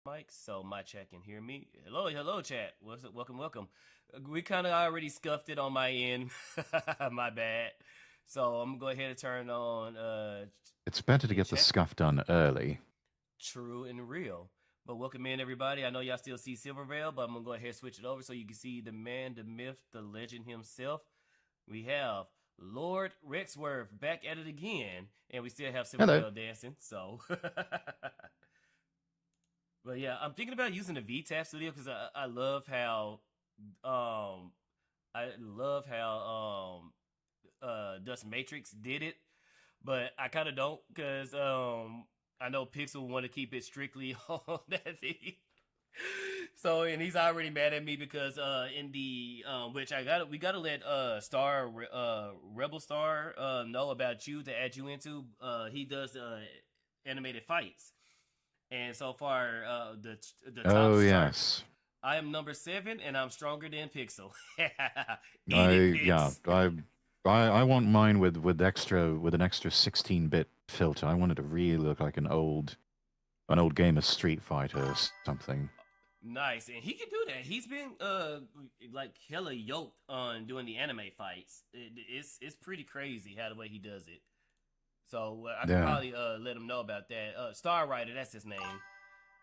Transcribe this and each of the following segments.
Mike, so my chat can hear me. Hello, chat. What's up? Welcome. We kind of already scuffed it on my end. My bad. So I'm gonna go ahead and turn on. It's better to get the scuff done early. True and real. But welcome in, everybody. I know y'all still see Silvervale, but I'm gonna go ahead and switch it over so you can see the man, the myth, the legend himself. We have Lord Rexworth back at it again, and we still have Silvervale dancing. So. But yeah, I'm thinking about using the VTap Studio because I love how Dust Matrix did it, but I kind of don't because I know Pixel want to keep it strictly on that thing. So, and he's already mad at me because in the which we gotta let Rebel Star know about you to add you into. He does animated fights. And so far, the top yes. I am number 7, and I'm stronger than Pixel. I want mine with an extra 16-bit filter. I want it to really look like an old game of Street Fighter or something. Nice, and he can do that. He's been like hella yoked on doing the anime fights. It's pretty crazy how the way he does it. So I can probably let him know about that. Star Rider, that's his name.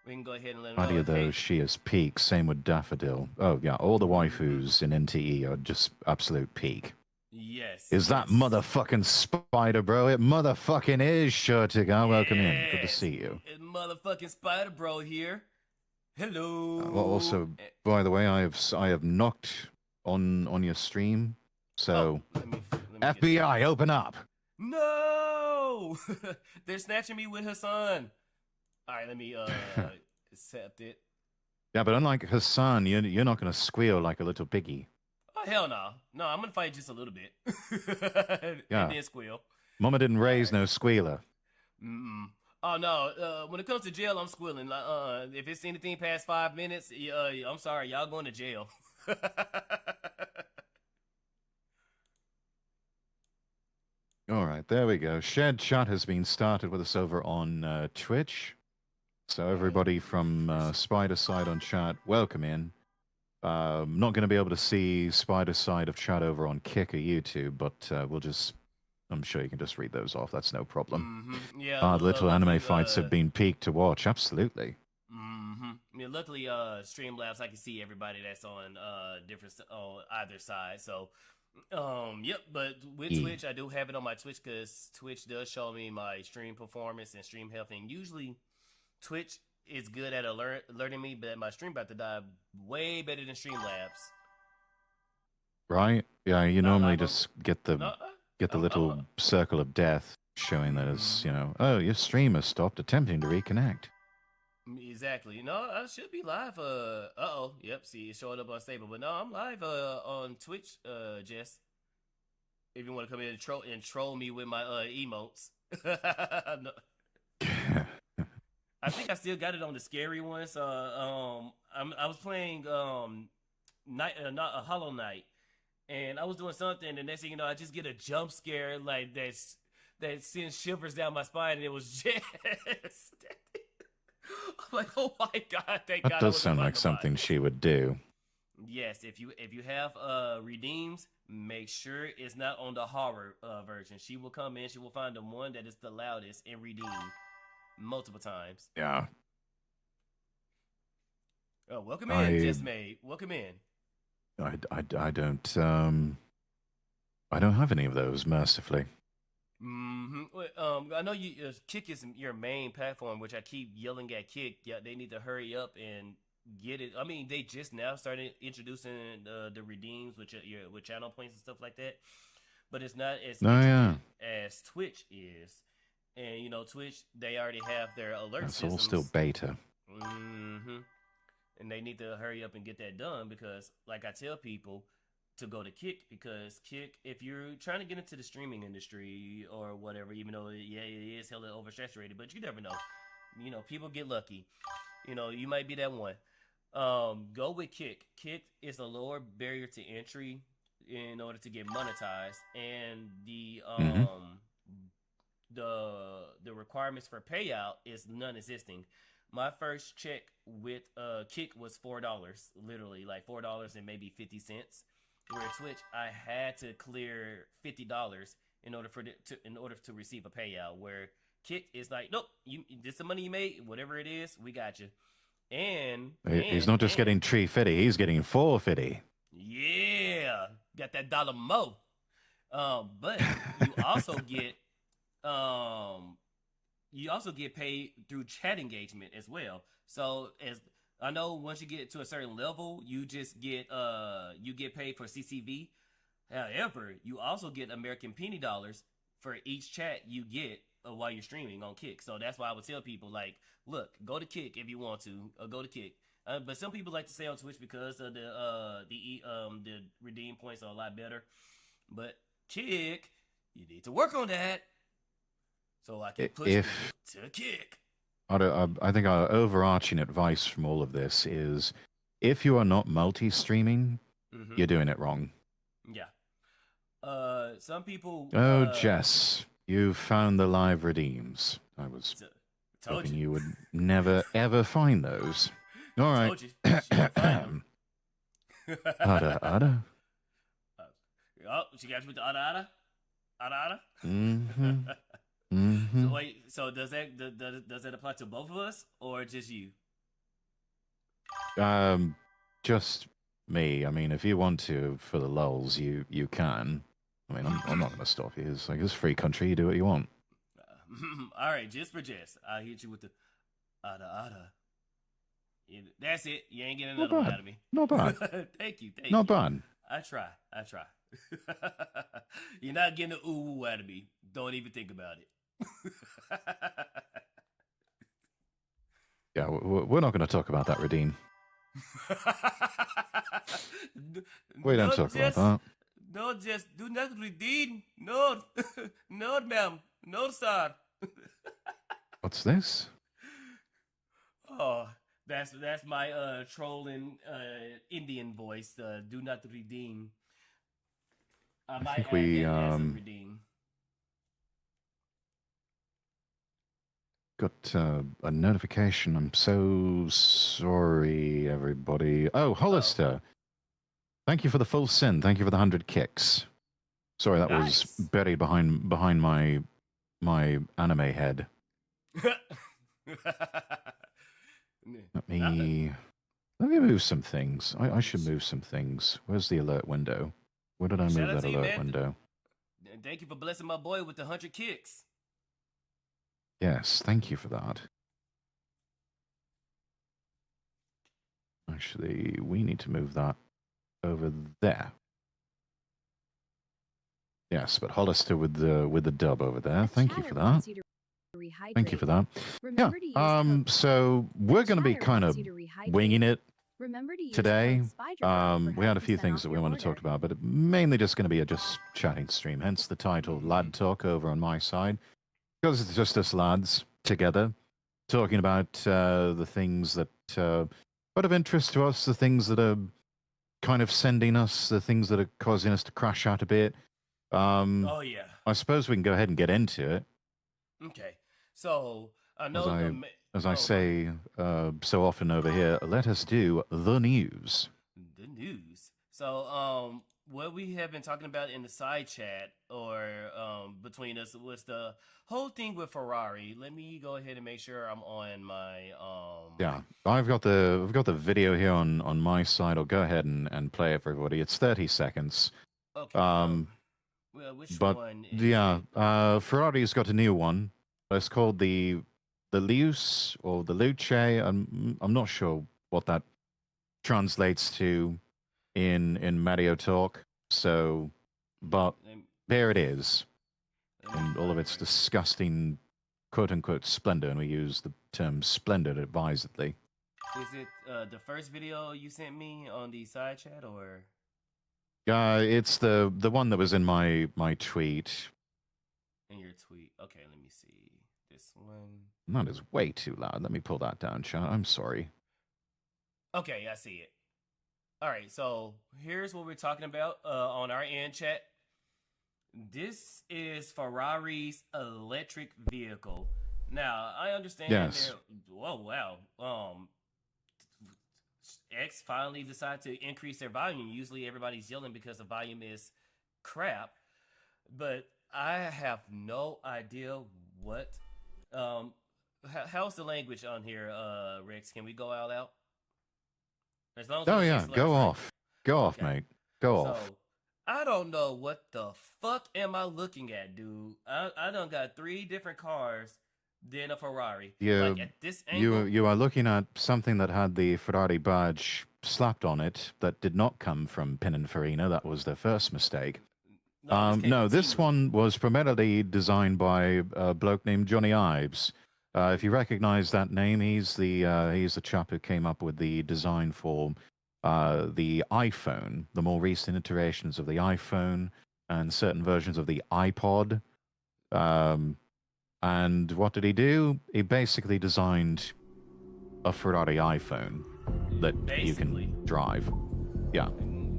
We can go ahead and let him know. Body of those, she is peak. Same with Daffodil. Oh yeah, all the waifus in NTE are just absolute peak. Yes. Is that motherfucking Spydr-Bro? It motherfucking is. Sure to go. Yes. Welcome in. Good to see you. It's motherfucking Spydr-Bro here. Hello. Also, by the way, I have knocked on your stream. So, let me FBI, open up. No! They're snatching me with Hassan. All right, let me accept it. Yeah, but unlike Hassan, you're not going to squeal like a little piggy. Oh, hell no. No, I'm going to fight just a little bit. Yeah. And then squeal. Mama didn't raise no squealer. Oh, no. When it comes to jail, I'm squealing. If it's anything past 5 minutes, I'm sorry. Y'all going to jail. All right, there we go. Shared chat has been started with us over on Twitch. So everybody from Spider side on chat, welcome in. Not going to be able to see Spider side of chat over on Kick or YouTube, but I'm sure you can just read those off. That's no problem. Yeah. Little anime fights have been peak to watch. Absolutely. I mean, luckily, Streamlabs, I can see everybody that's on different on either side. So. Yep, but with Twitch, I do have it on my Twitch because Twitch does show me my stream performance and stream health, and usually Twitch is good at alerting me, but my stream about to die way better than Streamlabs. Right? Yeah, you normally just get the little circle of death showing that as, oh, your stream has stopped attempting to reconnect. Exactly. No, I should be live. Yep. See, it's showing up unstable, but no, I'm live on Twitch. Jess, if you want to come in and troll me with my emotes. No. I think I still got it on the scary one. So I was playing not a Hollow Knight, and I was doing something, and the next thing you know, I just get a jump scare like that sends shivers down my spine, and it was Jess. I'm like, oh my god, thank God. That does sound like something she would do. Yes, if you have redeems, make sure it's not on the horror version. She will come in, she will find the one that is the loudest and redeem multiple times. Yeah. Oh, welcome in, Just Made. Welcome in. I don't have any of those, mercifully. I know you Kick is your main platform, which I keep yelling at Kick. Yeah, they need to hurry up and get it. I mean, they just now started introducing the redeems with channel points and stuff like that, but it's not as as Twitch is. And Twitch, they already have their alert systems. It's all still beta. And they need to hurry up and get that done because, like I tell people, to go to Kick, because Kick, if you're trying to get into the streaming industry or whatever, even though yeah, it is hella oversaturated, but you never know. You know, people get lucky. You know, you might be that one. Go with Kick. Kick is a lower barrier to entry in order to get monetized, and Mm-hmm. The requirements for payout is non-existing. My first check with Kick was $4, literally like $4 and maybe 50 cents. Where Twitch, I had to clear $50 in order to receive a payout. Where Kick is like, nope, this is the money you made, whatever it is, we got you. And He's not just getting 350, he's getting 450. yeah, got that dollar mo. But you also get um paid through chat engagement as well. So as I know, once you get to a certain level, you get paid for CCV. However, you also get American penny dollars for each chat you get while you're streaming on Kick. So that's why I would tell people, like, look, go to Kick if you want to, or go to Kick. But some people like to say on Twitch because of the redeem points are a lot better. But Kick, you need to work on that so I can push people to Kick. I think our overarching advice from all of this is, if you are not multi-streaming, you're doing it wrong. Yeah. Some people. Oh, Jess, you found the live redeems. I was hoping you would never ever find those. All right. Told you. She gonna find them. Ada. Oh, she got you with the ada. Mm-hmm. Mm-hmm. So wait, so does that apply to both of us or just you? Just me. I mean, if you want to for the lulz, you can. I mean, I'm not gonna stop you. It's like, it's a free country. You do what you want. All right, just for Jess, I'll hit you with the ada. That's it. You ain't getting another one out of me. Not bad. Thank you. Not bad. I try. You're not getting the ooh out of me. Don't even think about it. Yeah, we're not going to talk about that, Redeem. We don't talk about that. No, just do not redeem. No, no, ma'am. No, sir. What's this? Oh, that's my trolling Indian voice. Do not redeem. I think we redeem. Got a notification. I'm so sorry, everybody. Oh, Hollister. Thank you for the full sin. Thank you for the 100 kicks. Sorry, that was buried behind my anime head. Let me move some things. I should move some things. Where's the alert window? Where did I move that alert window? Thank you for blessing my boy with the 100 kicks. Yes, thank you for that. Actually, we need to move that over there. Yes, but Hollister with the dub over there. Thank you for that. Thank you for that. Yeah. So we're going to be kind of winging it today. We had a few things that we want to talk about, but mainly just going to be a just chatting stream. Hence the title, Lad Talk, over on my side. Because it's just us lads together talking about the things that are of interest to us, the things that are kind of sending us, the things that are causing us to crash out a bit. Oh, yeah. I suppose we can go ahead and get into it. Okay. So, I know as I say so often over here, let us do the news. The news. So, what we have been talking about in the side chat or between us was the whole thing with Ferrari. Let me go ahead and make sure I'm on my Yeah, I've got the video here on my side. I'll go ahead and play it for everybody. It's 30 seconds. Okay. Well, which one is it? Ferrari's got a new one. It's called the Luce or the Luce. I'm not sure what that translates to in Mario talk. So, but there it is, and all of its disgusting quote unquote splendor, and we use the term splendid advisedly. Is it the first video you sent me on the side chat, or? It's the one that was in my tweet. In your tweet. Okay, let me see. This one. That is way too loud. Let me pull that down, chat. I'm sorry. Okay, I see it. All right, so here's what we're talking about on our end chat. This is Ferrari's electric vehicle. Now, I understand Yes. whoa, wow. X finally decided to increase their volume. Usually everybody's yelling because the volume is crap. But I have no idea what how's the language on here, Rex? Can we go all out? As long as we Oh don't say yeah, slurs, go right? off. Go off, Okay. mate. Go off. So I don't know what the fuck am I looking at, dude. I done got 3 different cars, then a Ferrari. Like You at this angle. you are looking at something that had the Ferrari badge slapped on it that did not come from Pininfarina. That was their first mistake. No, this came No, from this Timu. one was primarily designed by a bloke named Johnny Ives. If you recognize that name, he's the chap who came up with the design for the iPhone, the more recent iterations of the iPhone, and certain versions of the iPod. Um, and what did he do? He basically designed a Ferrari iPhone that you Basically. can drive. Yeah.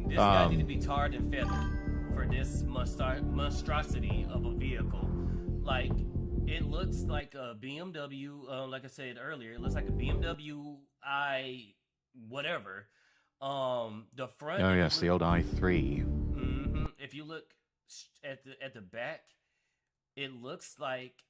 This guy need to be tarred and feathered for this monstrosity of a vehicle. Like, it looks like a BMW. Like I said earlier, it looks like a BMW i whatever. The front. Oh yes, the old i3. If you look at the back, it looks like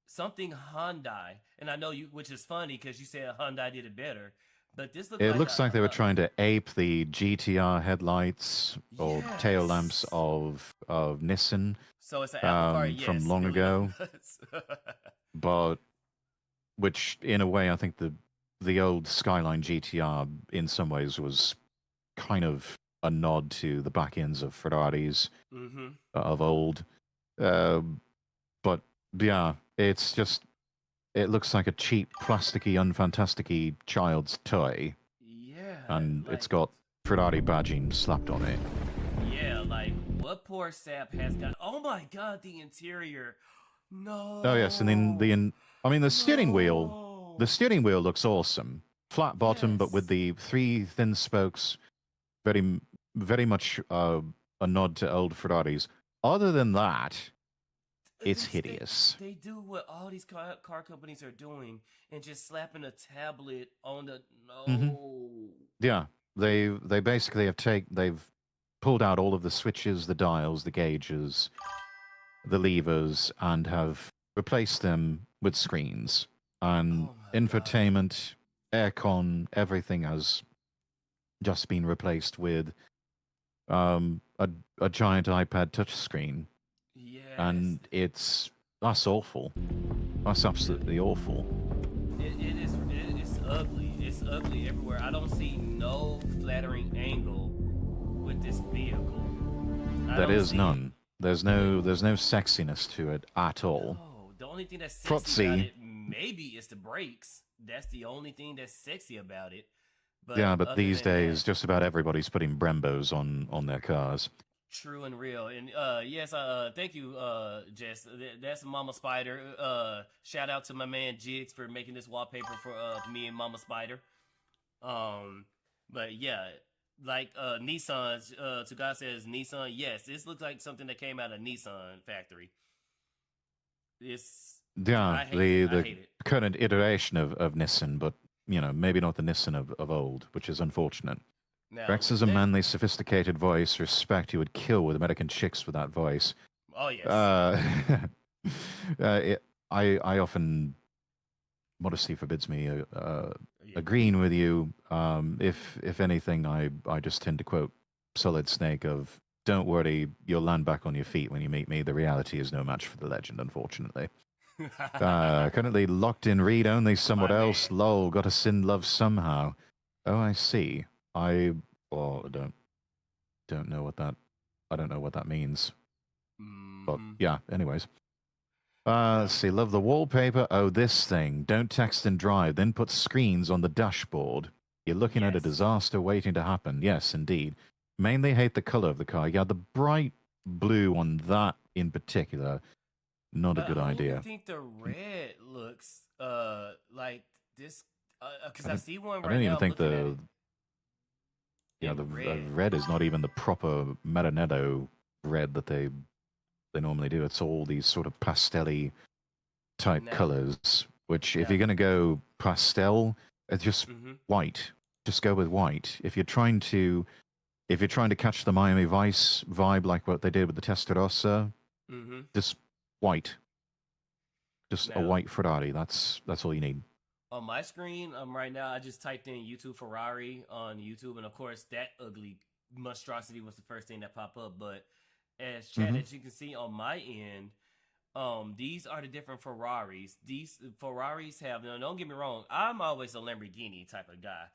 something Hyundai. And I know you, which is funny because you said Hyundai did it better. But this looks It like looks like they were trying to ape the GTR headlights or tail lamps of Nissan So it's an Apple car, yes, from long really ago, does. but which in a way I think the old Skyline GTR in some ways was kind of a nod to the back ends of Ferraris of old. But yeah, it's just it looks like a cheap, plasticky, unfantasticky child's toy. Yeah. And like, it's got Ferrari badging slapped on it. Yeah, like what poor sap has got. Oh my god, the interior. No. Oh yes, and then the steering wheel. The steering wheel looks awesome. Flat bottom, but with the 3 thin spokes. Very, very much a nod to old Ferraris. Other than that, it's hideous. They do what all these car companies are doing and just slapping a tablet on the Yeah, they basically they've pulled out all of the switches, the dials, the gauges, the levers, and have replaced them with screens and infotainment, aircon. Everything has just been replaced with a giant iPad touchscreen. Yes. And that's awful. That's absolutely awful. It's ugly. It's ugly everywhere. I don't see no flattering angle with this vehicle. There is none. There's no sexiness to it at all. No, the only thing that's sexy about it maybe is the brakes. That's the only thing that's sexy about it. But yeah, but these days, just about everybody's putting Brembos on their cars. True and real. And yes, thank you, Jess. That's Mama Spydr. Shout out to my man Jigs for making this wallpaper for me and Mama Spydr. But yeah, like Nissan's. Tugas says Nissan. Yes, this looks like something that came out of Nissan factory. The current iteration of Nissan, but maybe not the Nissan of old, which is unfortunate. Now, Rex has a manly, sophisticated voice. Respect. You would kill with American chicks with that voice. Oh yes. I often, modesty forbids me agreeing with you. If anything, I just tend to quote Solid Snake of "Don't worry, you'll land back on your feet when you meet me. The reality is no match for the legend, unfortunately." Currently locked in read only. Somewhat else. Lol. Got to send love somehow. Oh, I see. I don't know what that. I don't know what that means. But yeah. Anyways. Let's see. Love the wallpaper. Oh, this thing. Don't text and drive. Then put screens on the dashboard. You're looking at a disaster waiting to happen. Yes, indeed. mainly hate the color of the car. Yeah, the bright blue on that in particular, not a But good I don't even idea. think the red looks like this because I I don't, see one I right don't now. even I'm think looking at it the in red. red is not even the proper Marinetto red that they normally do. It's all these sort of pastelly type Now, colors. Which, if now, you're going to go pastel, it's just mm-hmm, white. Just go with white. If you're trying to catch the Miami Vice vibe, like what they did with the Testarossa, mm-hmm. just white. Just a Now, white Ferrari. That's all you need. on my screen, right now, I just typed in YouTube Ferrari on YouTube, and of course, that ugly monstrosity was the first thing that popped up. But as Chad, Hmm. as you can see on my end, these are the different Ferraris. These Ferraris have, now don't get me wrong, I'm always a Lamborghini type of guy,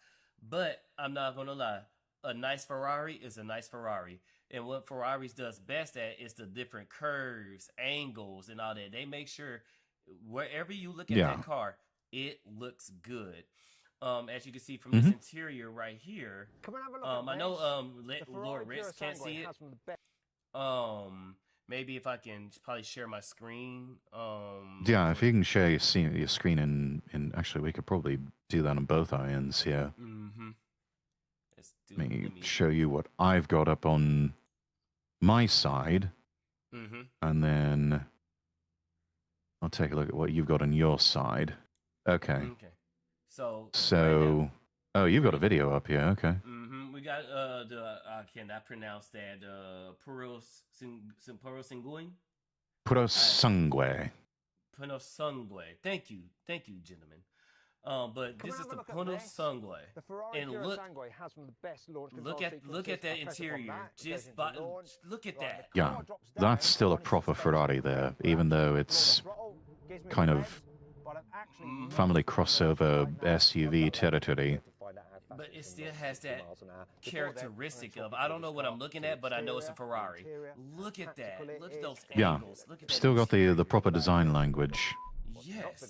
but I'm not gonna lie, a nice Ferrari is a nice Ferrari. And what Ferraris does best at is the different curves, angles, and all that. They make sure wherever you look at Yeah. that car, it looks good. As you can see from this Hmm. interior right here, Come and have a look at I know The Lord Ferrari Ritz can't see Purosangue it. has one of the best. Maybe if I can probably share my screen. Yeah, if you can share your screen in actually, we could probably do that on both our ends here. Mm-hmm. Let's do. Let me Let me. show you what I've got up on my side, Mm-hmm. and then I'll take a look at what you've got on your side. Okay. Okay. So right now, So, oh, you've got a right. video up here. Okay. Mm-hmm. We got the I cannot pronounce that Puros Singuin. Puro sangue. Puno Sangue. Thank you, gentlemen. But Come this and is have a the look at Puno this. Sangue. The Ferrari And Purosangue has one of the best launch control look at that sequences. I press upon interior. that, it goes Just into by, launch. look at Right, that. the Yeah, car drops down, that's still a onto proper suspension. Ferrari there, even though it's Throttle gives me kind the of revs, but I'm actually not family putting the crossover right now. SUV I've got territory. to find out how fast But it it can still run has 60 that miles an hour. Before then, characteristic I'm of gonna I talk don't you know through what this I'm car, looking the at, but I know it's a interior, Ferrari. the interior, Look how at that. tactical it Look at is, those Yeah, angles. Look at that still got the interior. proper design language.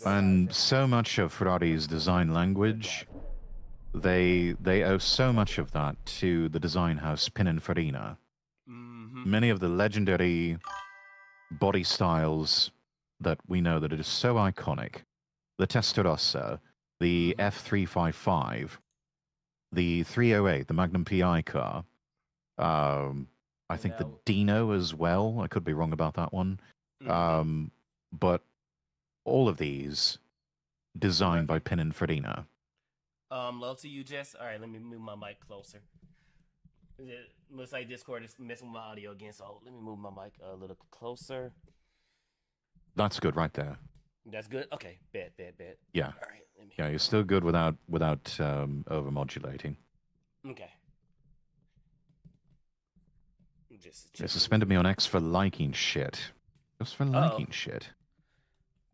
And so much of Ferrari's design language, they owe so much of that to the design house Pininfarina. Mm-hmm. Many of the legendary body styles that we know that are just so iconic, the Testarossa, the Mhm. F355, the 308, the Magnum PI car, I And think the now, Dino as well. I could be wrong about that one. mm-hmm. But all of these designed by Perfect. Pininfarina. Low to you, Jess. All right, let me move my mic closer. It looks like Discord is messing with my audio again, so let me move my mic a little closer. That's good right there. That's good. Okay, bad. Yeah. All right, let me. Yeah, you're still good without overmodulating. Okay. They suspended me on X for liking shit. Just for liking shit.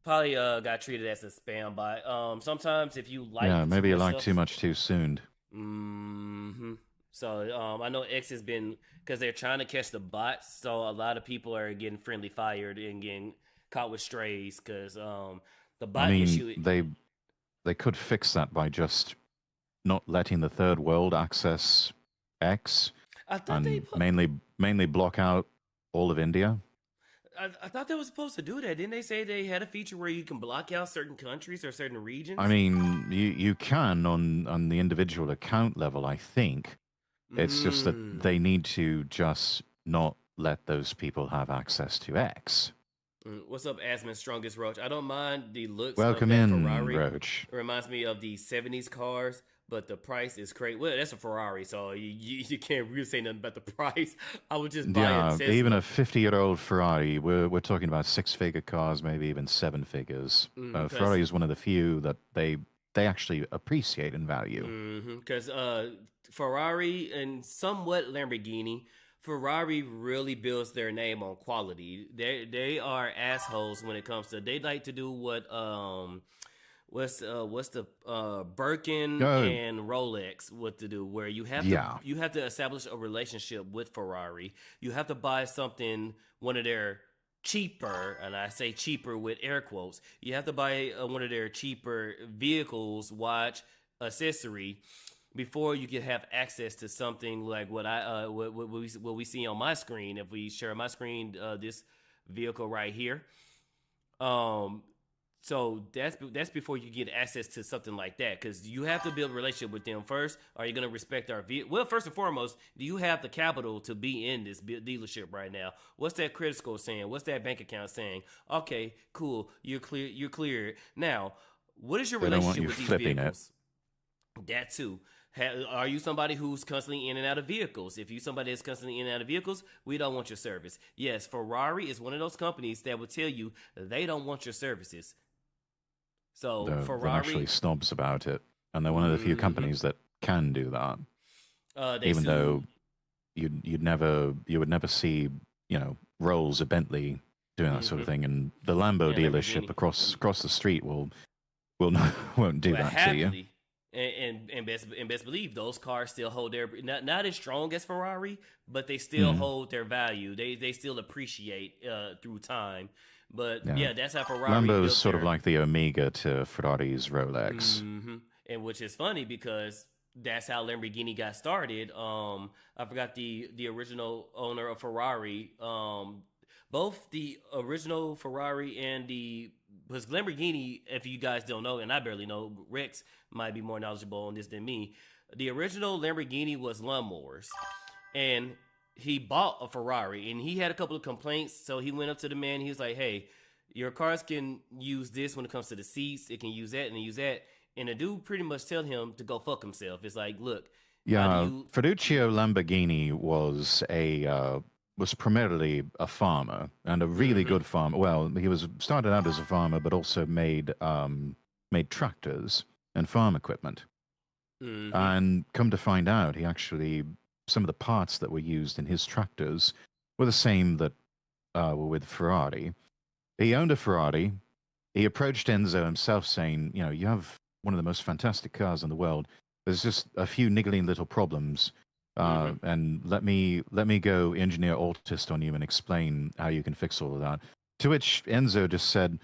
Probably got treated as a spam bot. Sometimes if you like, Yeah, maybe you like stuff, too much too soon. Mm-hmm. So I know X has been because they're trying to catch the bots. So a lot of people are getting friendly fired and getting caught with strays because the bot I mean, issue. they could fix that by just not letting the third world access X I thought they and put. mainly block out all of India. I thought they were supposed to do that. Didn't they say they had a feature where you can block out certain countries or certain regions? I mean, you can on the individual account level, I think. It's just that they need to just not let those people have access to X. What's up, Asman Strongest Roach? I don't mind the looks Welcome of that in, Ferrari. Roach. It reminds me of the 70s cars, but the price is crazy. Well, that's a Ferrari, so you can't really say nothing about the price. I would just buy a Tesla. Even a 50-year-old Ferrari, we're talking about six-figure cars, maybe even seven figures. Ferrari is one of the few that they actually appreciate and value. Because Ferrari and somewhat Lamborghini, Ferrari really builds their name on quality. They are assholes when it comes to. They like to do what what's the Birkin and Rolex what to do, where you have to establish a relationship with Ferrari. You have to buy something, one of their cheaper, and I say cheaper with air quotes. You have to buy one of their cheaper vehicles, watch, accessory, before you could have access to something like what we see on my screen. If we share my screen, this vehicle right here. So that's before you get access to something like that, because you have to build a relationship with them first. Are you going to respect our vehicle? Well, first and foremost, do you have the capital to be in this dealership right now? What's that credit score saying? What's that bank account saying? Okay, cool. You're clear. You're cleared. Now, what is your They don't want relationship you with these flipping it. vehicles? That too. Are you somebody who's constantly in and out of vehicles? If you somebody that's constantly in and out of vehicles, we don't want your service. Yes, Ferrari is one of those companies that will tell you they don't want your services. So They're Ferrari actually snobs about it, and they're one of the few companies that can do that. Even though you would never see, you know, Rolls or Bentley doing that sort of thing, and the Lambo dealership across the street won't do that to you. And best believe those cars still hold their not as strong as Ferrari, but they still hold their value. They still appreciate through time. But yeah, that's how Ferrari. Lambo's sort of like the Omega to Ferrari's Rolex. And which is funny because that's how Lamborghini got started. I forgot the original owner of Ferrari. Both the original Ferrari and because Lamborghini, if you guys don't know, and I barely know, Rex might be more knowledgeable on this than me. The original Lamborghini was lawnmowers, and he bought a Ferrari, and he had a couple of complaints. So he went up to the man. He was like, "Hey, your cars can use this when it comes to the seats. It can use that and use that." And the dude pretty much tell him to go fuck himself. It's like, look, Ferruccio Lamborghini was primarily a farmer, and a really good farmer. Well, he started out as a farmer, but also made tractors and farm equipment. And come to find out, some of the parts that were used in his tractors were the same that were with Ferrari. He owned a Ferrari. He approached Enzo himself saying, you know, you have one of the most fantastic cars in the world. There's just a few niggling little problems. And let me go engineer autist on you and explain how you can fix all of that. To which Enzo just said,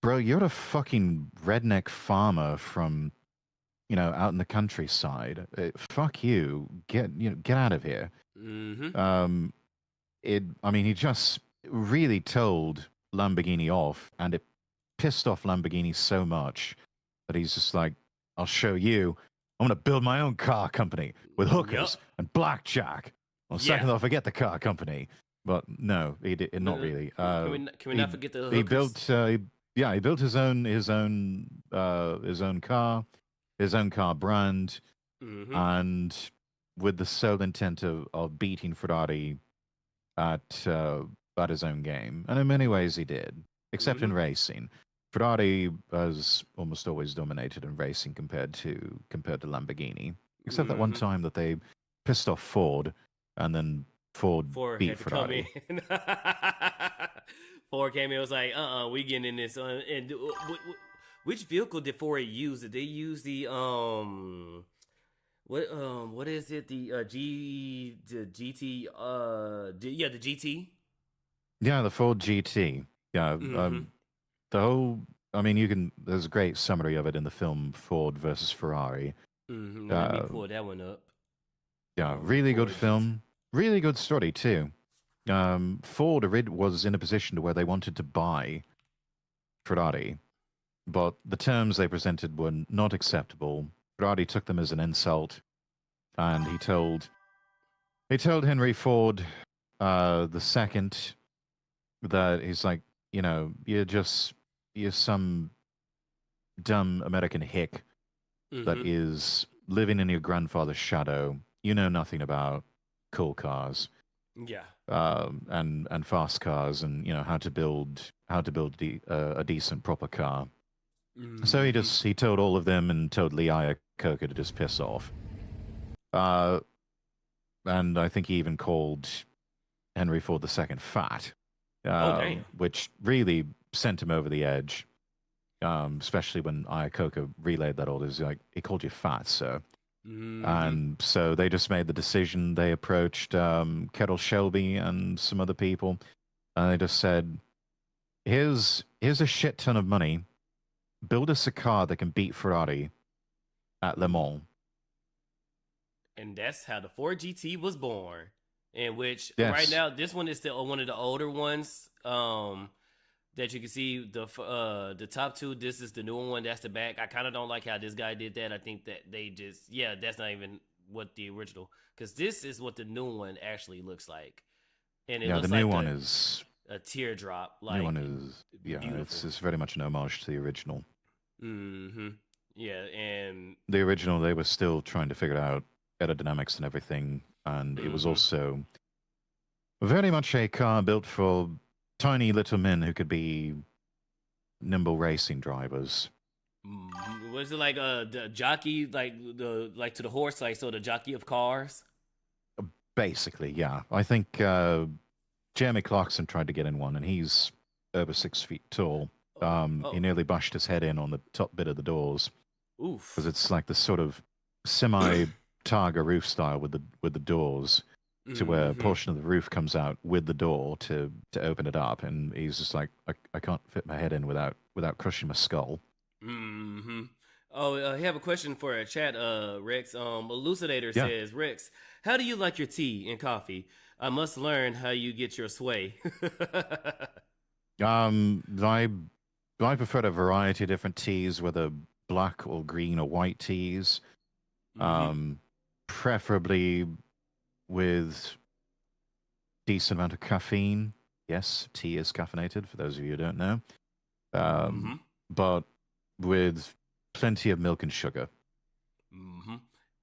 "Bro, you're a fucking redneck farmer from, you know, out in the countryside. Fuck you. Get out of here." He just really told Lamborghini off, and it pissed off Lamborghini so much that he's just like, "I'll show you. I'm going to build my own car company with hookers and blackjack. Well, second off, forget the car company." But no, he did not really. Can we not forget the hookers? He built his own car brand, and with the sole intent of beating Ferrari at his own game. And in many ways he did, except in racing. Ferrari has almost always dominated in racing compared to Lamborghini, except that one time that they pissed off Ford, and then Ford beat Ferrari. Ford came in and was like, we getting in this. And which vehicle did Ford use? Did they use the what is it? The GT? The GT. Yeah, the Ford GT. Yeah. The whole, there's a great summary of it in the film Ford versus Ferrari. Let me pull that one up. Yeah, really good film. Really good story, too. Ford was in a position where they wanted to buy Ferrari, but the terms they presented were not acceptable. Ferrari took them as an insult, and he told Henry Ford the second that he's like, you know, you're some dumb American hick that is living in your grandfather's shadow. You know nothing about cool cars, and fast cars, and you know how to build a decent proper car. So he told all of them and told Lee Iacocca to just piss off. And I think he even called Henry Ford II fat, which really sent him over the edge. Especially when Iacocca relayed that order, he called you fat, sir. And so they just made the decision. They approached Kettle Shelby and some other people, and they just said, here's a shit ton of money. Build us a car that can beat Ferrari at Le Mans. And that's how the Ford GT was born. In which Yes. right now, this one is still one of the older ones. That you can see the top two. This is the newer one. That's the back. I kind of don't like how this guy did that. I think that they just that's not even what the original, because this is what the new one actually looks like, and it looks the like new one is a teardrop. Like new one is beautiful. it's very much an homage to the original. Mm-hmm. Yeah, and the original they were still trying to figure out aerodynamics and everything, and it was also very much a car built for tiny little men who could be nimble racing drivers. Was it like the jockey, like to the horse, like so the jockey of cars? Basically, yeah. I think Jeremy Clarkson tried to get in one, and he's over 6 feet tall. He nearly bashed his head in on the top bit of the doors. Oof! Because it's like the sort of semi-Targa roof style with the doors, to where a portion of the roof comes out with the door to open it up, and he's just like, I can't fit my head in without crushing my skull. Oh, I have a question for a chat, Rex. Elucidator says, Rex, how do you like your tea and coffee? I must learn how you get your sway. I prefer a variety of different teas, whether black or green or white teas, preferably with decent amount of caffeine. Yes, tea is caffeinated, for those of you who don't know. But with plenty of milk and sugar.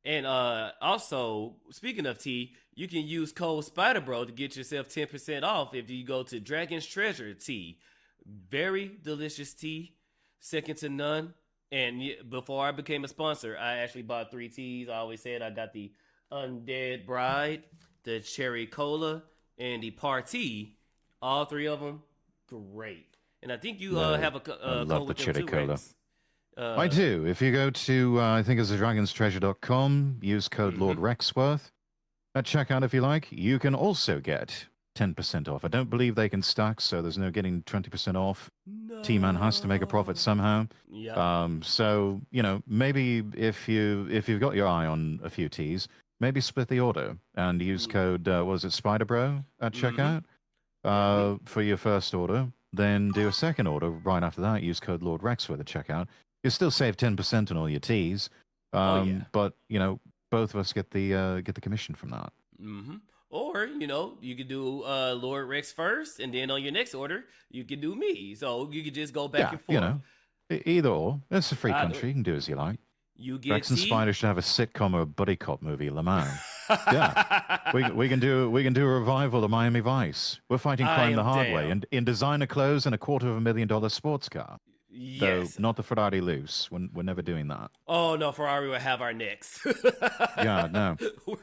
And also, speaking of tea, you can use code Spydr-Bro to get yourself 10% off if you go to Dragon's Treasure Tea. Very delicious tea, second to none. And before I became a sponsor, I actually bought 3 teas. I always said I got the Undead Bride, the Cherry Cola, and the Party. All 3 of them, great. And I think you have a code with them too, Rex. I do. If you go to, I think it's dragonstreasure.com, use code Lord Rexworth at checkout if you like, you can also get 10% off. I don't believe they can stack, so there's no getting 20% off. No. T-Man has to make a profit somehow. Yeah. So, maybe if you've got your eye on a few teas, maybe split the order and use code, was it Spydr-Bro at checkout for your first order. Then do a second order right after that. Use code Lord Rexworth at checkout. You still save 10% on all your teas, but both of us get the commission from that. Or you could do Lord Rex first, and then on your next order you could do me. So you could just go back and forth. Either or. It's a free country. You can do as you like. You get Rex and Spydr should have a sitcom or a buddy cop movie, Le Mans. Yeah, we can do a revival of Miami Vice. We're fighting crime the hard way, and in designer clothes and a $250,000 sports car. Yes. So not the Ferrari loose. We're never doing that. Oh no, Ferrari will have our necks. Yeah, no.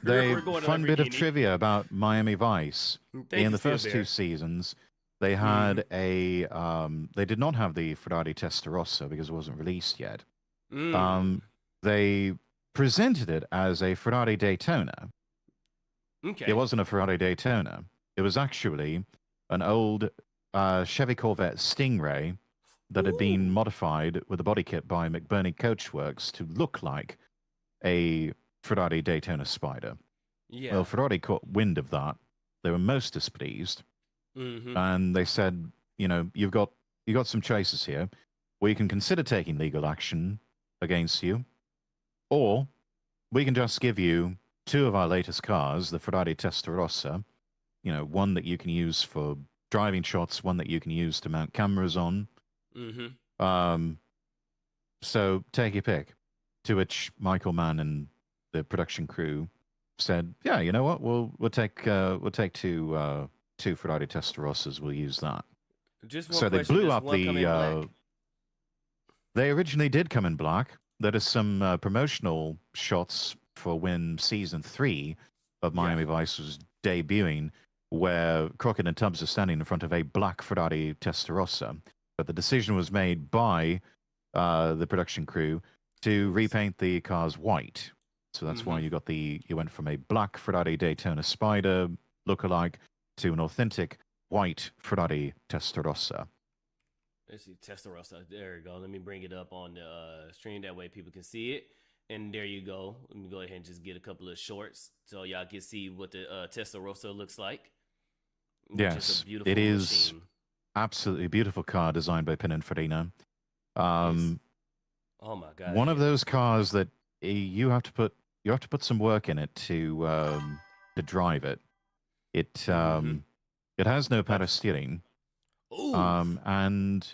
We're going fun bit of trivia about Miami Vice. In the first 2 seasons, they had they did not have the Ferrari Testarossa because it wasn't released yet. They presented it as a Ferrari Daytona. Okay. It wasn't a Ferrari Daytona. It was actually an old Chevy Corvette Stingray that had been modified with a body kit by McBurney Coachworks to look like a Ferrari Daytona Spyder. Yeah. Well, Ferrari caught wind of that. They were most displeased. And they said, you've got some choices here. We can consider taking legal action against you, or we can just give you 2 of our latest cars, the Ferrari Testarossa, one that you can use for driving shots, one that you can use to mount cameras on. So take your pick. To which Michael Mann and the production crew said, "Yeah, you know what? We'll take 2 Ferrari Testarossas. We'll use that." Just one so they question, blew does up one come in black? They originally did come in black. There are some promotional shots for when season 3 of Miami Vice was debuting, where Crockett and Tubbs are standing in front of a black Ferrari Testarossa. But the decision was made by the production crew to repaint the cars white. So that's why you went from a black Ferrari Daytona Spyder lookalike to an authentic white Ferrari Testarossa. Let's see, Testarossa. There we go. Let me bring it up on the stream. That way people can see it. And there you go. Let me go ahead and just get a couple of shorts so y'all can see what the Testarossa looks like. Which Yes, is a beautiful it is machine. absolutely beautiful car designed by Pininfarina. Oh my god! One of those cars that you have to put some work in it to drive it. It has no power steering. Ooh. And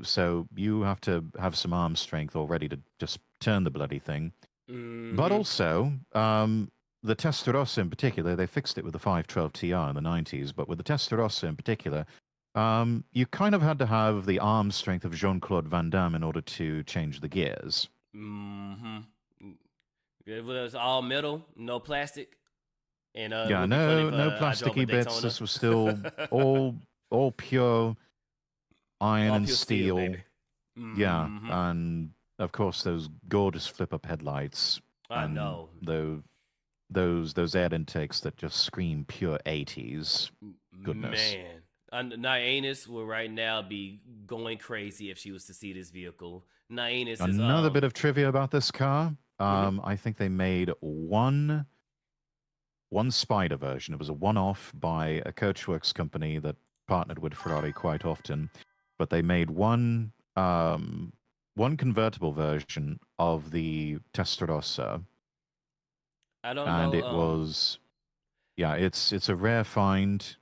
so you have to have some arm strength already to just turn the bloody thing. But also, the Testarossa in particular, they fixed it with the 512 TR in the 90s, but with the Testarossa in particular, you kind of had to have the arm strength of Jean-Claude Van Damme in order to change the gears. It was all metal, no plastic. And yeah, no plasticky bits. This was still all pure iron all and pure steel. baby. Yeah, and of course those gorgeous flip-up headlights. I know. Those air intakes that just scream pure 80s. Goodness. Man, Nyannis will right now be going crazy if she was to see this vehicle. Nyannis is another bit of trivia about this car. I think they made one Spyder version. It was a one-off by a Coachworks company that partnered with Ferrari quite often, but they made one convertible version of the Testarossa. I don't know. And it was, it's a rare find.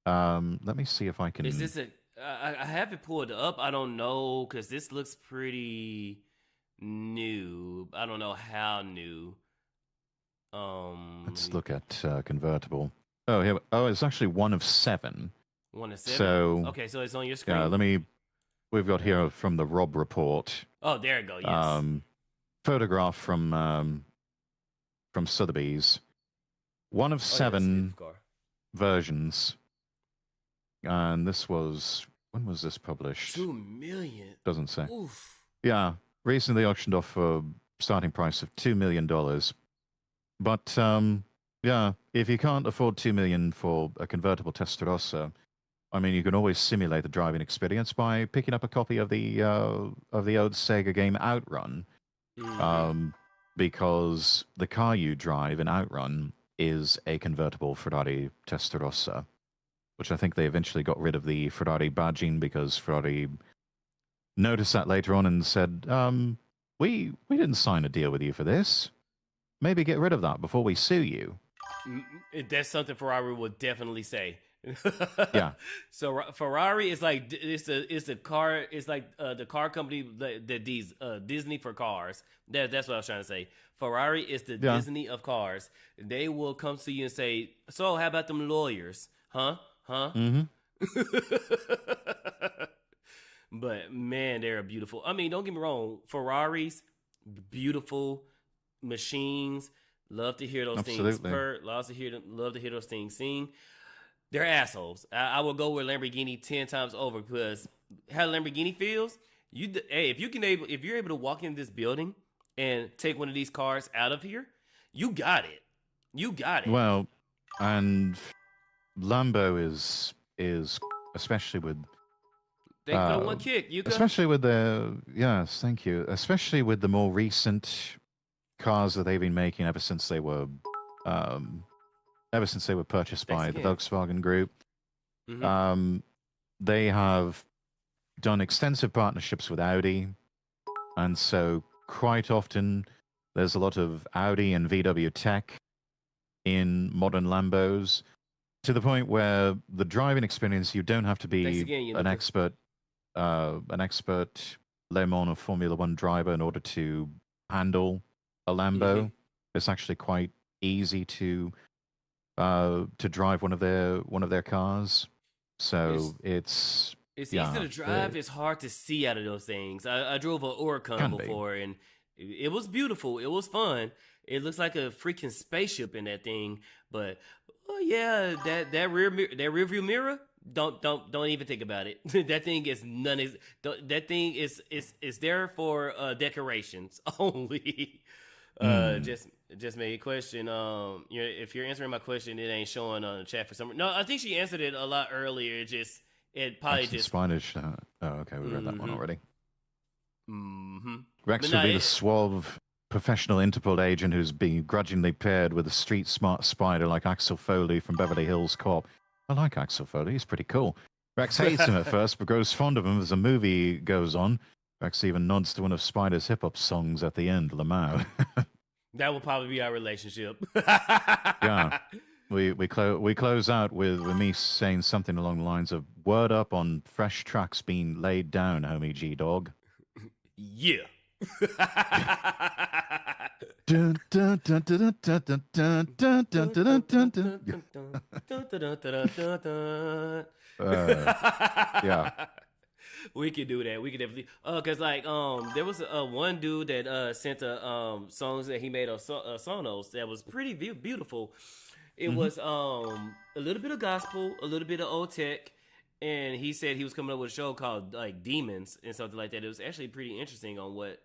Let me see if I can. Is this I have it pulled up. I don't know because this looks pretty new. I don't know how new. Let's look at convertible. Oh, here. Oh, it's actually one of 7. 1 of 7. So okay, so it's on your screen. Yeah, we've got here from the Rob report. Oh, there you go. Yes. Photograph from Sotheby's. 1 of 7 versions. And this was, when was this published? 2 million. Doesn't say. Oof. Yeah, recently auctioned off for a starting price of $2 million. But yeah, if you can't afford $2 million for a convertible Testarossa, I mean, you can always simulate the driving experience by picking up a copy of the old Sega game Outrun, because the car you drive in Outrun is a convertible Ferrari Testarossa, which I think they eventually got rid of the Ferrari badging because Ferrari noticed that later on and said, we didn't sign a deal with you for this. Maybe get rid of that before we sue you. That's something Ferrari would definitely say. Yeah. So Ferrari is like it's a car. It's like the car company that these Disney for cars. That's what I was trying to say. Ferrari is the Disney of cars. They will come to you and say, "So how about them lawyers? Huh? But man, they're beautiful. I mean, don't get me wrong. Ferraris, beautiful machines. Love to hear those things purr. Love to hear those things sing. They're assholes. I will go with Lamborghini 10 times over because how Lamborghini feels. If you're able to walk in this building and take one of these cars out of here, you got it. You got it. Well, and Lambo is especially with. Thank you for one kick. Yuka. Especially with thank you. Especially with the more recent cars that they've been making ever since they were purchased by the Volkswagen Group. They have done extensive partnerships with Audi, and so quite often there's a lot of Audi and VW tech in modern Lambos, to the point where the driving experience, you don't have to be an expert Le Mans or Formula One driver in order to handle a Lambo. It's actually quite easy to drive one of their cars. So it's easy to drive. It's hard to see out of those things. I drove an Oricon before, and it was beautiful. It was fun. It looks like a freaking spaceship in that thing. But that rear view mirror. Don't even think about it. That thing is that thing is there for decorations only. Just made a question. If you're answering my question, it ain't showing on the chat for some reason. No, I think she answered it a lot earlier. It probably just Spanish. Oh, okay, we read that one already. Rex would be the suave professional Interpol agent who's being grudgingly paired with a street smart spider like Axel Foley from Beverly Hills Cop. I like Axel Foley. He's pretty cool. Rex hates him at first, but grows fond of him as the movie goes on. Rex even nods to one of Spider's hip-hop songs at the end, Lamau. That will probably be our relationship. Yeah. We close out with me saying something along the lines of, word up on fresh tracks being laid down, homie G-Dog. Yeah. Dun, dun, dun, dun, dun, dun, dun, dun, dun, dun, dun, dun. Yeah. We could do that. We could definitely. Cause like there was one dude that sent a songs that he made of Sonos that was pretty beautiful. It was a little bit of gospel, a little bit of old tech, and he said he was coming up with a show called like Demons and something like that. It was actually pretty interesting on what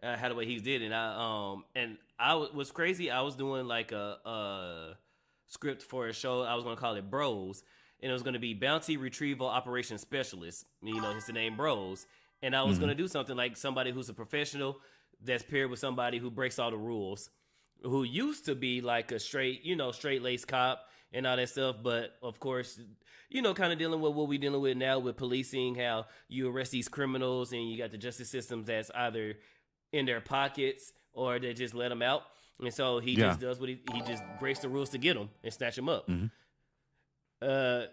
how the way he did it. And I was crazy. I was doing like a script for a show. I was gonna call it Bros. And it was going to be Bounty Retrieval Operations Specialist. You know, it's the name Bros. And I was going to do something like somebody who's a professional that's paired with somebody who breaks all the rules, who used to be like a straight-laced cop and all that stuff. But, of course, you know, kind of dealing with what we're dealing with now with policing, how you arrest these criminals and you got the justice systems that's either in their pockets or they just let them out. And so he just does what he just breaks the rules to get them and snatch them up. Harry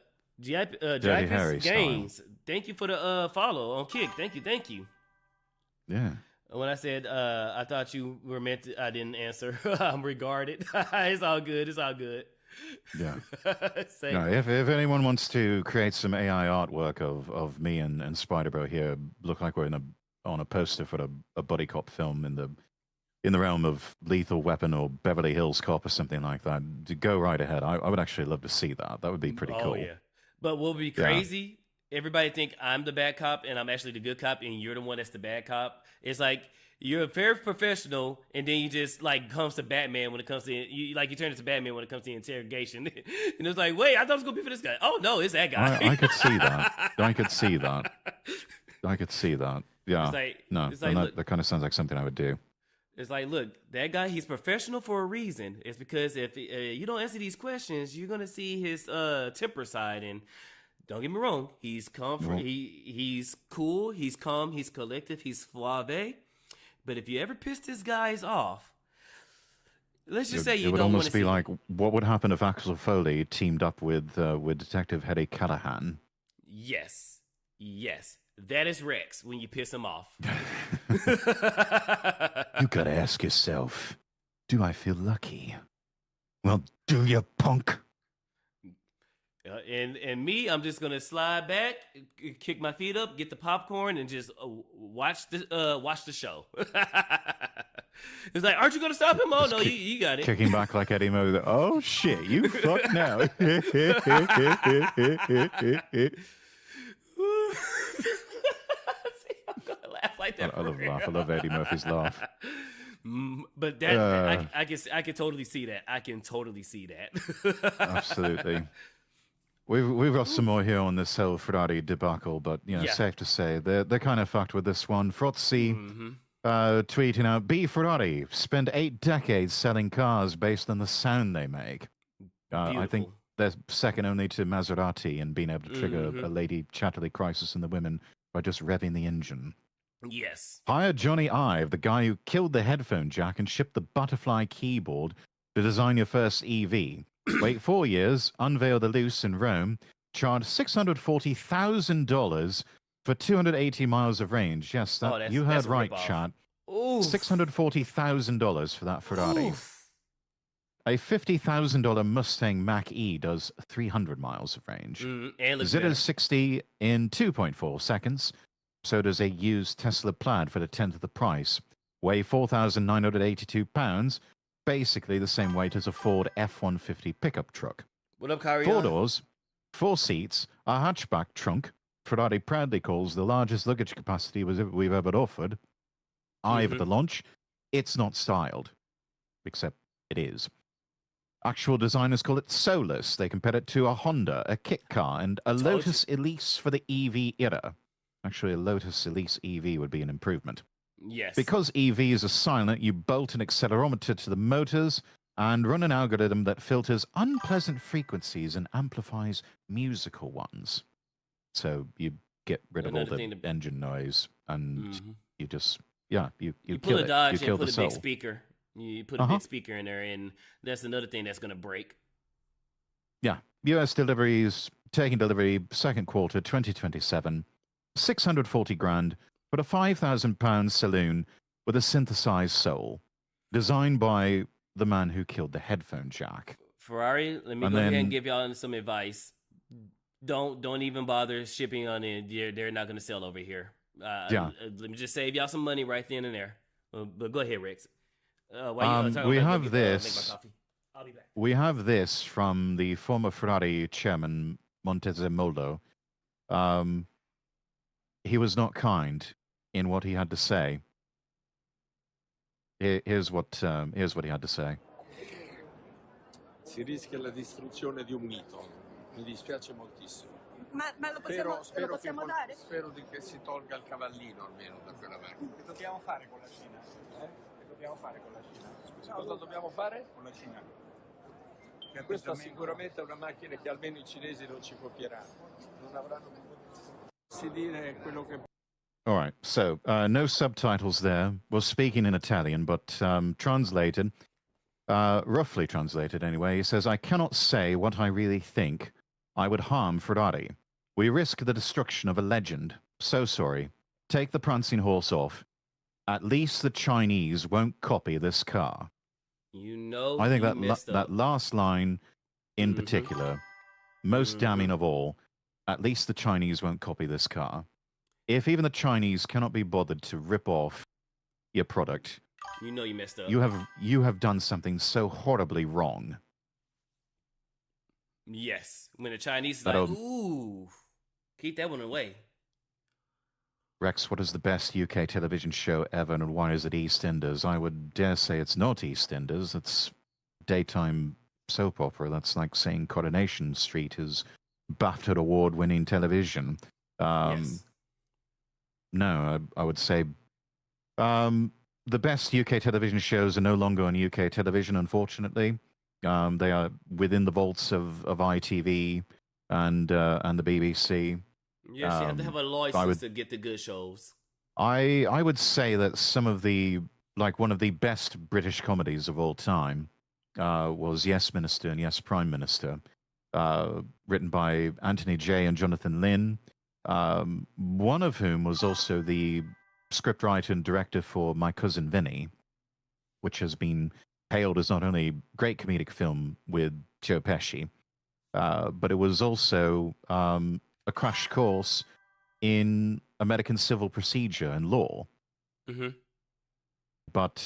Gaines, thank you for the follow on Kick. Thank you. Yeah. When I said I thought you were meant to, I didn't answer. I'm regarded. It's all good. Yeah. No, if anyone wants to create some AI artwork of me and Spydr-Bro here, look like we're on a poster for a buddy cop film in the realm of Lethal Weapon or Beverly Hills Cop or something like that, go right ahead. I would actually love to see that. That would be pretty cool. Yeah. But what would be crazy, everybody think I'm the bad cop and I'm actually the good cop and you're the one that's the bad cop. It's like you're a very professional and then you just like comes to Batman when it comes to you turn into Batman when it comes to interrogation. And it's like, wait, I thought it was gonna be for this guy. Oh no, it's that guy. I could see that. I could see that. Yeah. That kind of sounds like something I would do. It's like, look, that guy, he's professional for a reason. It's because if you don't answer these questions, you're going to see his temper side. And don't get me wrong, he's he's cool, he's calm, he's collective, he's suave. But if you ever piss this guy's off, let's just say you don't want to see... It would almost be like, what would happen if Axel Foley teamed up with Detective Hetty Callahan? Yes. That is Rex when you piss him off. You gotta ask yourself, do I feel lucky? Well, do you, punk? And me, I'm just gonna slide back, kick my feet up, get the popcorn, and just watch the show. It's like, aren't you gonna stop him? Oh no, you got it. Kicking back like Eddie Murphy. Oh shit, you fuck now. Like that. I love laugh. I love Eddie Murphy's laugh. But that I can totally see that. I can totally see that. Absolutely. We've got some more here on this whole Ferrari debacle, but safe to say they're kind of fucked with this one. Frozzi tweeting out, B Ferrari spent 8 decades selling cars based on the sound they make. I think they're second only to Maserati in being able to trigger a Lady Chatterley crisis in the women by just revving the engine. Yes. Hire Johnny Ive, the guy who killed the headphone jack and shipped the butterfly keyboard to design your first EV. Wait 4 years, unveil the Luce in Rome, charge $640,000 for 280 miles of range. Yes, you heard right, chat. $640,000 for that Ferrari. Oof. A $50,000 Mustang Mach-E does 300 miles of range. Zitter's 60 in 2.4 seconds. So does a used Tesla Plaid for the 10th of the price. Weigh 4,982 pounds. Basically the same weight as a Ford F-150 pickup truck. What up, Kyrie? 4 doors, 4 seats, a hatchback trunk. Ferrari proudly calls the largest luggage capacity we've ever offered. Ive at the launch. It's not styled. Except it is. Actual designers call it soulless. They compare it to a Honda, a kit car, and a Lotus Elise for the EV era. Actually, a Lotus Elise EV would be an improvement. Yes. Because EVs are silent, you bolt an accelerometer to the motors and run an algorithm that filters unpleasant frequencies and amplifies musical ones. So you get rid of all Another the thing to. engine noise, and Mhm. you just you You pull kill a it. Dodge You and kill put the a big soul. speaker. You put a big speaker in there, and that's another thing that's gonna break. Yeah. US deliveries, taking delivery second quarter 2027, 640 grand for a £5,000 saloon with a synthesized soul, designed by the man who killed the headphone jack. Ferrari, let me And go ahead and then- give y'all some advice. Don't even bother shipping on in. They're not gonna sell over here. Yeah. Let me just save y'all some money right then and there. But go ahead, Rex. While you talking we about, have make this. my coffee. I'll be back. We have this from the former Ferrari chairman, Montezemolo. He was not kind in what he had to say. Here's what he had to say. Si rischia la distruzione di un mito. Mi dispiace moltissimo. Ma lo possiamo dare? Spero che si tolga il cavallino almeno da quella macchina. Che dobbiamo fare con la Cina? Che dobbiamo fare con la Cina? Cosa dobbiamo fare? Con la Cina. Che Questa atteggiamento- sicuramente è una macchina che almeno i cinesi non ci copieranno. Non avranno si dire quello che. All right, so no subtitles there. We're speaking in Italian, but translated, roughly translated anyway. He says, I cannot say what I really think. I would harm Ferrari. We risk the destruction of a legend. So sorry. Take the prancing horse off. At least the Chinese won't copy this car. You know, I think you that messed that up. last line in Mhm. particular, most damning of all, at least the Chinese won't copy this car. If even the Chinese cannot be bothered to rip off your product, You know you messed up. you have done something so horribly wrong. Yes. When the Chinese is But, like, ooh, keep that one away. Rex, what is the best UK television show ever, and why is it EastEnders? I would dare say it's not EastEnders. It's daytime soap opera. That's like saying Coronation Street is BAFTA award-winning television. Yes. No, I would say the best UK television shows are no longer on UK television, unfortunately. They are within the vaults of ITV and the BBC. Yes, you have to have a license would- to get the good shows. I would say that some of the, like one of the best British comedies of all time was Yes Minister and Yes Prime Minister, written by Anthony Jay and Jonathan Lynn, one of whom was also the scriptwriter and director for My Cousin Vinny, which has been hailed as not only a great comedic film with Joe Pesci, but it was also a crash course in American civil procedure and law. Mm-hmm. But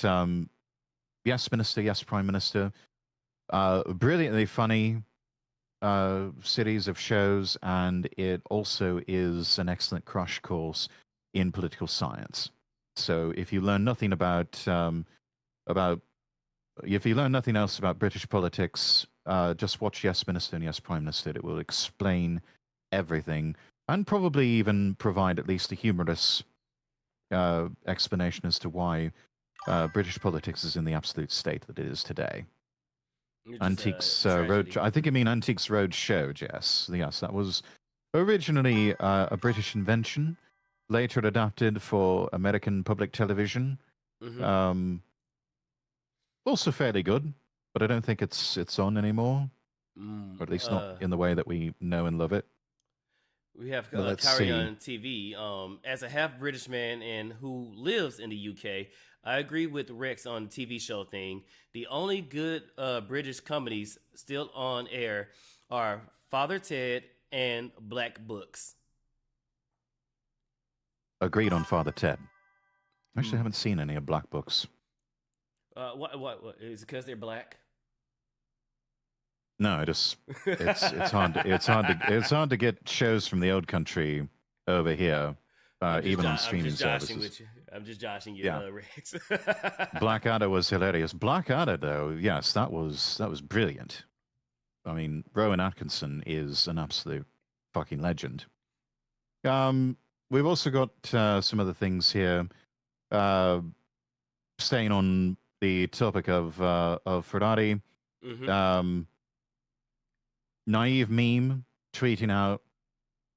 Yes Minister, Yes Prime Minister, brilliantly funny series of shows, and it also is an excellent crash course in political science. So if you learn nothing if you learn nothing else about British politics, just watch Yes Minister and Yes Prime Minister. It will explain everything and probably even provide at least a humorous explanation as to why British politics is in the absolute state that it is today. Antiques Road. I think you mean Antiques Road Show, Jess. Yes, that was originally a British invention, later adapted for American public television. Mm-hmm. Also fairly good, but I don't think it's on anymore, or at least not in the way that we know and love it. We have Let's Kyrie see. on TV. As a half British man and who lives in the UK, I agree with Rex on the TV show thing. The only good British comedies still on air are Father Ted and Black Books. Agreed on Father Ted. Actually, I haven't seen any of Black Books. What is it because they're black? No, it's hard to get shows from the old country over here, even on streaming services. I'm just joshing you, Yeah. Rex. Blackadder was hilarious. Blackadder, though, yes, that was brilliant. I mean, Rowan Atkinson is an absolute fucking legend. We've also got some other things here. uh, staying on the topic of Ferrari, Mm-hmm. naive meme tweeting out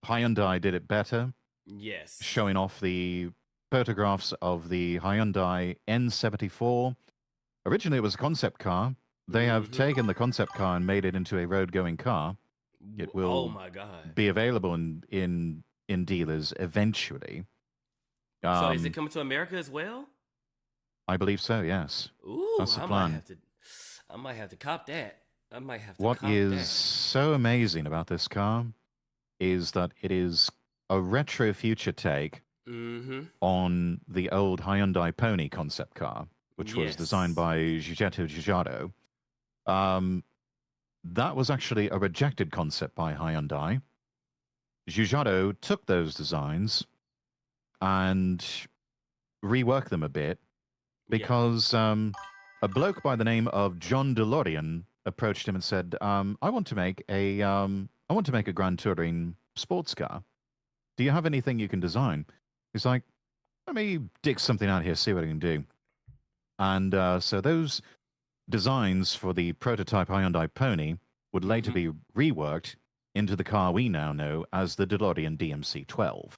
Hyundai did it better, Yes. showing off the photographs of the Hyundai N74. Originally, it was a concept car. They have taken the concept car and made it into a road-going car. It Oh will my god. be available in dealers eventually. So is it coming to America as well? I believe so. Yes. Ooh, That's the I plan. might have to cop that. I might have to What cop is that. so amazing about this car is that it is a retro future take Mm-hmm. on the old Hyundai Pony concept car, which was designed Yes. by Giuseppe Giugiaro. That was actually a rejected concept by Hyundai. Giugiaro took those designs and reworked them a bit because a bloke by the name of John DeLorean approached him and said, "I want to make a Grand Touring sports car. Do you have anything you can design?" He's like, "Let me dig something out here, see what I can do." And so those designs for the prototype Hyundai Pony would later be reworked into the car we now know as the DeLorean DMC-12,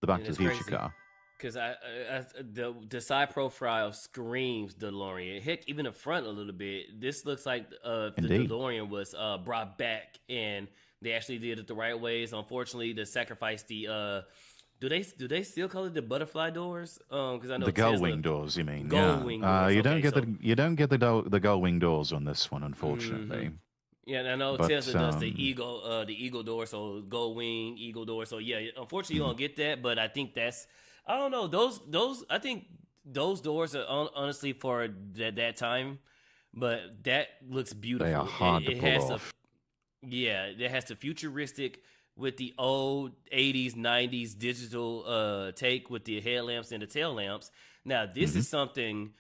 the Back And to it's the Future crazy. car. Because the side profile screams DeLorean. Heck, even the front a little bit. This looks like the Indeed. DeLorean was brought back, and they actually did it the right ways. Unfortunately, they sacrificed the do they still call it the butterfly doors? Because I know The gull Tesla, wing doors, you mean? gull Yeah. wing doors. You don't Okay, get so the gull wing doors on this one, unfortunately. yeah, and I know But, Tesla does the eagle door, so gold wing, eagle door. So yeah, unfortunately you don't get that, but I think that's I don't know those I think those doors are honestly for that time, but that looks beautiful. They are hard to it pull has off. yeah, it has the futuristic with the old 80s 90s digital take with the headlamps and the tail lamps. Now this is something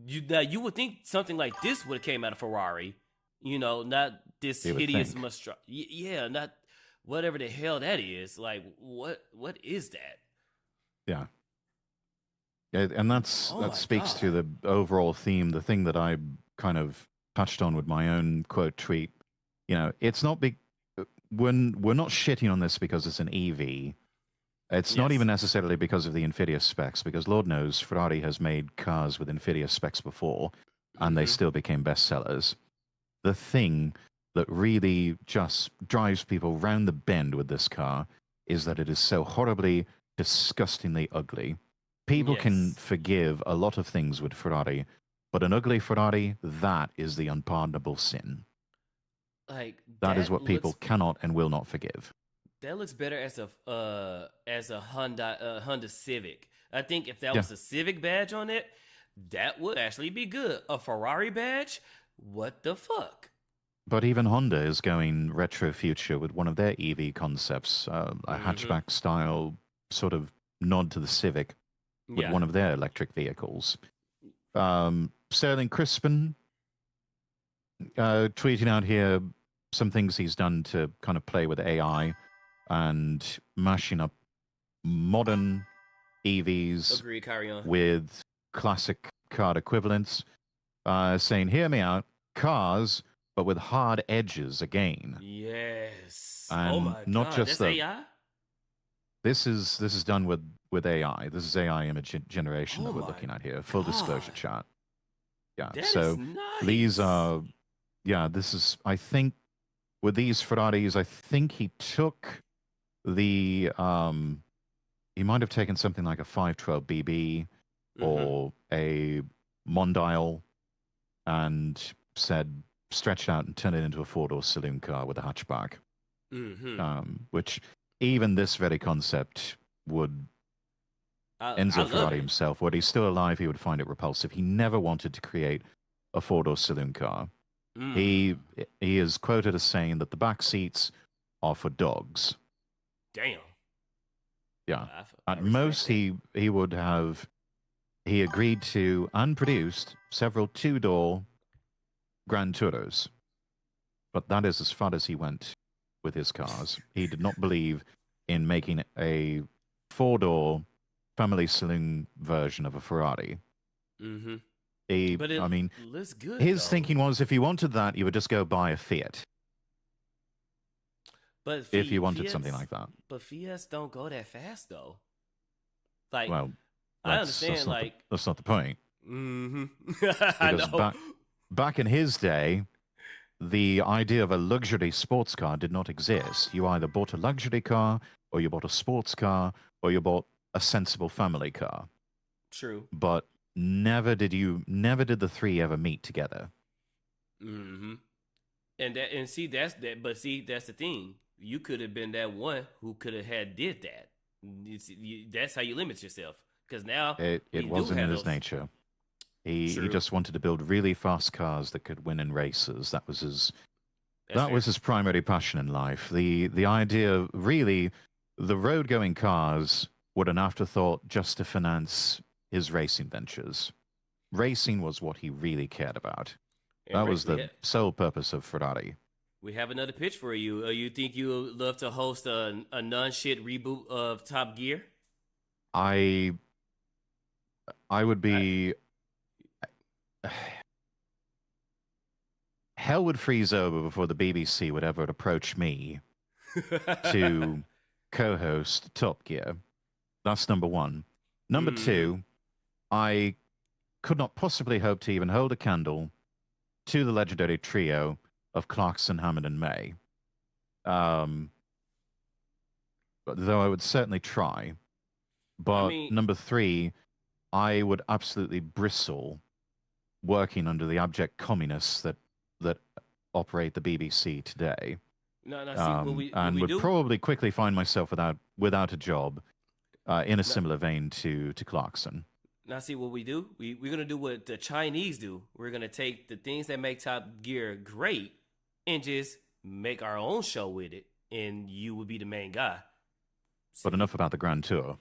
you would think something like this would have came out of Ferrari. You know, not this You would hideous think. monstrosity. Yeah, not whatever the hell that is. Like, what is that? Yeah. And that Oh my speaks to God. the overall theme, the thing that I kind of touched on with my own quote tweet. You know, it's not big. We're not shitting on this because it's an EV. It's not Yes. even necessarily because of the infidious specs, because Lord knows Ferrari has made cars with infidious specs before, and they still became bestsellers. The thing that really just drives people round the bend with this car is that it is so horribly, disgustingly ugly. People can Yes. forgive a lot of things with Ferrari, but an ugly Ferrari, that is the unpardonable sin. Like That is what people looks, cannot and will not forgive. that looks better as a Honda Civic. I think if that Yeah. was a Civic badge on it, that would actually be good. A Ferrari badge? What the fuck? But even Honda is going retro future with one of their EV concepts, a hatchback style sort of nod to the Civic with Yeah. one of their electric vehicles. Sterling Crispin tweeting out here some things he's done to kind of play with AI and mashing up modern EVs Agreed, carry on. with classic car equivalents, saying, "Hear me out, cars, but with hard edges again." Yes. And oh my not God. just That's the- AI? This is done with AI. This is AI image generation Oh that we're my looking at here. Full disclosure God. chart. Yeah. That so is nice. these are, yeah. This is. I think with these Ferraris, I think he took the. He might have taken something like a 512 BB or a Mondial, and said stretch it out and turn it into a four-door saloon car with a hatchback. Which even this very concept would Enzo I love Ferrari it. himself, were he still alive, he would find it repulsive. He never wanted to create a four-door saloon car. He is quoted as saying that the back seats are for dogs. Damn. Yeah. I At respect most, that. he would have. He agreed to and produced several two-door Grand Touros, but that is as far as he went with his cars. He did not believe in making a four-door family saloon version of a Ferrari. Mm-hmm. He, But it I mean, looks good. his though. thinking was if you wanted that, you would just go buy a Fiat. But If you wanted Fiats, something like that. But Fiats don't go that fast though. Like Well, I understand. that's not the point. Mm-hmm. I Because know. back in his day, the idea of a luxury sports car did not exist. You either bought a luxury car, or you bought a sports car, or you bought a sensible family car. True. But never did the three ever meet together. Mm-hmm. And see that's that. But see that's the thing. You could have been that one who could have did that. That's how you limit yourself. Because now It wasn't in his nature. He just wanted to build really fast cars that could win in races. That was his primary passion in life. The idea, really, the road-going cars were an afterthought just to finance his racing ventures. Racing was what he really cared about. That was the sole purpose of Ferrari. We have another pitch for you. You think you would love to host a non-shit reboot of Top Gear? I would be... Hell would freeze over before the BBC would ever approach me to co-host Top Gear. That's number one. Number two, I could not possibly hope to even hold a candle to the legendary trio of Clarkson, Hammond, and May. Though I would certainly try. But number three, I would absolutely bristle working under the abject communists that operate the BBC today. Would probably quickly find myself without a job in a similar vein to Clarkson. Now, see what we do? We're going to do what the Chinese do. We're going to take the things that make Top Gear great and just make our own show with it. And you would be the main guy. But enough about the Grand Tour.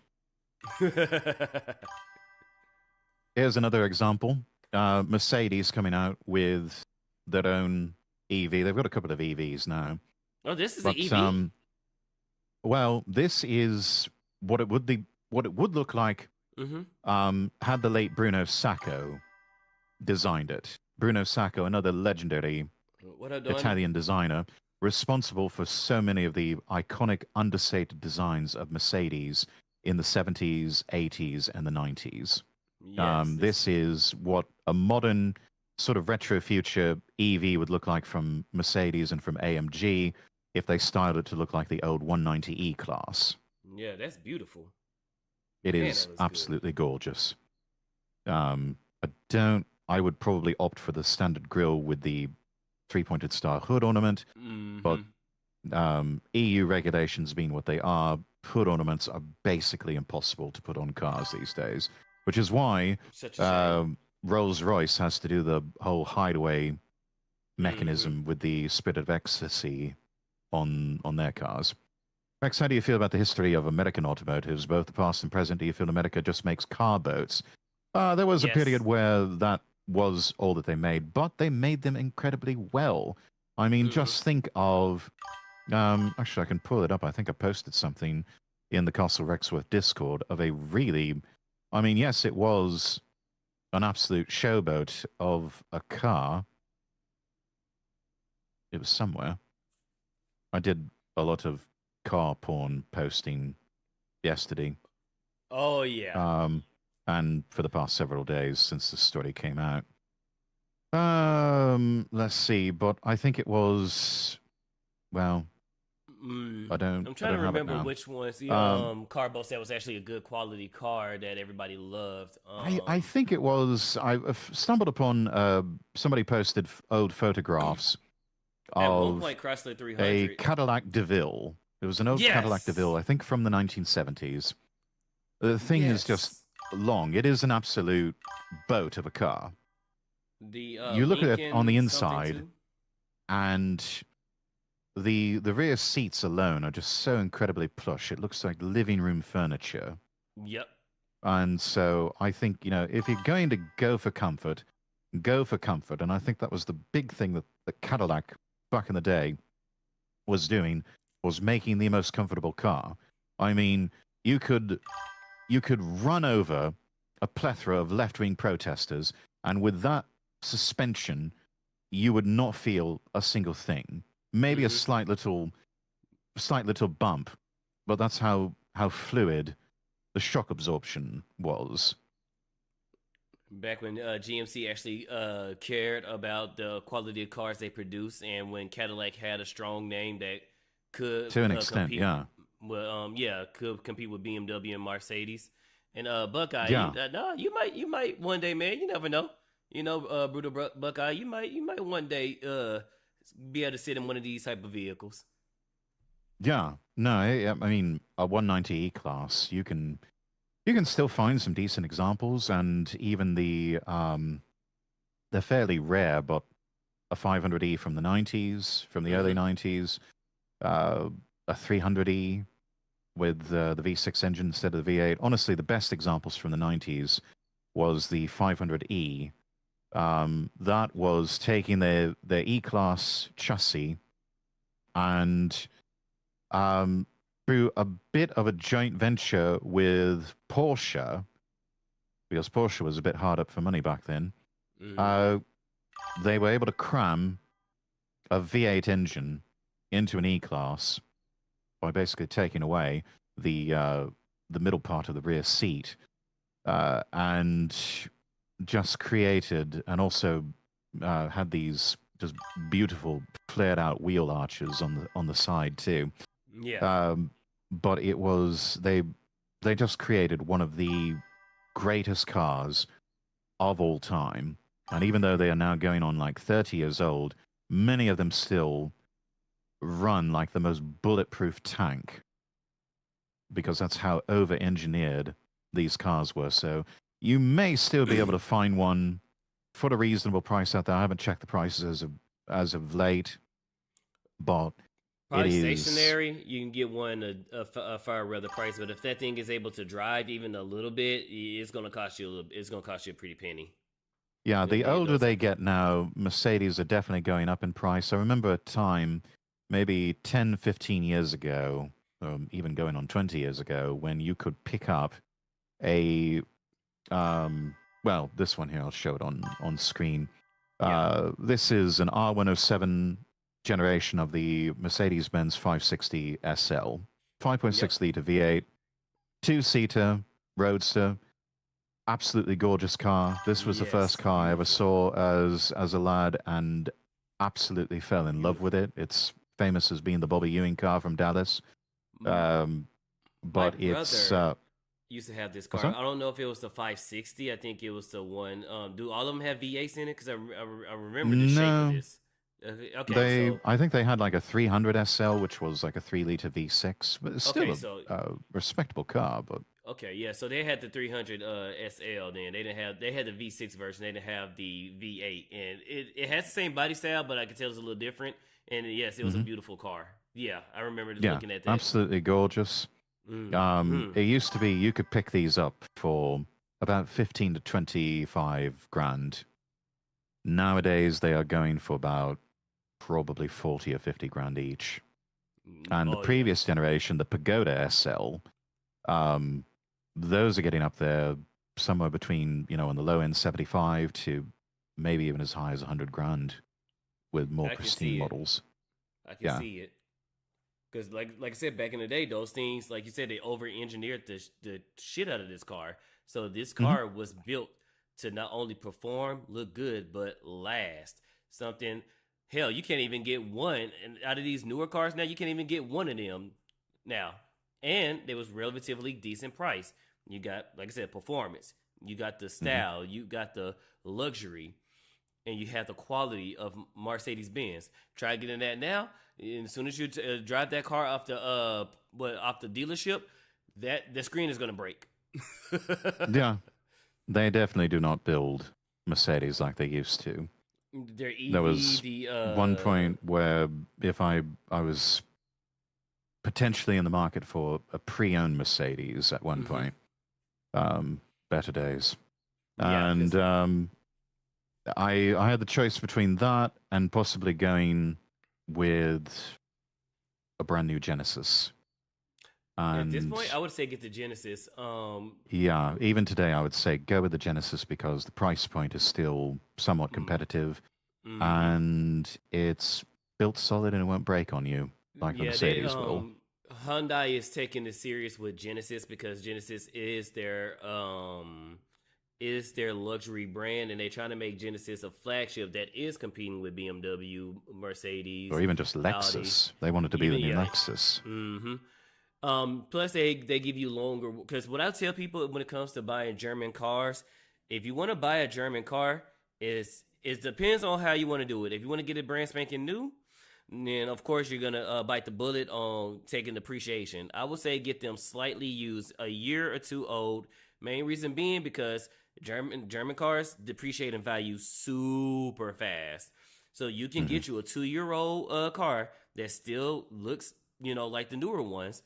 Here's another example. Mercedes coming out with their own EV. They've got a couple of EVs now. Oh, this is an EV? Well, this is what it would look like had the late Bruno Sacco designed it. Bruno Sacco, another legendary Italian designer, responsible for so many of the iconic understated designs of Mercedes in the 70s, 80s, and the 90s. Yes, this is what a modern sort of retro future EV would look like from Mercedes and from AMG if they styled it to look like the old 190E class. Yeah, that's beautiful. It is absolutely gorgeous. I would probably opt for the standard grille with the three-pointed star hood ornament, but EU regulations being what they are, hood ornaments are basically impossible to put on cars these days, which is why Rolls-Royce has to do the whole hideaway mechanism with the Spirit of Ecstasy on their cars. Rex, how do you feel about the history of American automotives, both the past and present? Do you feel America just makes car boats? There was a period where that was all that they made, but they made them incredibly well. I mean, just think of... actually, I can pull it up. I think I posted something in the Castle Rexworth Discord of a really... I mean, yes, it was an absolute showboat of a car. It was somewhere. I did a lot of car porn posting yesterday. Oh, yeah. And for the past several days since the story came out. Let's see, but I think it was, well, I'm trying to remember which ones. The Carbo said was actually a good quality car that everybody loved. I think it was, I stumbled upon, somebody posted old photographs of Chrysler 300. a Cadillac DeVille. It was an old Cadillac DeVille, I think from the 1970s. The thing is just long. It is an absolute boat of a car. You look at it on the inside, and the rear seats alone are just so incredibly plush. It looks like living room furniture. Yep. And so I think, you know, if you're going to go for comfort, go for comfort. And I think that was the big thing that the Cadillac back in the day was doing, was making the most comfortable car. I mean, you could you could run over a plethora of left-wing protesters, and with that suspension, you would not feel a single thing. Maybe a slight little bump, but that's how fluid the shock absorption was. Back when GMC actually cared about the quality of cars they produce, and when Cadillac had a strong name that could To an extent, compete, yeah. Well, could compete with BMW and Mercedes. And Buckeye, Yeah. you might one day, man. You never know. You know, brutal Buckeye, you might one day be able to sit in one of these type of vehicles. Yeah. No, I mean, a 190 E-Class, you can still find some decent examples, and even they're fairly rare, but a 500E from the 90s, from the early 90s, a 300E with the V6 engine instead of the V8. Honestly, the best examples from the 90s was the 500E. That was taking the E-Class chassis and through a bit of a joint venture with Porsche, because Porsche was a bit hard up for money back then, they were able to cram a V8 engine into an E-Class by basically taking away the middle part of the rear seat, and just created, and also had these just beautiful flared out wheel arches on the side too. Yeah. But it was they just created one of the greatest cars of all time, and even though they are now going on like 30 years old, many of them still run like the most bulletproof tank, because that's how over-engineered these cars were. So you may still be able to find one for a reasonable price out there. I haven't checked the prices as of late, but probably it is stationary. You can get one a far rather price, but if that thing is able to drive even a little bit, it's gonna cost you a pretty penny. Yeah, the older they get now, Mercedes are definitely going up in price. I remember a time, maybe 10, 15 years ago, even going on 20 years ago, when you could pick up a, well, this one here, I'll show it on screen. This is an R107 generation of the Mercedes-Benz 560 SL. 5.6 liter V8, two-seater, roadster. Absolutely gorgeous car. This was the first car I ever saw as a lad, and absolutely fell in love with it. It's famous as being the Bobby Ewing car from Dallas. But it's used to have this car. I don't know if it was the 560. I think it was the one. Do all of them have V8s in it? Because I remember the shape of this. Okay, I think they had like a 300 SL, which was like a 3-liter V6, but it's still a respectable car. But okay, yeah. So they had the 300 SL. Then they had the V6 version. They didn't have the V8, and it has the same body style, but I could tell it's a little different. And yes, it was a beautiful car. Yeah, I remember looking at that. Absolutely gorgeous. It used to be you could pick these up for about 15 to 25 grand. Nowadays, they are going for about probably 40 or 50 grand each. And the previous generation, the Pagoda SL, those are getting up there somewhere between, on the low end 75 to maybe even as high as 100 grand with more pristine models. I can see it. Because like I said, back in the day, those things, like you said, they over-engineered the shit out of this car. So this car was built to not only perform, look good, but last. Something, hell, you can't even get one. And out of these newer cars now, you can't even get one of them now. And it was relatively decent price. You got, like I said, performance. You got the style. You got the luxury. And you have the quality of Mercedes-Benz. Try getting that now. And as soon as you drive that car off the dealership, the screen is going to break. Yeah. They definitely do not build Mercedes like they used to. There was one point where if I was potentially in the market for a pre-owned Mercedes at one point, better days. And I had the choice between that and possibly going with a brand new Genesis. At this And point, I would say get the Genesis. yeah, even today, I would say go with the Genesis because the price point is still somewhat competitive, Mm-hmm. and it's built solid and it won't break on you like the Yeah, they Mercedes will. Hyundai is taking this serious with Genesis because Genesis is their luxury brand, and they're trying to make Genesis a flagship that is competing with BMW, Or Mercedes, even just Audi, Lexus. They wanted to be the even new yeah. Lexus. Mm-hmm. Plus they give you longer because what I tell people when it comes to buying German cars, if you want to buy a German car, is it depends on how you want to do it. If you want to get it brand spanking new, then of course you're gonna bite the bullet on taking depreciation. I would say get them slightly used, a year or two old. Main reason being because German cars depreciate in value super fast. So you can get you a 2-year-old car that still looks, like the newer ones.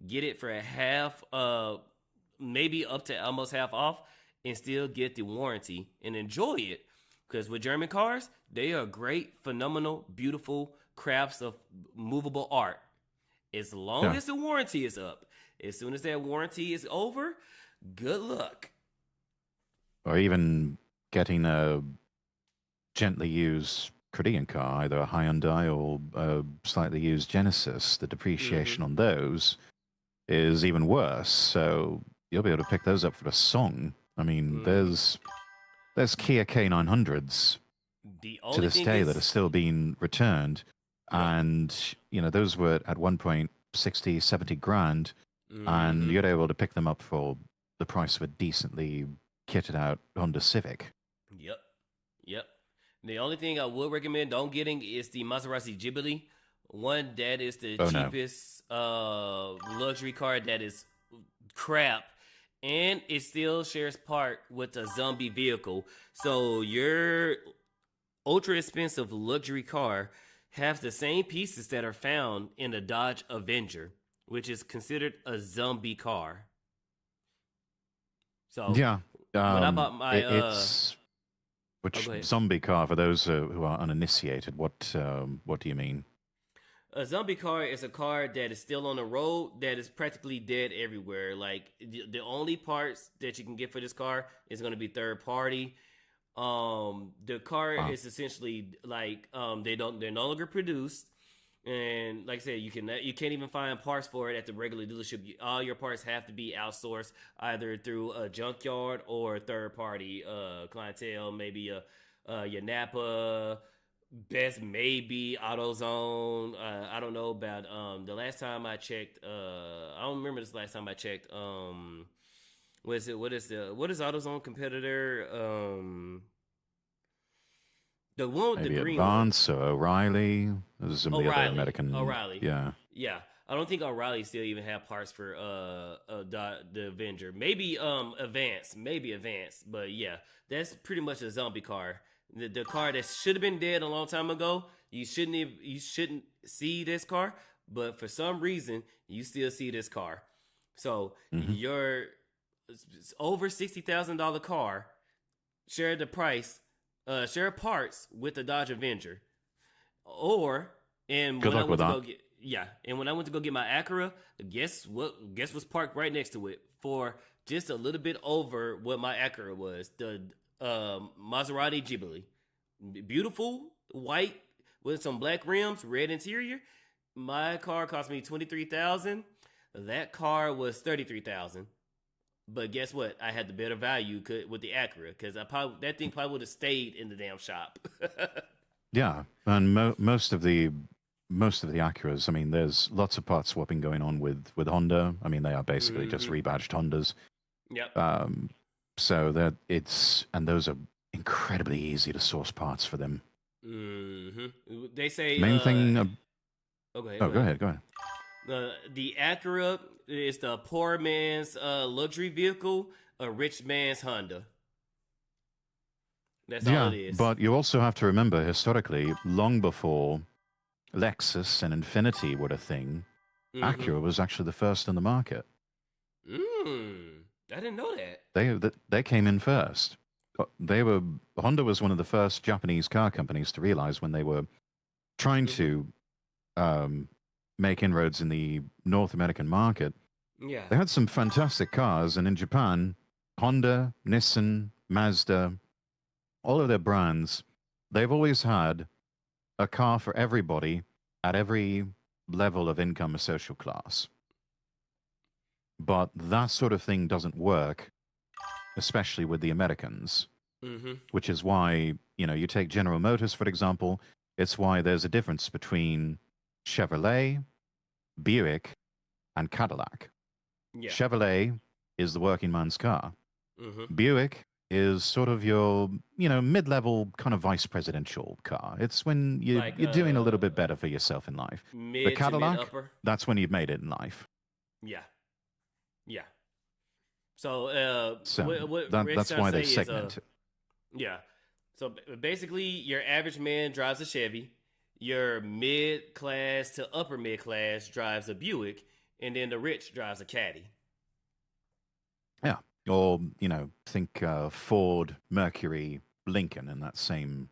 Get it for a half, maybe up to almost half off, and still get the warranty and enjoy it. Because with German cars, they are great, phenomenal, beautiful crafts of movable art. As long Yeah. as the warranty is up. As soon as that warranty is over, good luck. Or even getting a gently used Korean car, either a Hyundai or a slightly used Genesis. The depreciation on those is even worse. So you'll be able to pick those up for a song. I mean, there's Kia K900s The to only this thing day is, that are still being returned. Yep. And, those were at one point 60, 70 grand. And you're able to pick them up for the price of a decently kitted out Honda Civic. Yep. The only thing I would recommend don't getting is the Maserati Ghibli. One that is the cheapest luxury car that is crap, and it still shares part with a zombie vehicle. So your ultra expensive luxury car has the same pieces that are found in the Dodge Avenger, which is considered a zombie car. So Yeah. when I bought my it's which go ahead. zombie car for those who are uninitiated? What do you mean? A zombie car is a car that is still on the road that is practically dead everywhere. Like the only parts that you can get for this car is going to be third party. The car is essentially like they're no longer produced, and like I said, you can't even find parts for it at the regular dealership. All your parts have to be outsourced either through a junkyard or third party clientele, maybe your Napa. Best maybe AutoZone. I don't know about the last time I checked. I don't remember this last time I checked. What is AutoZone competitor? The one with Maybe the green Advance or O'Reilly. There's some of the other American. O'Reilly. Yeah. Yeah. I don't think O'Reilly still even have parts for the Avenger. Maybe Advance, but yeah, that's pretty much a zombie car. The car that should have been dead a long time ago. You shouldn't see this car, but for some reason you still see this car. So your over $60,000 car share the price, share parts with the Dodge Avenger, and when I went to go get my Acura, guess what's parked right next to it for just a little bit over what my Acura was. The Maserati Ghibli, beautiful white with some black rims, red interior. My car cost me $23,000. That car was $33,000. But guess what? I had the better value with the Acura because that thing probably would have stayed in the damn shop. Yeah, and most of the Acuras. I mean, there's lots of part swapping going on with Honda. I mean, they are basically just rebadged Hondas. Yep. So that and those are incredibly easy to source parts for them. They say Main thing. Go ahead. Go ahead. The Acura is the poor man's luxury vehicle, a rich man's Honda. That's all it is. But you also have to remember, historically, long before Lexus and Infiniti were a thing, Acura was actually the first in the market. I didn't know that. They came in first. Honda was one of the first Japanese car companies to realize when they were trying to make inroads in the North American market Yeah. They had some fantastic cars, and in Japan, Honda, Nissan, Mazda, all of their brands, they've always had a car for everybody at every level of income or social class. But that sort of thing doesn't work, especially with the Americans, which is why, you take General Motors, for example, it's why there's a difference between Chevrolet, Buick, and Cadillac. Yeah. Chevrolet is the working man's car. Mm-hmm. Buick is sort of your, mid-level kind of vice presidential car. It's when you're doing a little bit better for yourself in life. The Cadillac, that's when you've made it in life. Yeah. Yeah. So, that's why they segment it. Yeah. So basically, your average man drives a Chevy, your mid-class to upper mid-class drives a Buick, and then the rich drives a Caddy. Yeah. Or, think Ford, Mercury, Lincoln in that same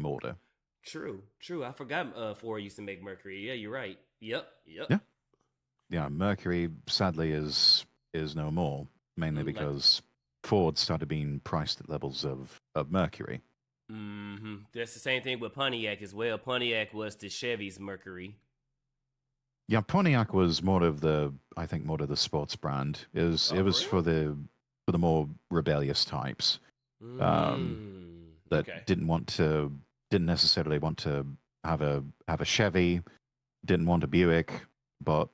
order. True. I forgot Ford used to make Mercury. Yeah, you're right. Yep. Yeah, Mercury sadly is no more, mainly because Ford started being priced at levels of Mercury. Mm-hmm. That's the same thing with Pontiac as well. Pontiac was the Chevy's Mercury. Yeah, Pontiac was more of the sports brand. It was really? for the more rebellious types that didn't necessarily want to have a Chevy, didn't want a Buick, but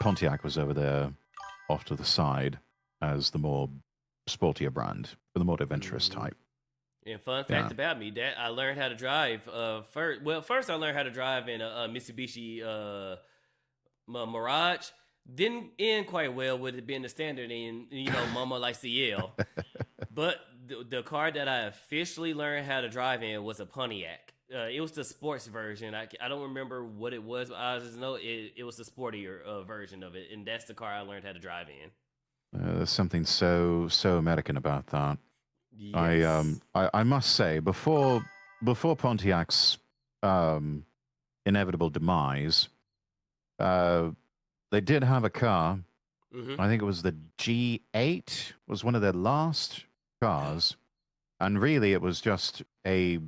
Pontiac was over there off to the side as the more sportier brand for the more adventurous type. And fun fact about me, that I learned how to drive first. Well, first I learned how to drive in a Mitsubishi Mirage. Didn't end quite well with it being the standard, and Mama likes to yell. But the car that I officially learned how to drive in was a Pontiac. It was the sports version. I don't remember what it was, but I just know it was the sportier version of it, and that's the car I learned how to drive in. There's something so American about that. Yes. I must say, before Pontiac's inevitable demise, they did have a car. Mm-hmm. I think it was the G8 was one of their last cars, and really it was just a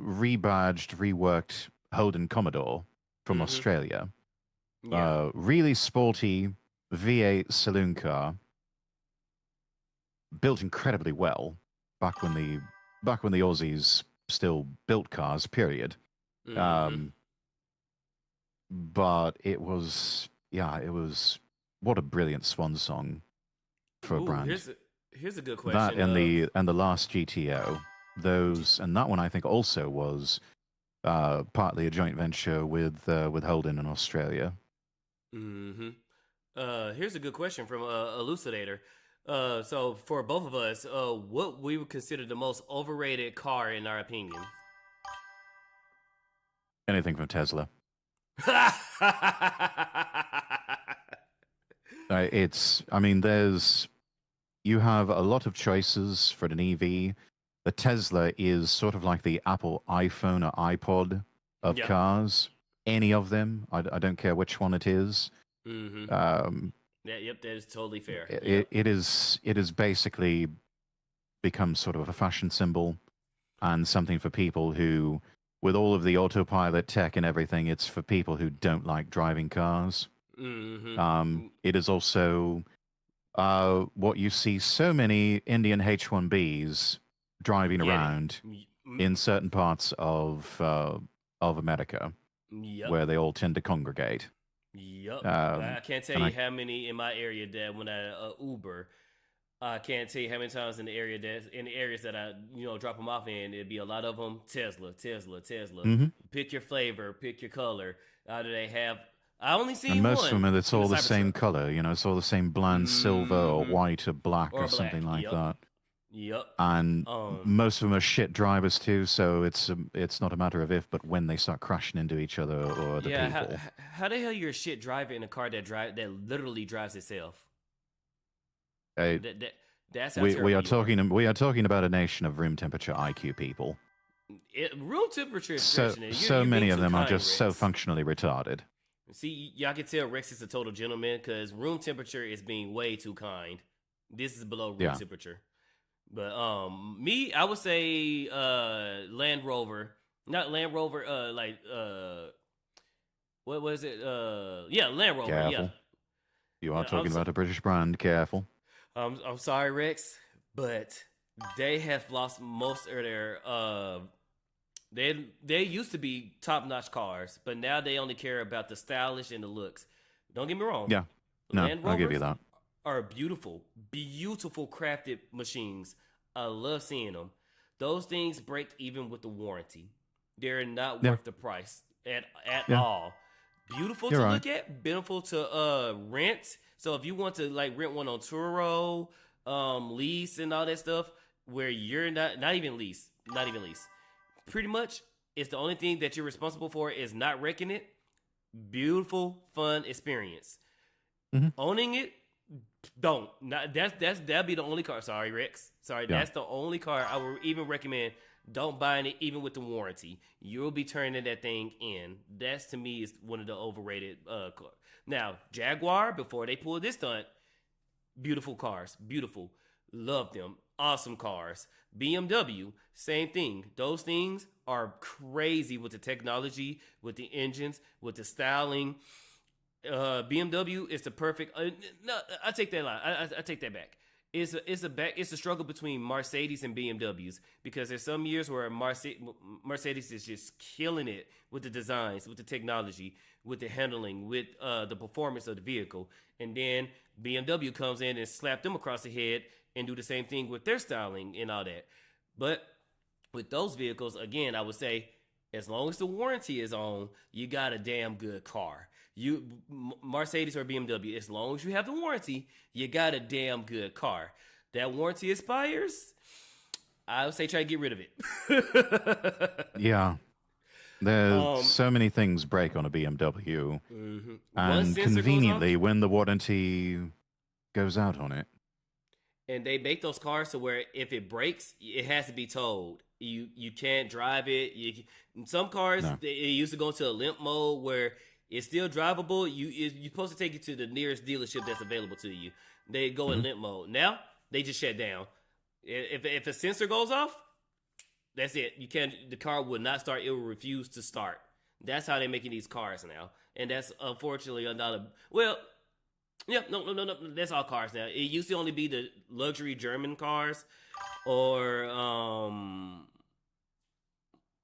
rebadged, reworked Holden Commodore from Australia. Yeah. Really sporty V8 saloon car, built incredibly well back when the Aussies still built cars. Period. But it was what a brilliant swan song for a brand. Here's a good question. That and the last GTO, and that one I think also was partly a joint venture with Holden in Australia. Mm-hmm. Here's a good question from Elucidator. So for both of us, what we would consider the most overrated car in our opinion? Anything from Tesla. You have a lot of choices for an EV. The Tesla is sort of like the Apple iPhone or iPod of cars. Any of them, I don't care which one it is. Mm-hmm. That is totally fair. It is basically become sort of a fashion symbol and something for people who, with all of the autopilot tech and everything, it's for people who don't like driving cars. Mm-hmm. It is also what you see so many Indian H-1Bs driving around in certain parts of America, where they all tend to congregate. Yep. I can't tell you how many in my area that when I Uber, I can't tell you how many times in the areas that I drop them off in, it'd be a lot of them Tesla. Mm-hmm. Pick your flavor, pick your color. Do they have? I only see one. And most of them, it's all the same truck. color. It's all the same bland silver or white or black or something like that. Yep. And most of them are shit drivers too, so it's not a matter of if, but when they start crashing into each other or other people. How the hell you're a shit driver in a car that literally drives itself? That's how we are talking about a nation of room temperature IQ people. Room temperature is so many of them are just so functionally retarded. See, y'all can tell Rex is a total gentleman because room temperature is being way too kind. This is below room temperature. But me, I would say Land Rover, not Land Rover, what was it? Yeah, Land Rover. Careful. Yeah, You are talking about a British brand. Careful. I'm sorry, Rex, but they have lost most of their. They used to be top notch cars, but now they only care about the stylish and the looks. Don't get me wrong. Yeah. No, I'll give you that. Are beautiful, beautiful crafted machines. I love seeing them. Those things break even with the warranty. They're not worth the price at all. Beautiful to look at, beautiful to rent. So if you want to like rent one on Turo, lease and all that stuff, where you're not even lease. Pretty much, it's the only thing that you're responsible for is not wrecking it. Beautiful, fun experience. Owning it, don't. That'd be the only car. Sorry, Rex. Sorry, that's the only car I would even recommend. Don't buy it even with the warranty. You'll be turning that thing in. That's to me is one of the overrated cars. Now, Jaguar, before they pulled this stunt, beautiful cars, beautiful. Love them. Awesome cars. BMW, same thing. Those things are crazy with the technology, with the engines, with the styling. BMW is the perfect. No, I take that line. I take that back. It's a struggle between Mercedes and BMWs because there's some years where Mercedes is just killing it with the designs, with the technology, with the handling, with the performance of the vehicle, and then BMW comes in and slap them across the head and do the same thing with their styling and all that. But with those vehicles, again, I would say as long as the warranty is on, you got a damn good car. Mercedes or BMW, as long as you have the warranty, you got a damn good car. That warranty expires, I would say try to get rid of it. Yeah. There's so many things break on a BMW. And conveniently, when the warranty goes out on it. And they make those cars to where if it breaks, it has to be towed. You can't drive it. Some cars, it used to go into a limp mode where it's still drivable. You're supposed to take it to the nearest dealership that's available to you. They go in limp mode. Now, they just shut down. If a sensor goes off, that's it. You can't. The car will not start. It will refuse to start. That's how they're making these cars now. And that's unfortunately another... Well... Yeah, no. That's all cars now. It used to only be the luxury German cars, or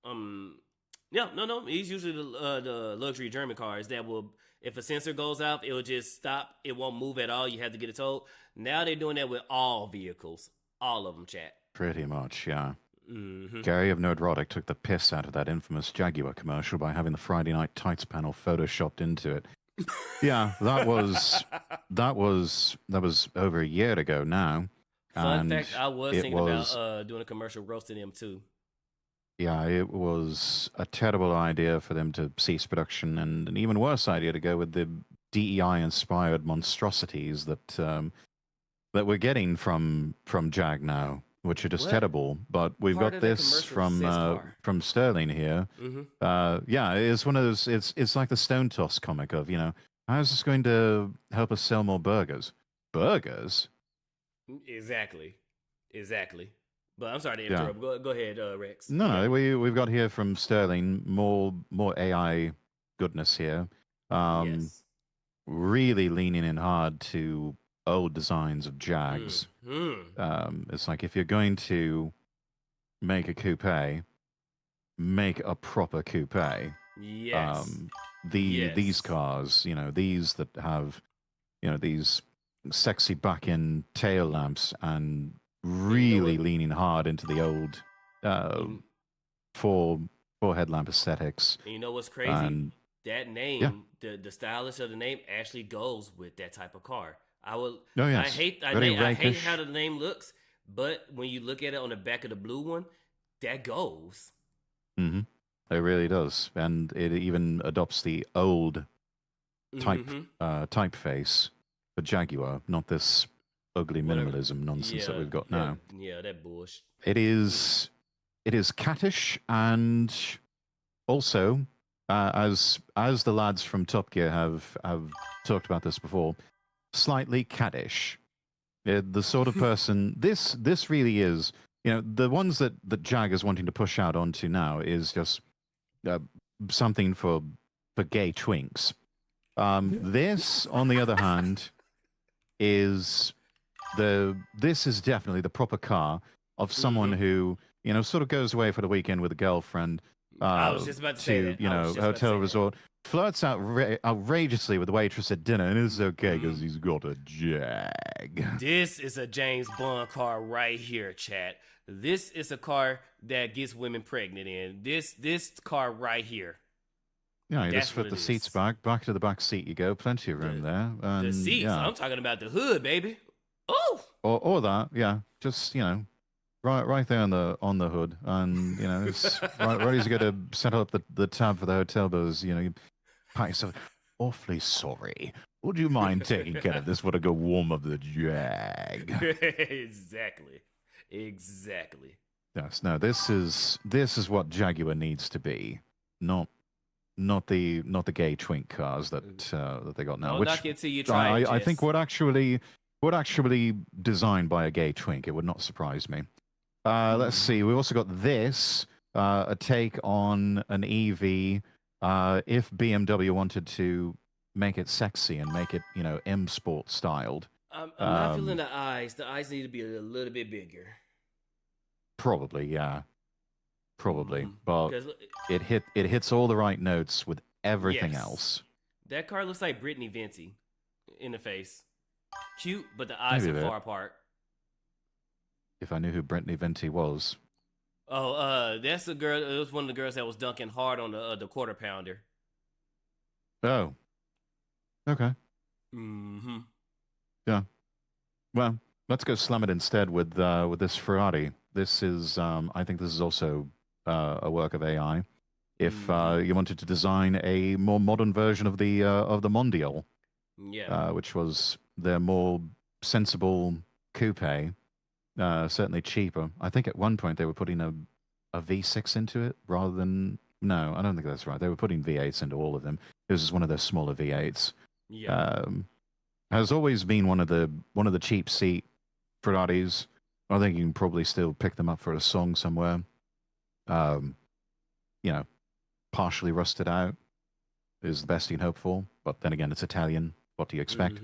It's usually the luxury German cars that will, if a sensor goes out, it will just stop. It won't move at all. You have to get it towed. Now they're doing that with all vehicles, all of them. Chat. Pretty much, yeah. Gary of Nerdrotic took the piss out of that infamous Jaguar commercial by having the Friday Night Tights panel photoshopped into it. Yeah, that was over a year ago now. Fun fact, I was thinking about doing a commercial roasting them too. Yeah, it was a terrible idea for them to cease production, and an even worse idea to go with the DEI-inspired monstrosities that we're getting from Jag now, which are just terrible. But we've got this from Sterling here. Yeah, it's one of those. It's like the Stone Toss comic of, how is this going to help us sell more burgers? Burgers? Exactly. But I'm sorry to interrupt. Go ahead, Rex. No, we've got here from Sterling more AI goodness here. Yes. Really leaning in hard to old designs of Jags. It's like if you're going to make a coupe, make a proper coupe. Yes. These cars, these that have, these sexy back-end tail lamps and really leaning hard into the old four headlamp aesthetics. And you know what's crazy? That name, the stylish of the name actually goes with that type of car. I hate how the name looks, but when you look at it on the back of the blue one, that goes. It really does, and it even adopts the old typeface for Jaguar, not this ugly minimalism nonsense that we've got now. Yeah, that bullshit. It is cattish and also as the lads from Top Gear have talked about this before, slightly caddish. The sort of person this really is. You know, the ones that Jag is wanting to push out onto now is just something for gay twinks. This, on the other hand, is this is definitely the proper car of someone who, you know, sort of goes away for the weekend with a girlfriend. I was just about to say that. You know, hotel resort, flirts outrageously with the waitress at dinner, and it's okay because he's got a Jag. This is a James Bond car right here, chat. This is a car that gets women pregnant in. This car right here. Yeah, you just flip the seats back to the back seat you go. Plenty of room there. And, the seats. Yeah. I'm talking about the hood, baby. Oh. Or that, yeah. Just, you know, right there on the hood, and you know, it's right as you go to set up the tab for the hotel bills, you know, you pat yourself. Awfully sorry. Would you mind taking care of this? Want to go warm up the Jag? Exactly. Yes. No. This is what Jaguar needs to be. Not the gay twink cars that they got now. Don't which knock it till you try I think would actually designed by a gay twink. It would not surprise me. Let's see. We also got this a take on an EV. If BMW wanted to make it sexy and make it, you know, M Sport styled. I'm not feeling the eyes. The eyes need to be a little bit bigger. Probably, yeah. Probably, but it hits all the right notes with everything else. That car looks like Brittany Venti in the face. Cute, but the eyes are far apart. If I knew who Brittany Venti was. Oh, that's the girl. It was one of the girls that was dunking hard on the quarter pounder. Oh. Okay. Yeah. Well, let's go slam it instead with this Ferrari. This is, I think this is also a work of AI. If you wanted to design a more modern version of the Mondial, which was their more sensible coupe, certainly cheaper. I think at one point they were putting a V6 into it rather than. No, I don't think that's right. They were putting V8s into all of them. This is one of their smaller V8s. Yeah. Has always been one of the cheap seat Ferraris. I think you can probably still pick them up for a song somewhere. You know, partially rusted out is the best you can hope for. But then again, it's Italian. What do you expect?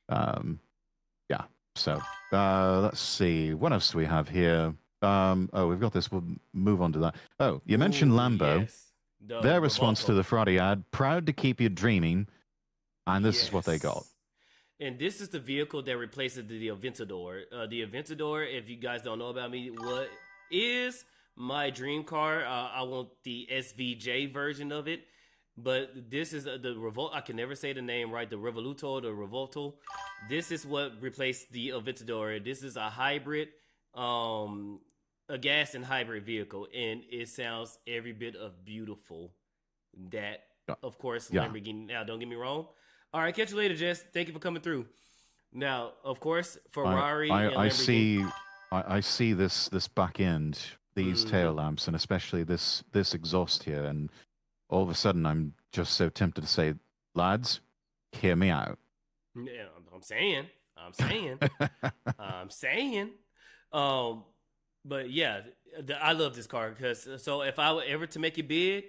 Yeah. So let's see. What else do we have here? Oh, we've got this. We'll move on to that. Oh, you mentioned Lambo. Yes. Their response to the Ferrari ad: proud to keep you dreaming. And this is what they got. And this is the vehicle that replaces the Aventador. The Aventador, if you guys don't know about me, what is my dream car? I want the SVJ version of it. But this is the Revolt. I can never say the name right. The Revoluto, the Revolto. This is what replaced the Aventador. This is a hybrid, a gas and hybrid vehicle. And it sounds every bit of beautiful. That, of course, Lamborghini. Now, don't get me wrong. All right, catch you later, Jess. Thank you for coming through. Now, of course, Ferrari. I see this back end, these tail lamps, and especially this exhaust here, and all of a sudden I'm just so tempted to say, lads, hear me out. Yeah, I'm saying. But yeah, I love this car because if I were ever to make it big.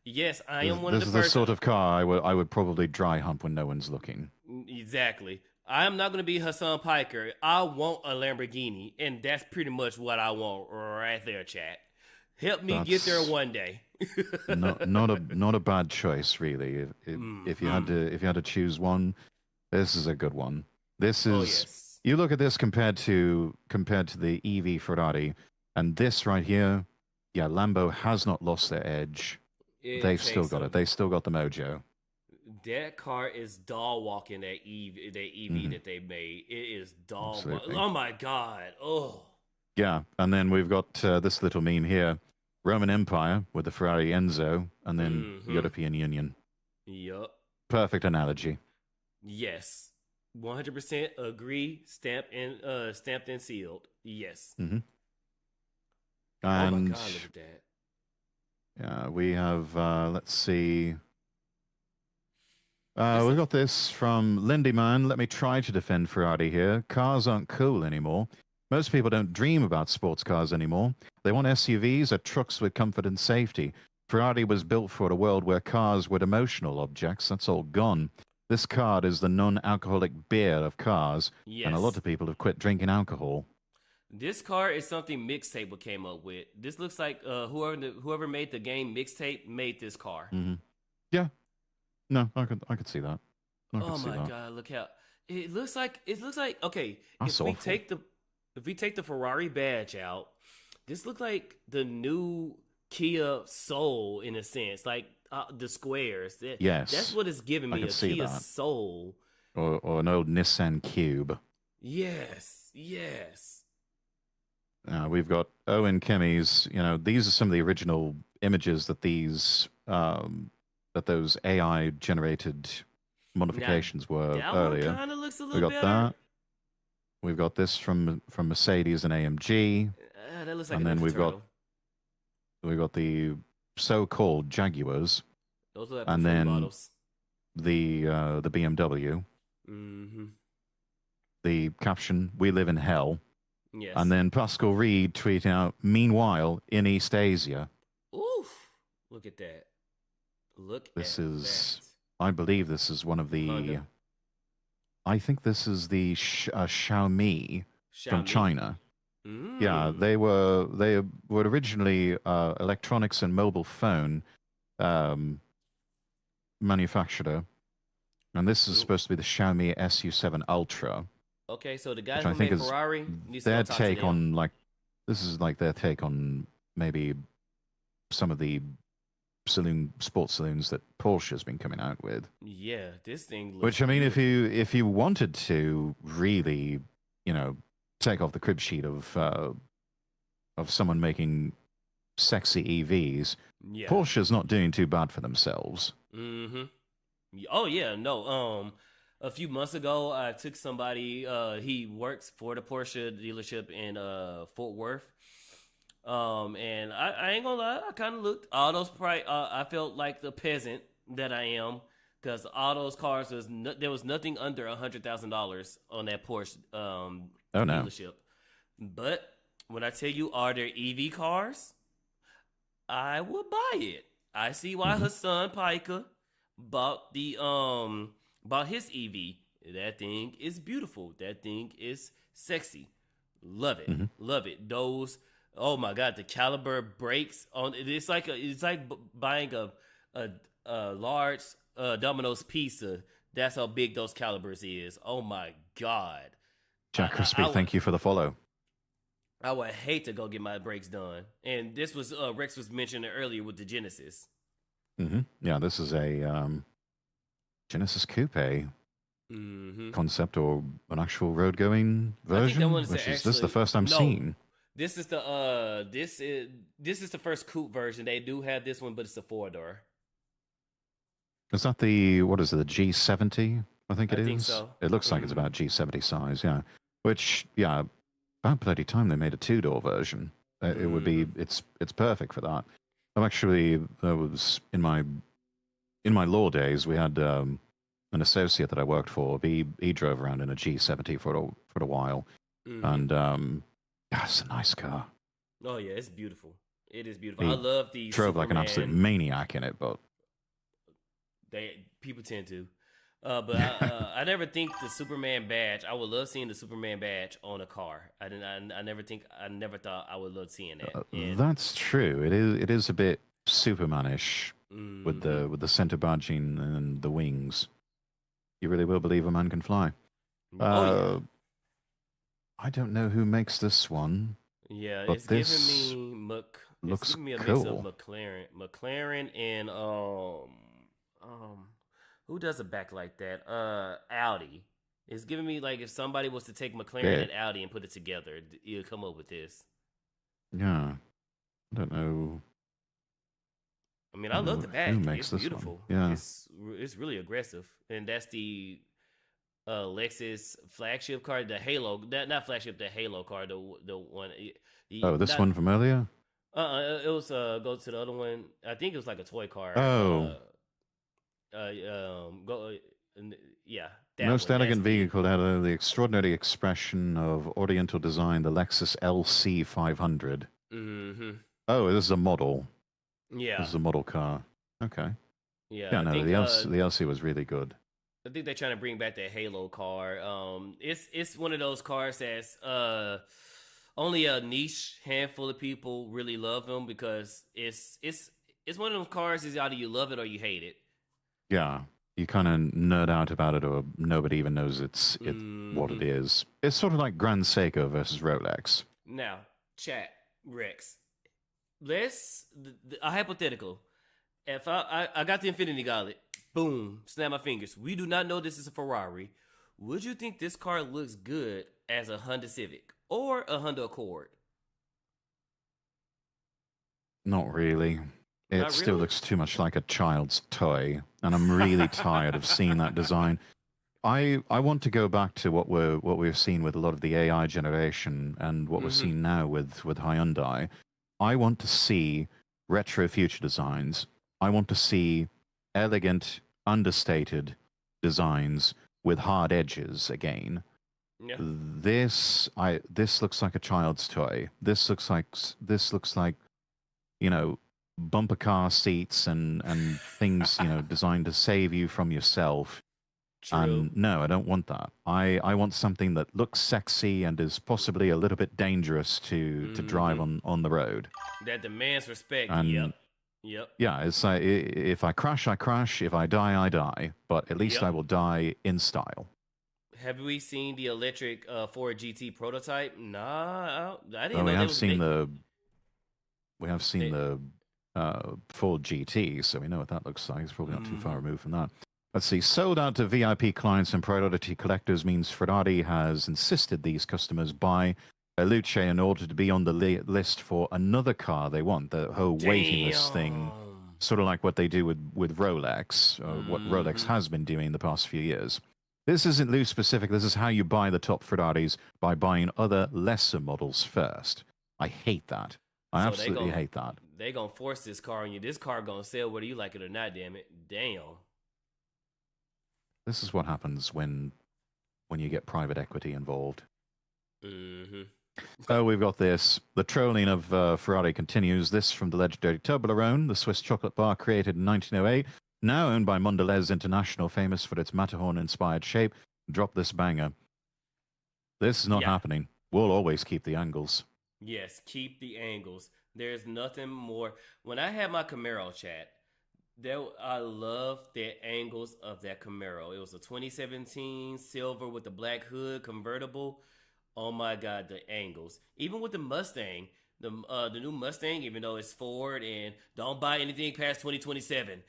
Yes, I am one of the This is the sort of car I would probably dry hump when no one's looking. Exactly. I am not going to be Hassan Piker. I want a Lamborghini, and that's pretty much what I want right there, chat. Help me get there one day. not a bad choice, really. If you had to choose one, this is a good one. This is you look at this compared to the EV Ferrari, and this right here, yeah, Lambo has not lost their edge. They've still got it. They still got the mojo. That car is doll walking that EV that they made. It is doll walking. Oh my god. Oh. Yeah, and then we've got this little meme here: Roman Empire with the Ferrari Enzo, and then European Union. Yup. Perfect analogy. Yes, 100% agree. Stamped and sealed. Yes. And oh my god, look at that. We have, let's see. This We've is- got this from Lindy Man. Let me try to defend Ferrari here. Cars aren't cool anymore. Most people don't dream about sports cars anymore. They want SUVs or trucks with comfort and safety. Ferrari was built for a world where cars were emotional objects. That's all gone. This card is the non-alcoholic beer of cars, and a lot Yes. of people have quit drinking alcohol. This car is something Mixtape came up with. This looks like whoever made the game Mixtape made this car. Yeah. No, I could see that. I could Oh see my that. god, look how it looks like okay, That's if we awful. take the Ferrari badge out, this look like the new Kia Soul in a sense, like the squares. Yes. That's what it's giving I me, could a see Kia that. Soul. Or an old Nissan Cube. Yes. We've got Owen Kemi's, these are some of the original images that those AI generated modifications were That earlier. one kind of looks a We little got better. that. We've got this from Mercedes and AMG. That looks like And a then Ninja we've got- Turtle. We've got the so-called Jaguars, Those are like and perfume then bottles. the BMW, Mm-hmm. the caption "We live in hell," Yes. and then Pascal Reed tweeting out, "Meanwhile, in East Asia." Oof! Look at that. This at is- that. I believe this is one of the. Honda. I think this is the Xiaomi from Xiaomi. China. Yeah, they were originally electronics and mobile phone manufacturer, and this is Ooh. supposed to be the Xiaomi SU7 Ultra. Okay, so the guy Which who I think made is Ferrari needs to Their go talk to take them. on this is like their take on maybe some of the sports saloons that Porsche has been coming out with. Yeah, this thing looks Which I mean, beautiful. if you wanted to really, take off the crib sheet of someone making sexy EVs, Yeah. Porsche's not doing too bad for themselves. Mm-hmm. Oh yeah, no. A few months ago, I took somebody. He works for the Porsche dealership in Fort Worth. And I ain't gonna lie, I kind of looked all those I felt like the peasant that I am, because all those cars there was nothing under $100,000 on that Porsche Oh no. dealership. But when I tell you, are there EV cars? I would buy it. I see why Hassan Piker bought his EV. That thing is beautiful. That thing is sexy. Love it. Love it. Those, oh my god, the caliber brakes on it. It's like buying a large Domino's pizza. That's how big those calibers is. Oh my god. Jack Crispy, thank you for the follow. I would hate to go get my brakes done. And this was Rex was mentioning earlier with the Genesis. Yeah, this is a Genesis Coupe concept or an actual road going version. that one is This is the actually- first I'm no. seeing. This is the this is the first coupe version. They do have this one, but it's a 4-door. Is that the what is it? The G70? I think it I is. think so. It looks like it's about G70 size. Yeah. Which about bloody time they made a 2-door version. It would be. It's perfect for that. I'm actually was in my law days. We had an associate that I worked for. He drove around in a G70 for a while, and it's a nice car. Oh yeah, it's beautiful. It is beautiful. He I love the drove like an absolute Superman- maniac in it, but people tend to. But I never think the Superman badge. I would love seeing the Superman badge on a car. I never thought I would love seeing that. And- that's true. It is a bit Supermanish with the center badging and the wings. You really will believe a man can fly. oh I don't know who makes this one. yeah, but it's this giving me looks it's giving me a mix cool. of McLaren and who does a back like that? Audi. It's giving me like if somebody was to take McLaren Yeah. and Audi and put it together, you'll come up with this. Yeah, I don't know. I mean, I love the back. Who makes It's this one? beautiful. Yeah. It's really aggressive, and that's the Lexus flagship car, the Halo. Not flagship, the Halo car. The one. Oh, this one from earlier. It was go to the other one. I think it was like a toy car. Oh, Go. Yeah, that most one. That's elegant me. vehicle out of the extraordinary expression of Oriental design, the Lexus LC 500. Mm-hmm. Oh, this is a model. Yeah, This is a model car. Okay. yeah. Yeah, no, the LC was really good. I think they're trying to bring back that Halo car. It's one of those cars that's only a niche handful of people really love them because it's one of those cars is either you love it or you hate it. Yeah, you kind of nerd out about it, or nobody even knows it's what it Hmm. is. It's sort of like Grand Seiko versus Rolex. Now, chat Rex. Let's a hypothetical. If I got the Infinity Gauntlet, boom, snap my fingers. We do not know this is a Ferrari. Would you think this car looks good as a Honda Civic or a Honda Accord? Not really. It Not still really. looks too much like a child's toy, and I'm really tired of seeing that design. I want to go back to what we've seen with a lot of the AI generation and what we're Mm-hmm. seeing now with Hyundai. I want to see retro future designs. I want to see elegant, understated designs with hard edges again. Yeah. This looks like a child's toy. This looks like you know bumper car seats and things designed to save you from yourself. True. And no, I don't want that. I want something that looks sexy and is possibly a little bit dangerous to drive on the road. That demands respect. And Yep. Yep. yeah, it's like if I crash, I crash. If I die, I die. But at least Yep. I will die in style. Have we seen the electric Ford GT prototype? Nah, I didn't Well, know we they have was seen making. the Ford GT, so we know what that looks like. It's probably not too far removed from that. Let's see. Sold out to VIP clients and priority collectors means Ferrari has insisted these customers buy a Luce in order to be on the list for another car they want. The whole waiting list thing, Damn. sort of like what they do with Rolex, or what Rolex Mhm. has been doing the past few years. This isn't loose specific. This is how you buy the top Ferraris, by buying other lesser models first. I hate that. I So absolutely hate that. they gonna force this car on you. This car gonna sell whether you like it or not. Damn it. Damn. This is what happens when you get private equity involved. Mm-hmm. Oh, we've got this. The trolling of Ferrari continues. This from the legendary Toblerone, the Swiss chocolate bar created in 1908, now owned by Mondelez International, famous for its Matterhorn-inspired shape. Drop this banger. This is not happening. We'll always keep the angles. Yes, keep the angles. There's nothing more. When I had my Camaro chat, I love the angles of that Camaro. It was a 2017 silver with the black hood convertible. Oh my God, the angles. Even with the Mustang, the new Mustang, even though it's Ford and don't buy anything past 2027,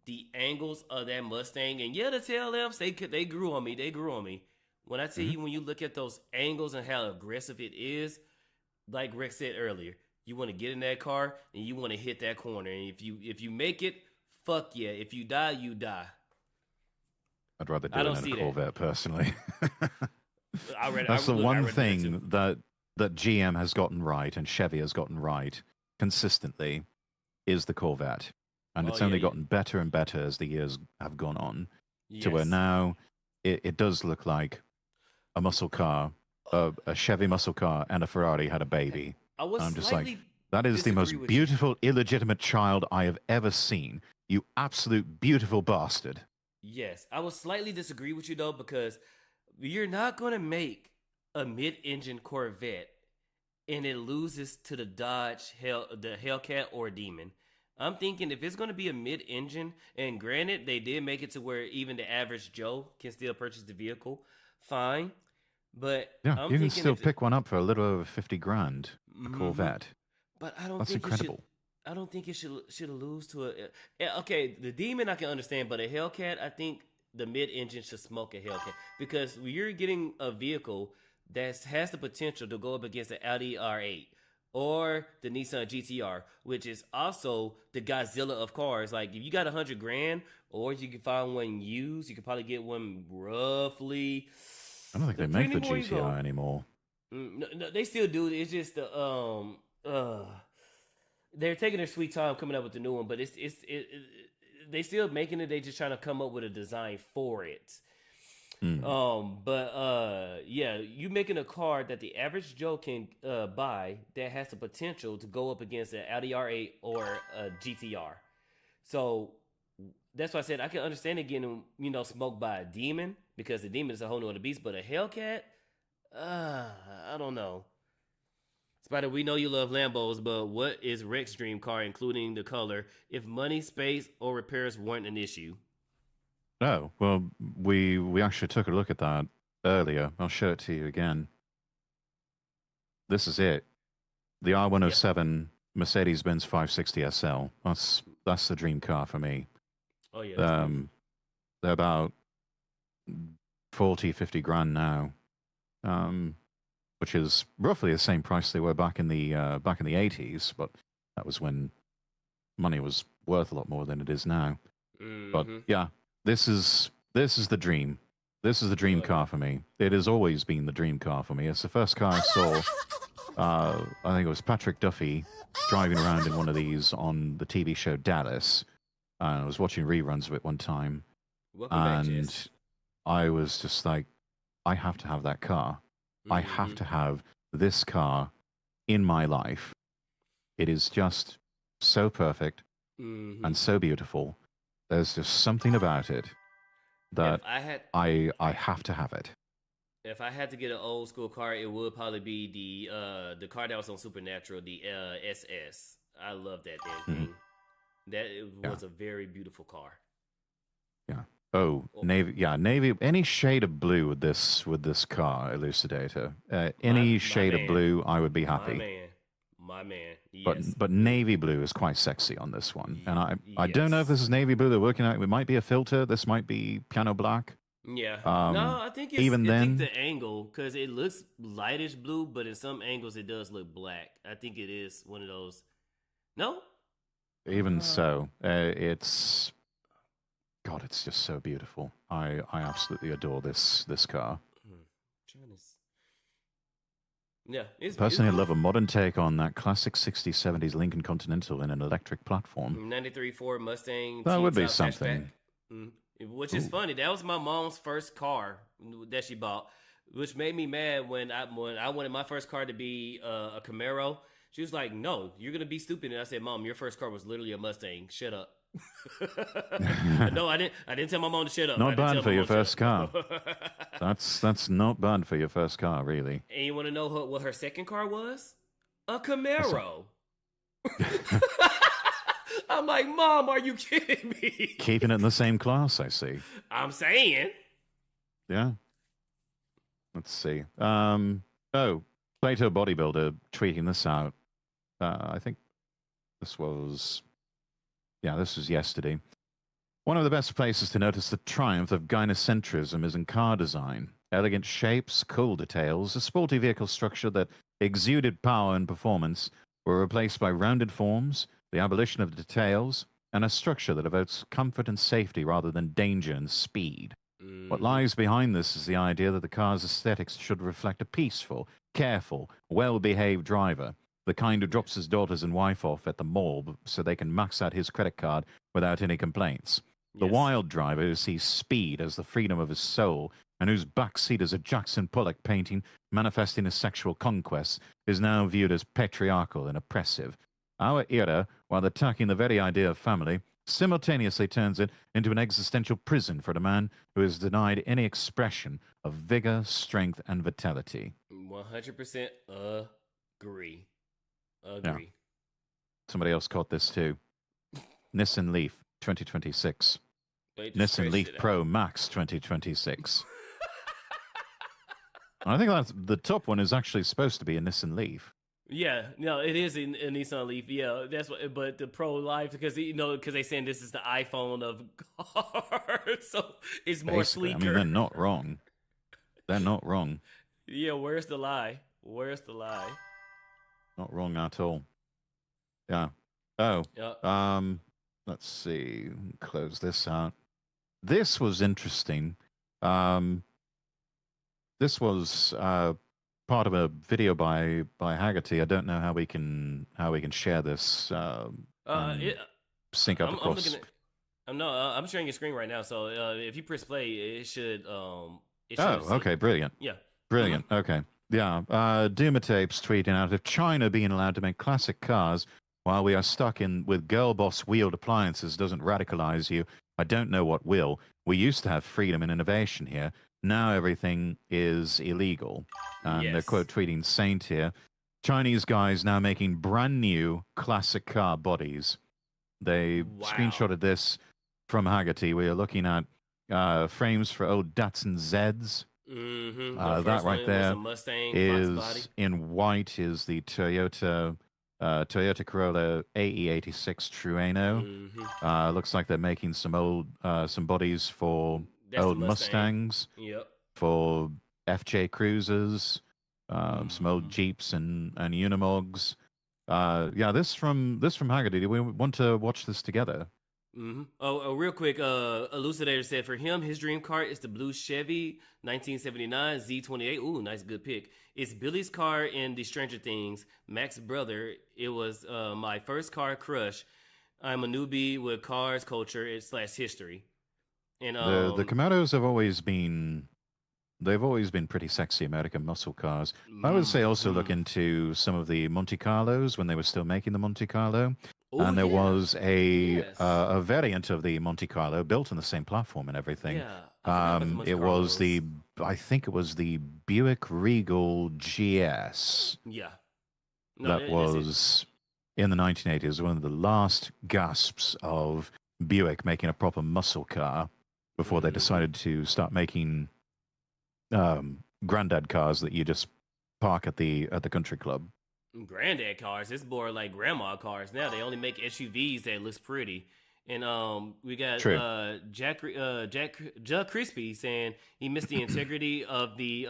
the angles of that Mustang and yeah, the tail lamps they grew on me. They grew on me. When I tell you, when you look at those angles and how aggressive it is, like Rick said earlier, you want to get in that car and you want to hit that corner. And if you make it, fuck yeah. If you die, you die. I'd rather do I it don't in see a that. Corvette, personally. I That's the one read that too. thing that GM has gotten right and Chevy has gotten right consistently is the Corvette. And Oh it's yeah, only yeah. gotten better and better as the years have gone on, to where Yes. now it does look like a muscle car, a Chevy muscle car, and a Ferrari had a baby. I was I'm just like, slightly that is the most disagree with you. beautiful, illegitimate child I have ever seen. You absolute beautiful bastard. Yes, I will slightly disagree with you though because you're not going to make a mid-engine Corvette and it loses to the the Hellcat or Demon. I'm thinking if it's going to be a mid-engine, and granted they did make it to where even the average Joe can still purchase the vehicle, fine. But Yeah, I'm you can thinking still if pick one up for a little over 50 grand, a Mhm. Corvette. But I don't That's think incredible. I don't think it should lose to a. Okay, the Demon I can understand, but a Hellcat, I think the mid-engine should smoke a Hellcat because you're getting a vehicle that has the potential to go up against the Audi R8 or the Nissan GTR, which is also the Godzilla of cars. Like if you got 100 grand, or you can find one used, you could probably get one roughly. I don't think they make the Depending where you go. GTR anymore. No, they still do. It's just the they're taking their sweet time coming up with the new one, but they still making it. They just trying to come up with a design for it. Yeah, you making a car that the average Joe can buy that has the potential to go up against an Audi R8 or a GTR. So that's why I said I can understand it getting, smoked by a demon because the demon is a whole new other beast, but a Hellcat, I don't know. Spider, we know you love Lambos, but what is Rex's dream car, including the color, if money, space, or repairs weren't an issue? Oh, well, we actually took a look at that earlier. I'll show it to you again. This is it. The R107 Mercedes-Benz 560 SL. That's the dream car for me. Oh, yeah. They're about 40, 50 grand now. Which is roughly the same price they were back in the 80s, but that was when money was worth a lot more than it is now. Mm-hmm. But yeah, this is the dream. This is the dream car for me. It has always been the dream car for me. It's the first car I saw. I think it was Patrick Duffy driving around in one of these on the TV show Dallas. I was watching reruns of it one time, Welcome back, and Jess. I was just like, I have to have that car. I have to have this car in my life. It is just so perfect and so beautiful. There's just something about it that I have to have it. If I had to get an old school car, it would probably be the car that was on Supernatural, the SS. I love that damn thing. That was a very beautiful car. Yeah. Oh, navy. Yeah, navy. Any shade of blue with this car, Elucidator. Any shade of blue, I would be happy. My man. Yes. But navy blue is quite sexy on this one, and I don't know if this is navy blue they're working out. It might be a filter. This might be piano black. Yeah. No, I think it's even then, I think the angle, because it looks lightish blue, but in some angles it does look black. I think it is one of those. No. Even so, it's. God, it's just so beautiful. I absolutely adore this car. Yeah, personally, I love a modern take on that classic 60s, 70s Lincoln Continental in an electric platform. 93 Ford Mustang. That would be something. Which is funny. That was my mom's first car that she bought, which made me mad when I wanted my first car to be a Camaro. She was like, "No, you're gonna be stupid." And I said, "Mom, your first car was literally a Mustang. Shut up." No, I didn't tell my mom to shut up. Not bad for your first car. That's not bad for your first car, really. And you want to know what her second car was? A Camaro. I'm like, Mom, are you kidding me? Keeping it in the same class, I see. I'm saying. Yeah. Let's see. Plato Bodybuilder tweeting this out. I think this was yesterday. One of the best places to notice the triumph of gynocentrism is in car design. Elegant shapes, cool details, a sporty vehicle structure that exuded power and performance were replaced by rounded forms, the abolition of details, and a structure that evokes comfort and safety rather than danger and speed. What lies behind this is the idea that the car's aesthetics should reflect a peaceful, careful, well-behaved driver, the kind who drops his daughters and wife off at the mall so they can max out his credit card without any complaints. The wild driver who sees speed as the freedom of his soul and whose backseat is a Jackson Pollock painting manifesting his sexual conquests is now viewed as patriarchal and oppressive. Our era, while attacking the very idea of family, simultaneously turns it into an existential prison for the man who is denied any expression of vigor, strength, and vitality. 100% agree. Yeah. Somebody else caught this too. Nissan Leaf 2026. Nissan Leaf Pro Max 2026. I think that's the top one is actually supposed to be a Nissan Leaf. Yeah, no, it is a Nissan Leaf. Yeah, that's what. But the Pro Life, because they're saying this is the iPhone of cars, so it's more basically, sleeker. I mean, they're not wrong. They're not wrong. Yeah, where's the lie? Where's the lie? Not wrong at all. Yeah. Oh. Yeah. Let's see. Close this out. This was interesting. This was part of a video by Haggerty. I don't know how we can share this and It, sync up I'm across. looking at. I'm sharing your screen right now. So if you press play, it should. It should Oh, sync. okay, brilliant. Yeah. Brilliant. Okay. Yeah. Doomatapes tweeting out, if China being allowed to make classic cars while we are stuck in with girl boss wheeled appliances doesn't radicalize you, I don't know what will. We used to have freedom and innovation here. Now everything is illegal. And they're Yes. quote tweeting Saint here. Chinese guys now making brand new classic car bodies. They Wow. screenshotted this from Haggerty. We are looking at frames for old Datsun Zs. Mm-hmm. That right there Mustang, is Fox body. in white is the Toyota Corolla AE86 Trueno. Mm-hmm. Looks like they're making some bodies for That's the old Mustang. Mustangs, Yep. for FJ Cruisers, some old Jeeps and Unimogs. Yeah, this from Haggerty. Do we want to watch this together? Mm-hmm. Oh, real quick, Elucidator said for him, his dream car is the blue Chevy 1979 Z28. Ooh, nice, good pick. It's Billy's car in the Stranger Things, Mac's brother. It was my first car crush. I'm a newbie with cars culture / history. And The Camaros have always been pretty sexy American muscle cars. I would say also look into some of the Monte Carlos when they were still making the Monte Carlo. Ooh, And there yeah. was Yes. a variant of the Monte Carlo built on the same platform and everything. Yeah, I forgot about the Monte It was Carlos. I think it was the Buick Regal GS Yeah. that that's it. was in the 1980s, one of the last gasps of Buick making a proper muscle car before they decided to start making granddad cars that you just park at the country club. Granddad cars. It's more like grandma cars now. They only make SUVs that looks pretty. And we got True. Jack Crispy saying he missed the integrity of the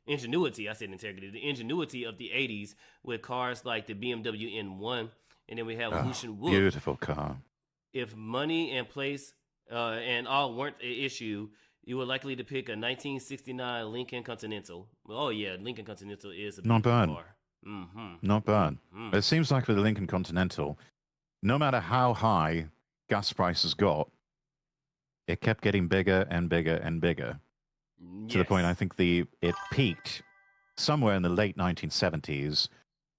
ingenuity. I said integrity. The ingenuity of the 80s with cars like the BMW N1. And then we have Lucian Wolf. Beautiful car. If money and place and all weren't an issue, you were likely to pick a 1969 Lincoln Continental. Oh yeah, Lincoln Continental is a Not beautiful bad. car. Mm-hmm. Not bad. Mm-hmm. It seems like with the Lincoln Continental, no matter how high gas prices got, it kept getting bigger and bigger and bigger. To the point I think it peaked somewhere in the late 1970s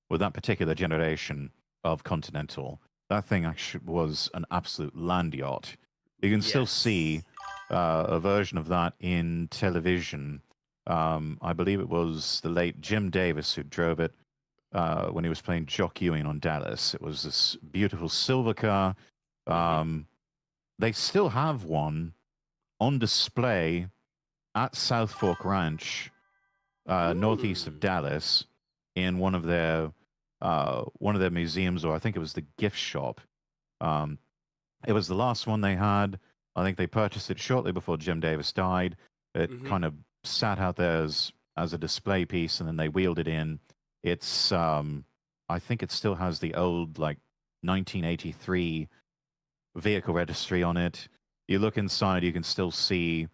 with that particular generation of Continental. That thing actually was an absolute land yacht. You can still see a version of that in television. I believe it was the late Jim Davis who drove it when he was playing Jock Ewing on Dallas. It was this beautiful silver car. They still have one on display at South Fork Ranch, northeast of Dallas, in one of their museums, or I think it was the gift shop. It was the last one they had. I think they purchased it shortly before Jim Davis died. It kind of sat out there as a display piece, and then they wheeled it in. It's I think it still has the old 1983 vehicle registry on it. You look inside, you can still see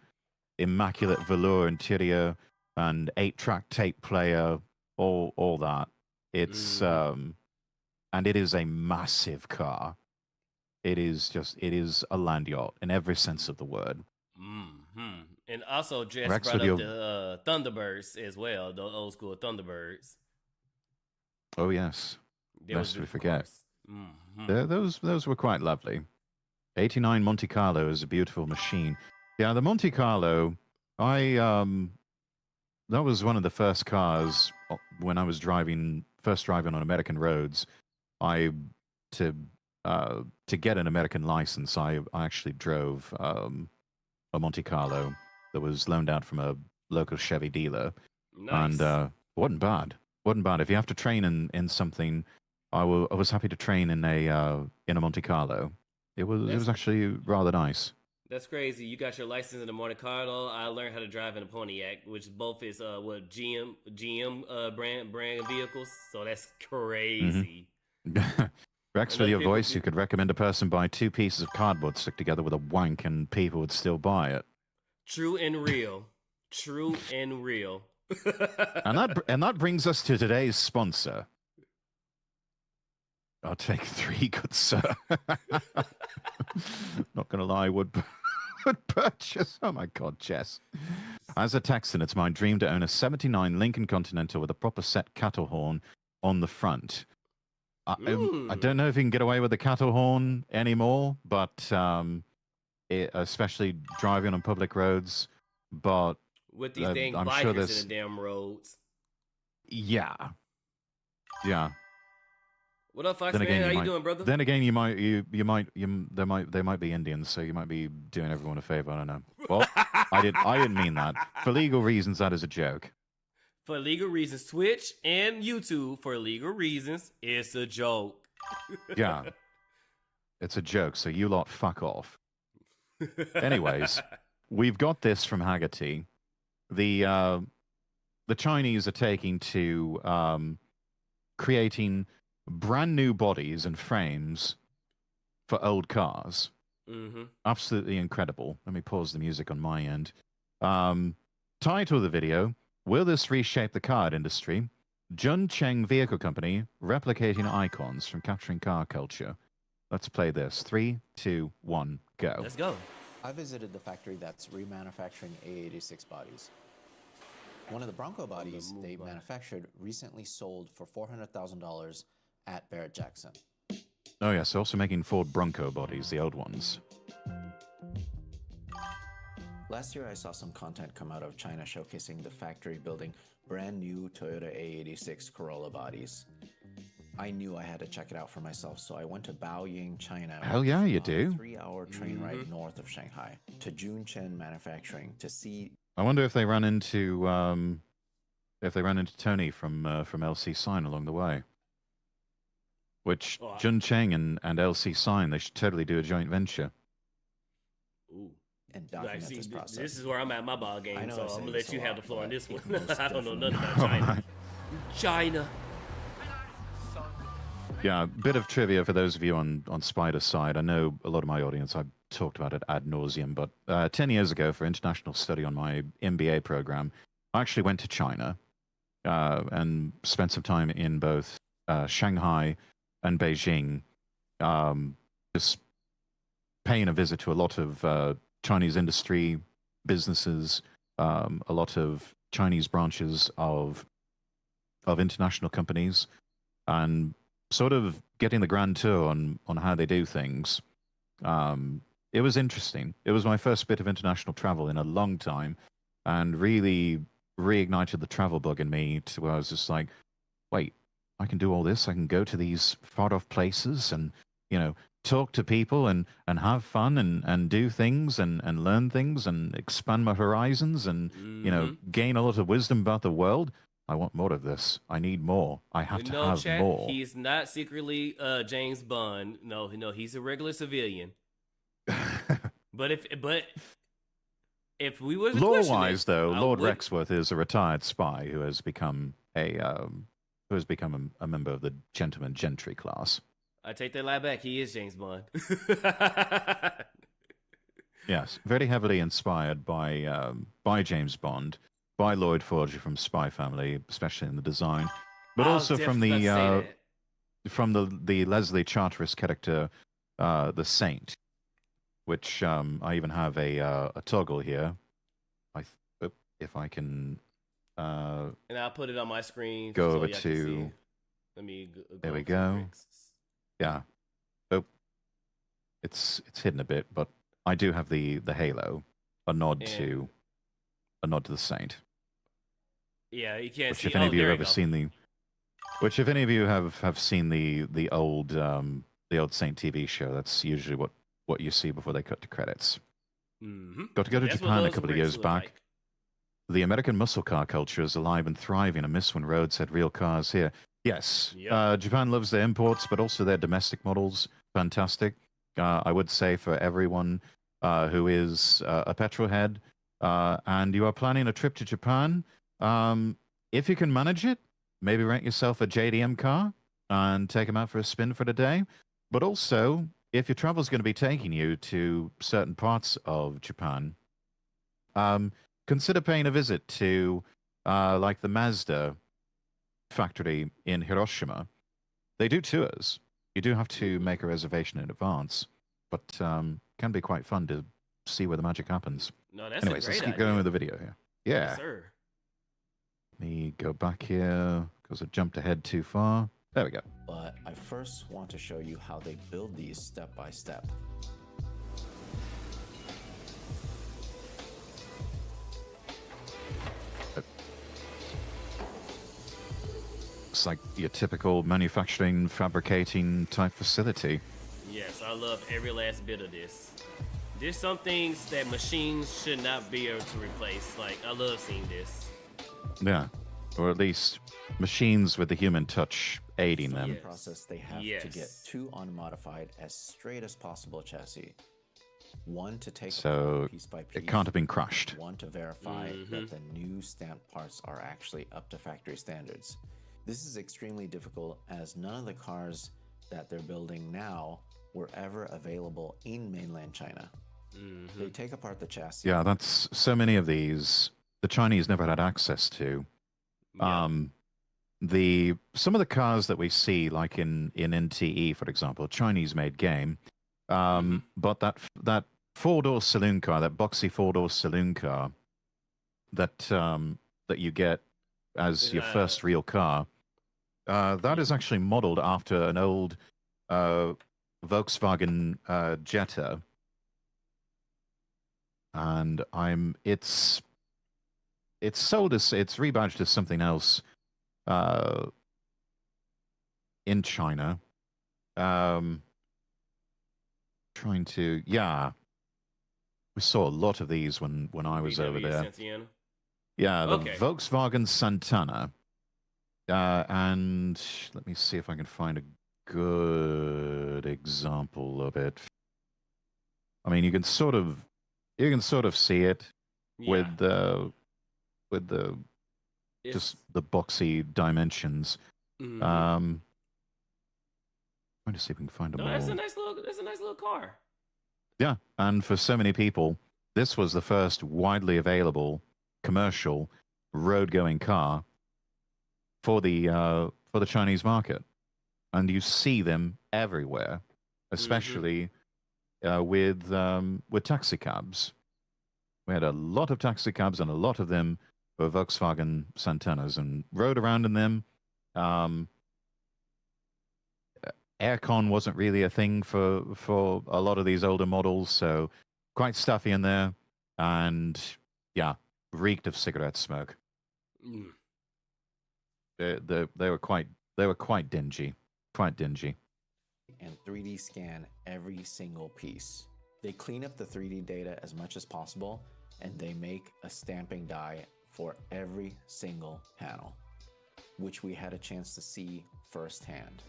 immaculate velour interior and 8-track tape player, all that. It's and it is a massive car. It is a land yacht in every sense of the word. Mm-hmm. And also, Jess Rex, brought with up the Thunderbirds as well, the old school Thunderbirds. Oh yes, lest we forget. Mm-hmm. Those were quite lovely. 89 Monte Carlo is a beautiful machine. Yeah, the Monte Carlo, that was one of the first cars when I was first driving on American roads. To get an American license, I actually drove a Monte Carlo that was loaned out from a local Chevy dealer. Nice. And wasn't bad. Wasn't bad. If you have to train in something, I was happy to train in a Monte Carlo. It was actually rather nice. That's crazy. You got your license in the Monte Carlo. I learned how to drive in a Pontiac, which both is GM brand vehicles. So that's crazy. Rex, with your voice, you could recommend a person buy 2 pieces of cardboard stick together with a wank, and people would still buy it. True and real. True and real. And that brings us to today's sponsor. I'll take 3, good sir. Not gonna lie, would purchase. Oh my God, Jess. As a Texan, it's my dream to own a '79 Lincoln Continental with a proper set cattle horn on the front. I don't know if you can get away with the cattle horn anymore, but especially driving on public roads. But with these dang I'm bikers sure in the damn roads. Yeah. What up, Fox Then man? again, How you doing, brother? Then again, they might be Indians, so you might be doing everyone a favor. I don't know. Well, I didn't mean that. For legal reasons, that is a joke. For legal reasons, Twitch and YouTube, for legal reasons, it's a joke. Yeah. It's a joke, so you lot fuck off. Anyways, we've got this from Haggerty. The Chinese are taking to creating brand new bodies and frames for old cars. Mm-hmm. Absolutely incredible. Let me pause the music on my end. Title of the video: Will this reshape the car industry? Cheng Vehicle Company replicating icons from capturing car culture. Let's play this. 3, 2, 1, go. Let's go. I visited the factory that's remanufacturing A86 bodies. One of the Bronco bodies they manufactured recently sold for $400,000 at Barrett-Jackson. Oh yes, also making Ford Bronco bodies, the old ones. Last year I saw some content come out of China showcasing the factory building brand new Toyota A86 Corolla bodies. I knew I had to check it out for myself, so I went to Baoying, China. Hell yeah, you do. A 3-hour train ride north of Shanghai to Junchen Manufacturing to see. I wonder if they ran into Tony from LC Sign along the way. Which Jun Cheng and LC Sign, they should totally do a joint venture. Ooh. And document this process. This is where I'm at my ball game, so I'm gonna let you have the floor on this one. most I don't know nothing about All China. right. China. Yeah, a bit of trivia for those of you on Spydr's side. I know a lot of my audience, I've talked about it ad nauseum, but 10 years ago for international study on my MBA program, I actually went to China and spent some time in both Shanghai and Beijing, just paying a visit to a lot of Chinese industry, businesses, a lot of Chinese branches of international companies, and sort of getting the grand tour on how they do things. It was interesting. It was my first bit of international travel in a long time, and really reignited the travel bug in me to where I was just like, wait, I can do all this. I can go to these far off places and, talk to people and have fun and do things and learn things and expand my horizons and, gain a lot of wisdom about the world. I want more of this. I need more. I have to have chat, more. He's not secretly James Bond. No, he's a regular civilian. but if we were law-wise, though, Lord Rexworth is a retired spy who has become a member of the gentleman gentry class. I take that lie back. He is James Bond. Yes, very heavily inspired by James Bond, by Lloyd Forger from Spy Family, especially in the design, but also from the Leslie Charteris character, the Saint, which I even have a toggle here. If I can. And I'll put it on my screen. Go so over y'all can to. see. Let me go there we go. Yeah. Oh, it's hidden a bit, but I do have the halo, a nod to the Saint. Yeah, you can't which see. If any of you have ever go. seen the, which if any of you have seen the old Saint TV show, that's usually what you see before they cut to credits. Mm-hmm. Got to go to That's Japan a those couple of bricks years look back. like. The American muscle car culture is alive and thriving. I miss when roads had real cars here. Yes, Yep. Japan loves their imports, but also their domestic models. Fantastic. I would say for everyone who is a petrol head and you are planning a trip to Japan, if you can manage it, maybe rent yourself a JDM car and take them out for a spin for the day. But also, if your travel is going to be taking you to certain parts of Japan, consider paying a visit to like the Mazda factory in Hiroshima, they do tours. You do have to make a reservation in advance, but can be quite fun to see where the magic happens. No, that's Anyways, a let's great keep idea. going with the video here. Yeah. Yes, sir. Let me go back here because I jumped ahead too far. There we go. But I first want to show you how they build these step by step. It's like your typical manufacturing, fabricating type facility. Yes, I love every last bit of this. There's some things that machines should not be able to replace. Like, I love seeing this. Yeah. Or at least machines with the human touch aiding them. In the process, they have to get Yes. 2 unmodified, as straight as possible chassis. One to take So apart piece by piece. it can't have been crushed. One to verify that the new stamped parts are actually up to factory standards. This is extremely difficult as none of the cars that they're building now were ever available in mainland China. They take apart the chassis. Yeah, that's so many of these the Chinese never had access to. Yeah. Some of the cars that we see, like in NTE, for example, Chinese-made game, but that four-door saloon car, that boxy four-door saloon car, that that you get as your first real car, that is actually modeled after an old Volkswagen Jetta, and it's sold as, it's rebadged as something else in China. Trying to, yeah, we saw a lot of these when I was over VW there. Santana. Yeah, the Okay. Volkswagen Santana. And let me see if I can find a good example of it. I mean, you can sort of see it Yeah. with the It's- just the boxy dimensions. Mhm. Trying to see if we can find a No, more. that's a nice little car. Yeah, and for so many people, this was the first widely available commercial road-going car for the Chinese market, and you see them everywhere, especially with taxi cabs. We had a lot of taxi cabs, and a lot of them were Volkswagen Santanas, and rode around in them. Aircon wasn't really a thing for a lot of these older models, so quite stuffy in there, and yeah, reeked of cigarette smoke. Mm. They were quite dingy, And 3D scan every single piece. They clean up the 3D data as much as possible, and they make a stamping die for every single panel, which we had a chance to see firsthand.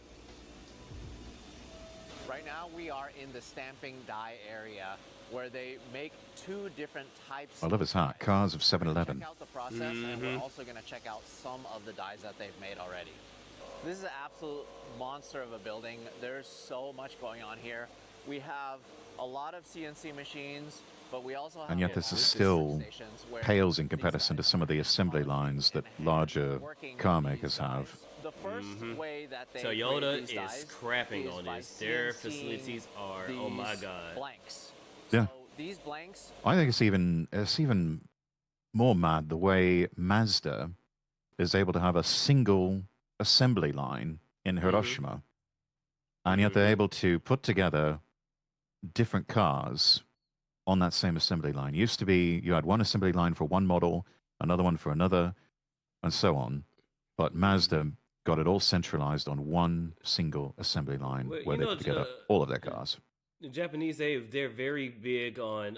Right now we are in the stamping die area where they make 2 different types. I love his hat. Cars of 7-Eleven. Check out the process, and we're also going to check out some of the dies that they've made already. This is an absolute monster of a building. There's so much going on here. We have a lot of CNC machines, but we also have And yet this is still pales in comparison to some of the assembly lines that larger car makers have. The first way that they Toyota grade these is dies crapping is on by this. Their CNCing facilities are, oh my these god. blanks. Yeah. So these blanks. I think it's even more mad the way Mazda is able to have a single assembly line in Hiroshima, and yet they're able to put together different cars on that same assembly line. Used to be you had one assembly line for one model, another one for another, and so on. But Mazda got it all centralized on one single assembly line Well, where you they know, put together all of their cars. The Japanese, they're very big on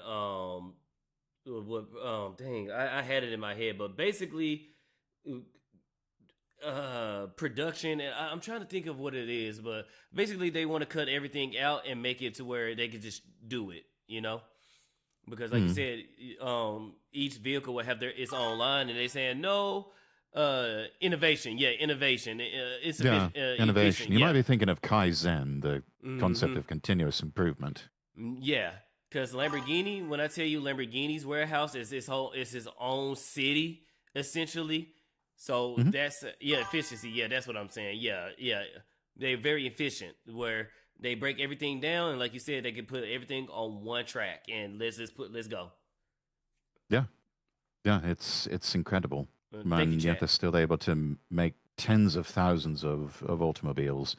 dang, I had it in my head, but basically production, and I'm trying to think of what it is, but basically they want to cut everything out and make it to where they can just do it, you know? Because like you said, each vehicle will have its own line, and they saying no innovation. Yeah, innovation. It's innovation. efficient, You yeah. might be thinking of Kaizen, the concept of continuous improvement. Yeah, because Lamborghini, when I tell you Lamborghini's warehouse is his own city, essentially. So Mhm. that's efficiency. Yeah, that's what I'm saying. Yeah, they're very efficient where they break everything down, and like you said, they can put everything on one track and let's go. Yeah, yeah, it's incredible. Thank you, And yet chat. they're still able to make tens of thousands of automobiles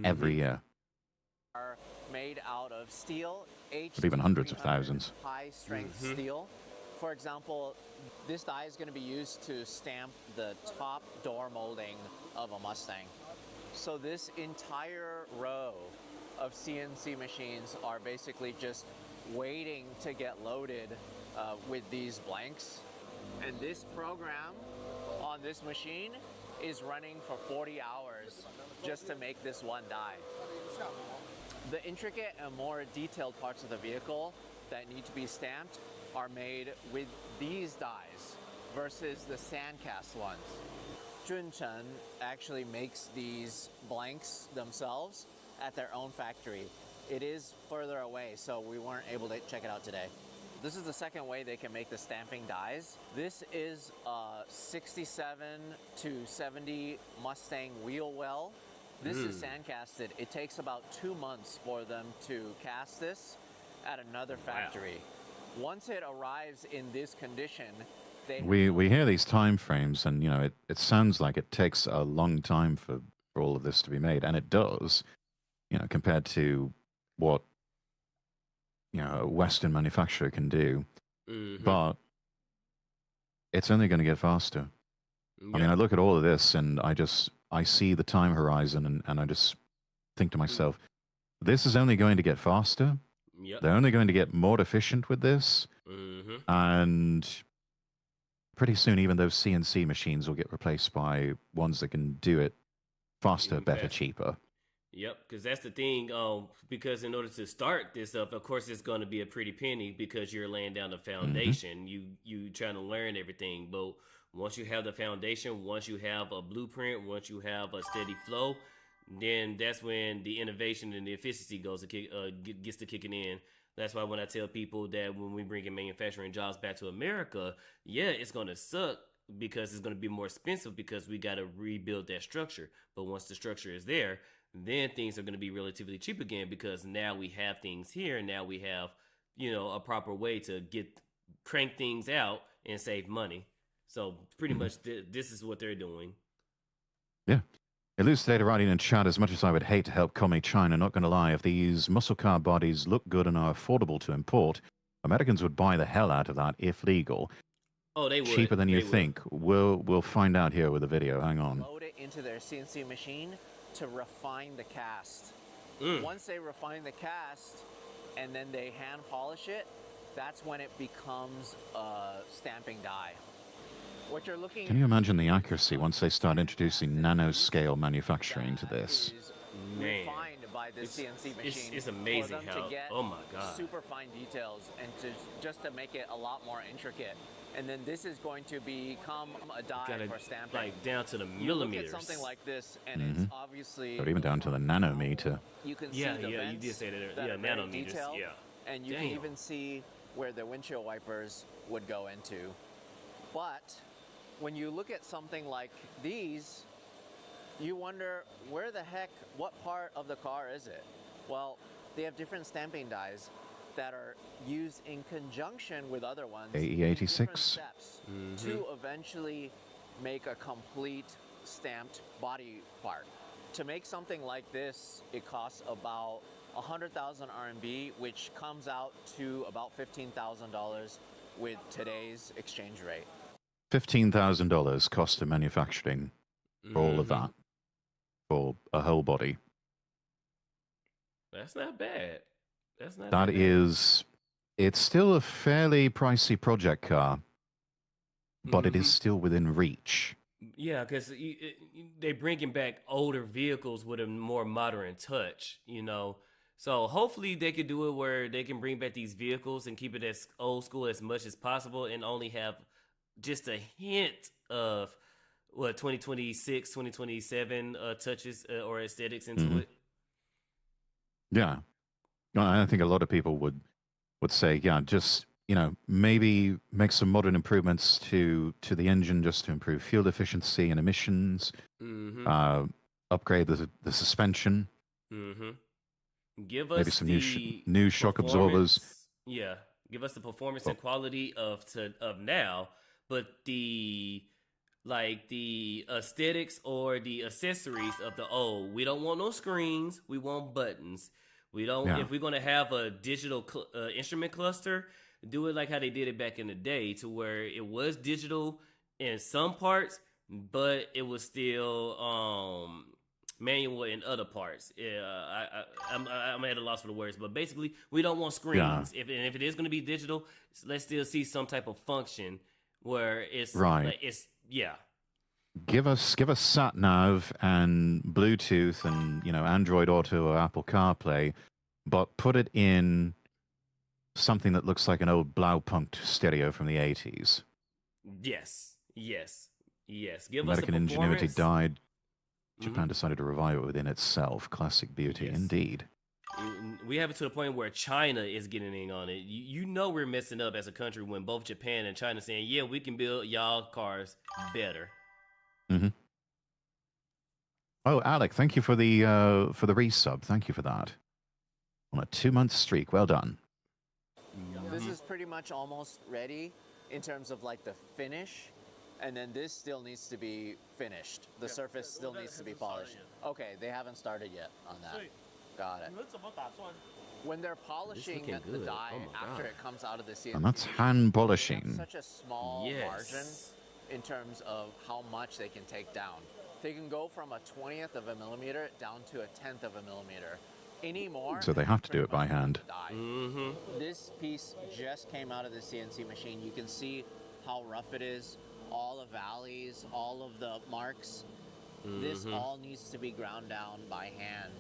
every year, Are made out of steel, but even hundreds of HD300 thousands. high strength steel. For example, this die is going to be used to stamp the top door molding of a Mustang. So this entire row of CNC machines are basically just waiting to get loaded with these blanks. And this program on this machine is running for 40 hours just to make this one die. The intricate and more detailed parts of the vehicle that need to be stamped are made with these dies versus the sandcast ones. Junchen actually makes these blanks themselves at their own factory. It is further away, so we weren't able to check it out today. This is the second way they can make the stamping dies. This is a 67 to 70 Mustang wheel well. This is sandcasted. It takes about 2 months for them to cast this at another factory. Once it arrives in this condition, We hear these time frames, and it sounds like it takes a long time for all of this to be made, and it does. Compared to what a Western manufacturer can do, but it's only going to get faster. I mean, I look at all of this, and I see the time horizon, and I just think to myself, this is only going to get faster. They're only going to get more efficient with this, and pretty soon, even those CNC machines will get replaced by ones that can do it faster, Even better, faster. cheaper. Yep, because that's the thing. Because in order to start this up, of course, it's going to be a pretty penny because you're laying down the foundation. You trying to learn everything, but once you have the foundation, once you have a blueprint, once you have a steady flow, then that's when the innovation and the efficiency gets to kicking in. That's why when I tell people that when we bring in manufacturing jobs back to America, yeah, it's going to suck because it's going to be more expensive because we got to rebuild that structure. But once the structure is there, then things are going to be relatively cheap again because now we have things here. Now we have, a proper way to crank things out and save money. So pretty much this is what they're doing. Yeah. Elucidator writing in chat, as much as I would hate to help commie China, not going to lie, if these muscle car bodies look good and are affordable to import, Americans would buy the hell out of that if legal. Oh, they would. Cheaper than you think. We'll find out here with the video. Hang on. Load it into their CNC machine to refine the cast. Once they refine the cast and then they hand polish it, that's when it becomes a stamping die. What you're looking Can you imagine the accuracy once they start introducing nanoscale manufacturing to this? Man, refined by the CNC machine. it's amazing for them how. to get Oh my god. super fine details and just to make it a lot more intricate. And then this is going to become a die for stamping. Like down to the You look millimeters. at something like this, and it's obviously Or even down to the nanometer. you can see Yeah, the you vents did say that. that Yeah, are very nanometers. detailed, Yeah. and you can even see where the windshield wipers would go into. But when you look at something like these, you wonder what part of the car is it? Well, they have different stamping dies that are used in conjunction with other ones in different AE86. steps to eventually make a complete stamped body part. To make something like this, it costs about 100,000 RMB, which comes out to about $15,000 with today's exchange rate. $15,000 cost of manufacturing for all of that, for a whole body. That's not bad. That's not That bad. is, it's still a fairly pricey project car, but it is still within reach. Yeah, because they're bringing back older vehicles with a more modern touch, So hopefully they could do it where they can bring back these vehicles and keep it as old school as much as possible and only have just a hint of 2026, 2027 touches or aesthetics into it. Yeah. I think a lot of people would say, yeah, just you know, maybe make some modern improvements to the engine just to improve fuel efficiency and emissions. Mm-hmm. Upgrade the suspension. Mm-hmm. Give us Maybe some the new shock absorbers. Yeah, give us the performance Oh. and quality of now, but the aesthetics or the accessories of the old. We don't want no screens. We want buttons. We don't. Yeah. If we're gonna have a digital instrument cluster, do it like how they did it back in the day, to where it was digital in some parts, but it was still manual in other parts. Yeah, I'm at a loss for the words, but basically, we don't want screens. Yeah. If it is going to be digital, let's still see some type of function where it's Right. like, it's yeah. Give us sat nav and Bluetooth and, you know, Android Auto or Apple CarPlay, but put it in something that looks like an old Blaupunkt stereo from the 80s. Yes. Give American us the ingenuity performance. died. Japan decided to revive it within itself. Classic beauty, Yes. indeed. We have it to the point where China is getting in on it. You know we're messing up as a country when both Japan and China saying, yeah, we can build y'all cars better. Mm-hmm. Oh, Alec, thank you for the resub. Thank you for that. On a 2-month streak. Well done. This is pretty much almost ready in terms of like the finish. And then this still needs to be finished. The surface still needs to be polished. Okay, they haven't started yet on that. Got it. When they're polishing looking the good. die Oh my after God. it comes out of the CNC, And that's machine, hand they have polishing. such a small margin in terms of how much they can take down. They can go from a 20th of a millimeter down to a 10th of a millimeter. Any more, So they have to do it by hand. This piece just came out of the CNC machine. You can see how rough it is, all the valleys, all of the marks. This all needs to be ground down by hand.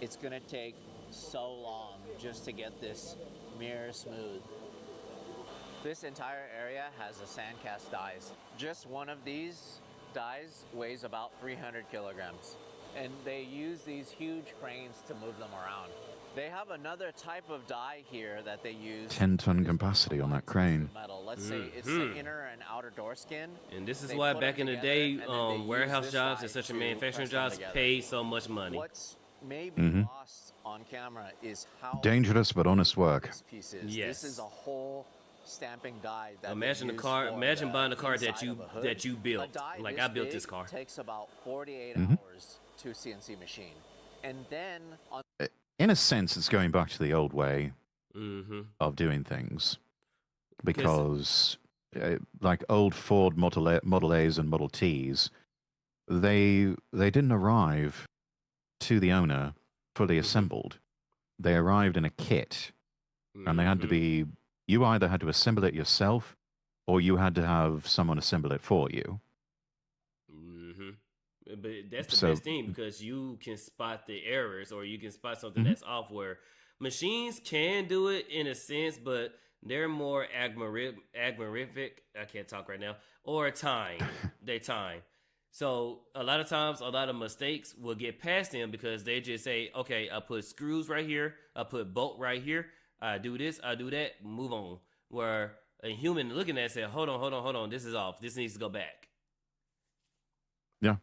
It's gonna take so long just to get this mirror smooth. This entire area has a sand cast dies. Just one of these dies weighs about 300 kilograms. And they use these huge cranes to move them around. They have another type of die here that they use. 10-ton capacity on that crane. Metal. Let's say it's the inner and outer door skin. And this is They why put back in them the together, day, and then they use warehouse this jobs die and such a to manufacturing press them jobs together. pay so much money. What's maybe lost on camera is how Dangerous but honest work. this piece is. Yes. This is a whole stamping die that Imagine they the use car. for Imagine the buying a car that inside you of a hood. that you A built. die Like this I built big this car. takes about 48 hours to CNC machine, and then on In a sense, it's going back to the old way Mm-hmm. of doing things. Because, like old Ford Model A's and Model T's, they didn't arrive to the owner fully assembled. They arrived in a kit, and they had to be. You either had to assemble it yourself, or you had to have someone assemble it for you. But that's the So- best thing, because you can spot the errors, or you can spot something that's off, where machines can do it in a sense, but they're more agmarific. I can't talk right now. Or time. They time. So a lot of times, a lot of mistakes will get past them because they just say, okay, I put screws right here. I put bolt right here. I do this. I do that. Move on. Where a human looking at it said, hold on. This is off. This needs to go back. Yeah.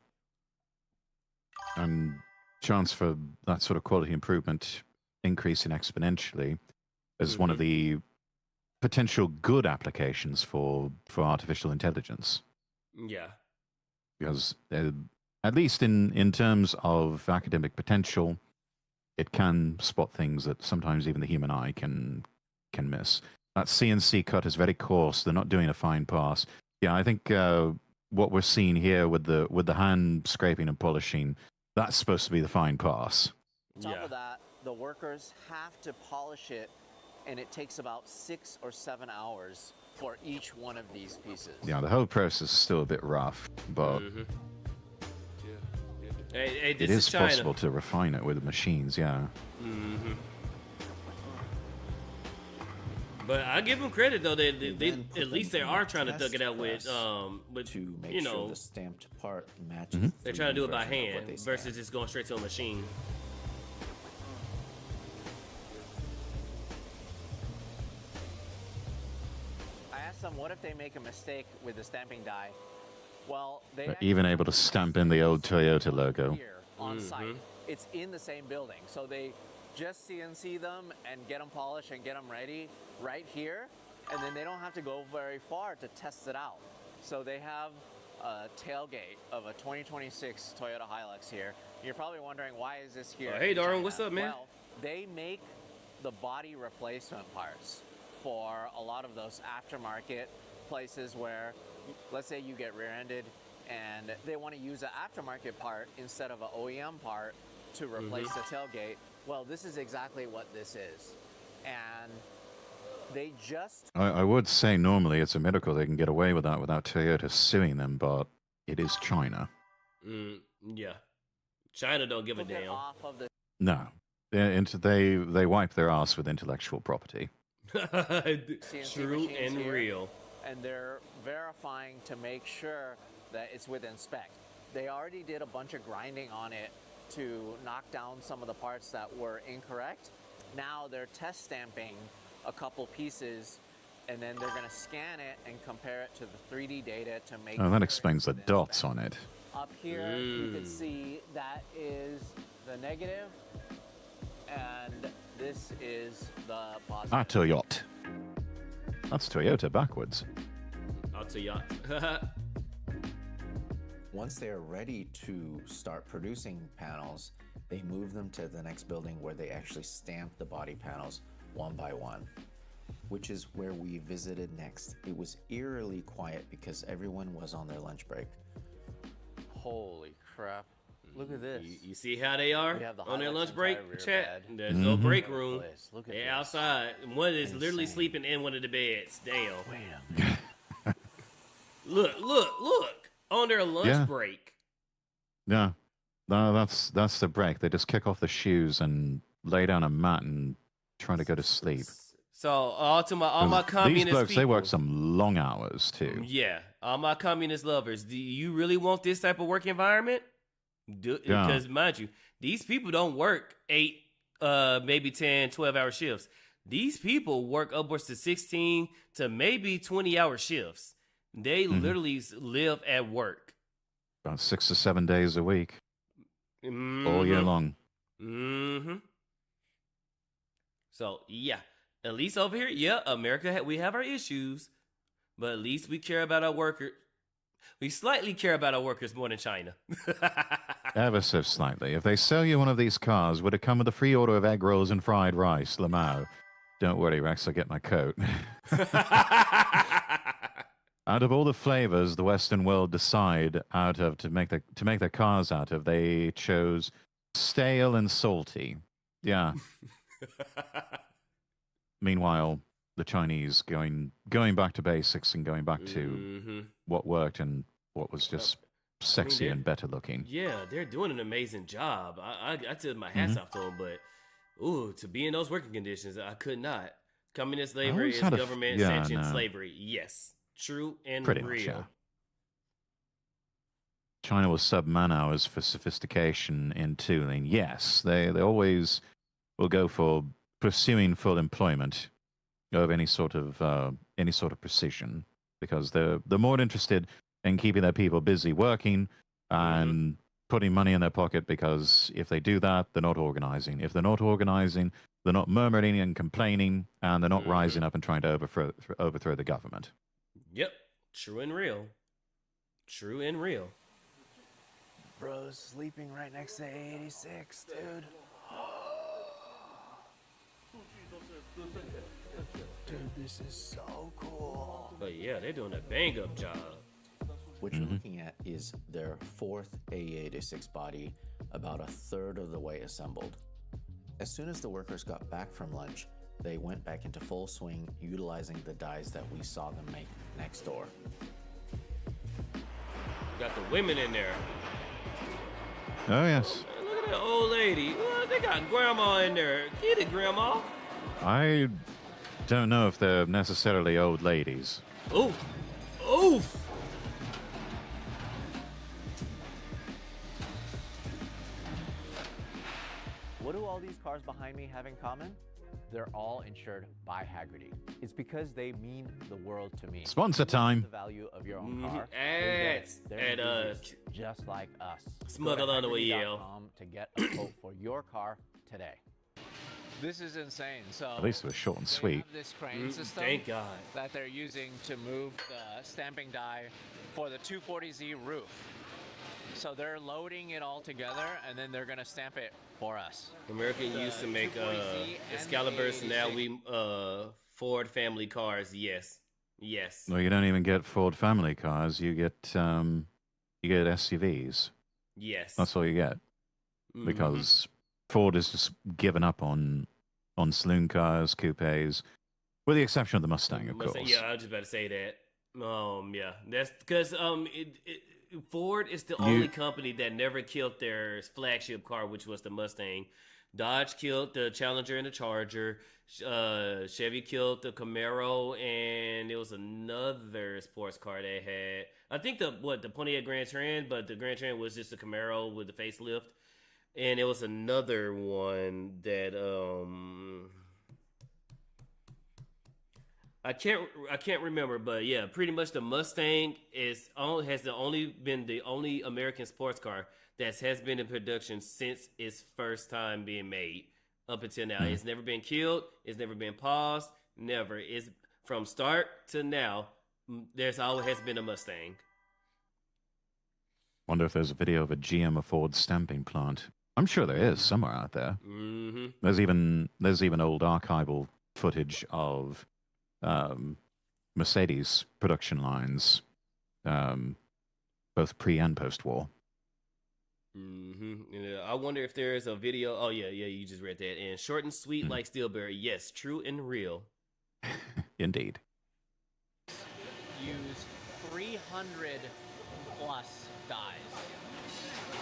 And chance for that sort of quality improvement increasing exponentially is one of the potential good applications for artificial intelligence. Yeah. Because at least in terms of academic potential, it can spot things that sometimes even the human eye can miss. That CNC cut is very coarse. They're not doing a fine pass. Yeah, I think what we're seeing here with the hand scraping and polishing, that's supposed to be the fine pass. On top of that, the workers have to polish it, and it takes about 6 or 7 hours for each one of these pieces. Yeah, the whole process is still a bit rough, but Hey, it this is China. possible to refine it with machines, yeah. But I give them credit though. They at least they are trying to thug it out with to make you sure know, the stamped part matches. they're the trying to do it by 3D version of what hand they versus scan. just going straight to a machine. asked them, what if they make a mistake with the stamping die? Well, they They're even able to stamp in the old Toyota logo. here on site. It's in the same building, so they just CNC them and get them polished and get them ready right here, and then they don't have to go very far to test it out. So they have a tailgate of a 2026 Toyota Hilux here. You're probably wondering, why is this here? Hey, in Darwin, China? what's up, man? Well, they make the body replacement parts for a lot of those aftermarket places where, let's say you get rear-ended and they want to use an aftermarket part instead of an OEM part to replace the tailgate. Well, this is exactly what this is. And they just... I would say normally it's a miracle they can get away with that without Toyota suing them, but it is China. Yeah. China don't give a took it damn. off of the No. They wipe their ass with intellectual property. CNC True machines and here, real. and they're verifying to make sure that it's within spec. They already did a bunch of grinding on it to knock down some of the parts that were incorrect. Now they're test stamping a couple pieces, and then they're going to scan it and compare it to the 3D data to make Oh, sure that it's explains the within dots spec. on it. Up here, you can see that is the negative, and this is the positive. Ah, Toyota. That's Toyota backwards. I'll tell you. Once they are ready to start producing panels, they move them to the next building where they actually stamp the body panels one by one, which is where we visited next. It was eerily quiet because everyone was on their lunch break. Holy crap. Look at this. You see how they are We have the on their Hilux lunch entire break? rear Chat. bed. There's no break room. Place. Look at They're this. outside. One is literally Insane. sleeping in one of the beds. Damn. Wait a minute. Look. On their lunch Yeah. break. No, that's the break. They just kick off the shoes and lay down a mat and try to go to sleep. So all my 'Cause communist these blokes, people, they work some long hours too. Yeah, all my communist lovers. Do you really want this type of work environment? Yeah. Because mind you, these people don't work 8, maybe 10, 12-hour shifts. These people work upwards to 16 to maybe 20-hour shifts. They literally live at work. About 6 to 7 days a week, all year long. So yeah, at least over here, yeah, America, we have our issues, but at least we care about our workers. We slightly care about our workers more than China. Ever so slightly. If they sell you one of these cars, would it come with a free order of egg rolls and fried rice? Lamau. Don't worry, Rex, I'll get my coat. Out of all the flavors the Western world decide to make their cars out of, they chose stale and salty. Yeah. Meanwhile, the Chinese going back to basics and going back to what worked and what was just sexy and better looking. Yeah, they're doing an amazing job. I took my hats off to them, but to be in those working conditions, I could not. Communist slavery is government sanctioned slavery. Yes, true and Pretty real. much, yeah. China will sub man hours for sophistication in tooling. Yes, they always will go for pursuing full employment of any sort of precision, because they're more interested in keeping their people busy working and putting money in their pocket, because if they do that, they're not organizing. If they're not organizing, they're not murmuring and complaining, and they're not rising up and trying to overthrow the government. Yep, true and real. True and real. Bro's sleeping right next to 86, dude. Dude, this is so cool. But yeah, they're doing a bang up job. What you're looking at is their fourth AE86 body, about a third of the way assembled. As soon as the workers got back from lunch, they went back into full swing, utilizing the dies that we saw them make next door. Got the women in there. Oh, yes. Hey, look at that old lady. They got grandma in there. Get it, grandma. I don't know if they're necessarily old ladies. Oof. Oof. What do all these cars behind me have in common? they're all insured by Hagerty. It's because they mean the world to me. Sponsor time. The value of your own car. Ads They're at enthusiasts just like us. Smuggled on the way, Hagerty.com to get a quote for your car today. This is insane. So At least it was short and they sweet. have this crane system Thank God. that they're using to move the stamping die for the 240Z roof. So they're loading it all together, and then they're gonna stamp it for us. America used to make 240Z and Excaliburs, and the now 86. we Ford family cars. Yes, yes. Well, you don't even get Ford family cars. You get SUVs. Yes. That's all you get. Mhm. Because Ford has just given up on saloon cars, coupes, with the exception of the Mustang, of course. Yeah, I was just about to say that. Yeah, that's because Ford is the only company that never killed their flagship car, which was the Mustang. Dodge killed the Challenger and the Charger. Chevy killed the Camaro, and there was another sports car they had. I think the Pontiac Grand Trend, but the Grand Trend was just a Camaro with the facelift. And it was another one that I can't remember, but yeah, pretty much the Mustang has been the only American sports car that has been in production since its first time being made up until now. It's never been killed. It's never been paused. Never. It's from start to now. There's always has been a Mustang. Wonder if there's a video of a GM or Ford stamping plant. I'm sure there is somewhere out there. Mm-hmm. There's even old archival footage of Mercedes production lines, both pre and post war. Mm-hmm. Yeah, I wonder if there is a video. Oh yeah, you just read that. And short and sweet like Steelberry. Yes, true and real. Indeed. Use 300 plus dies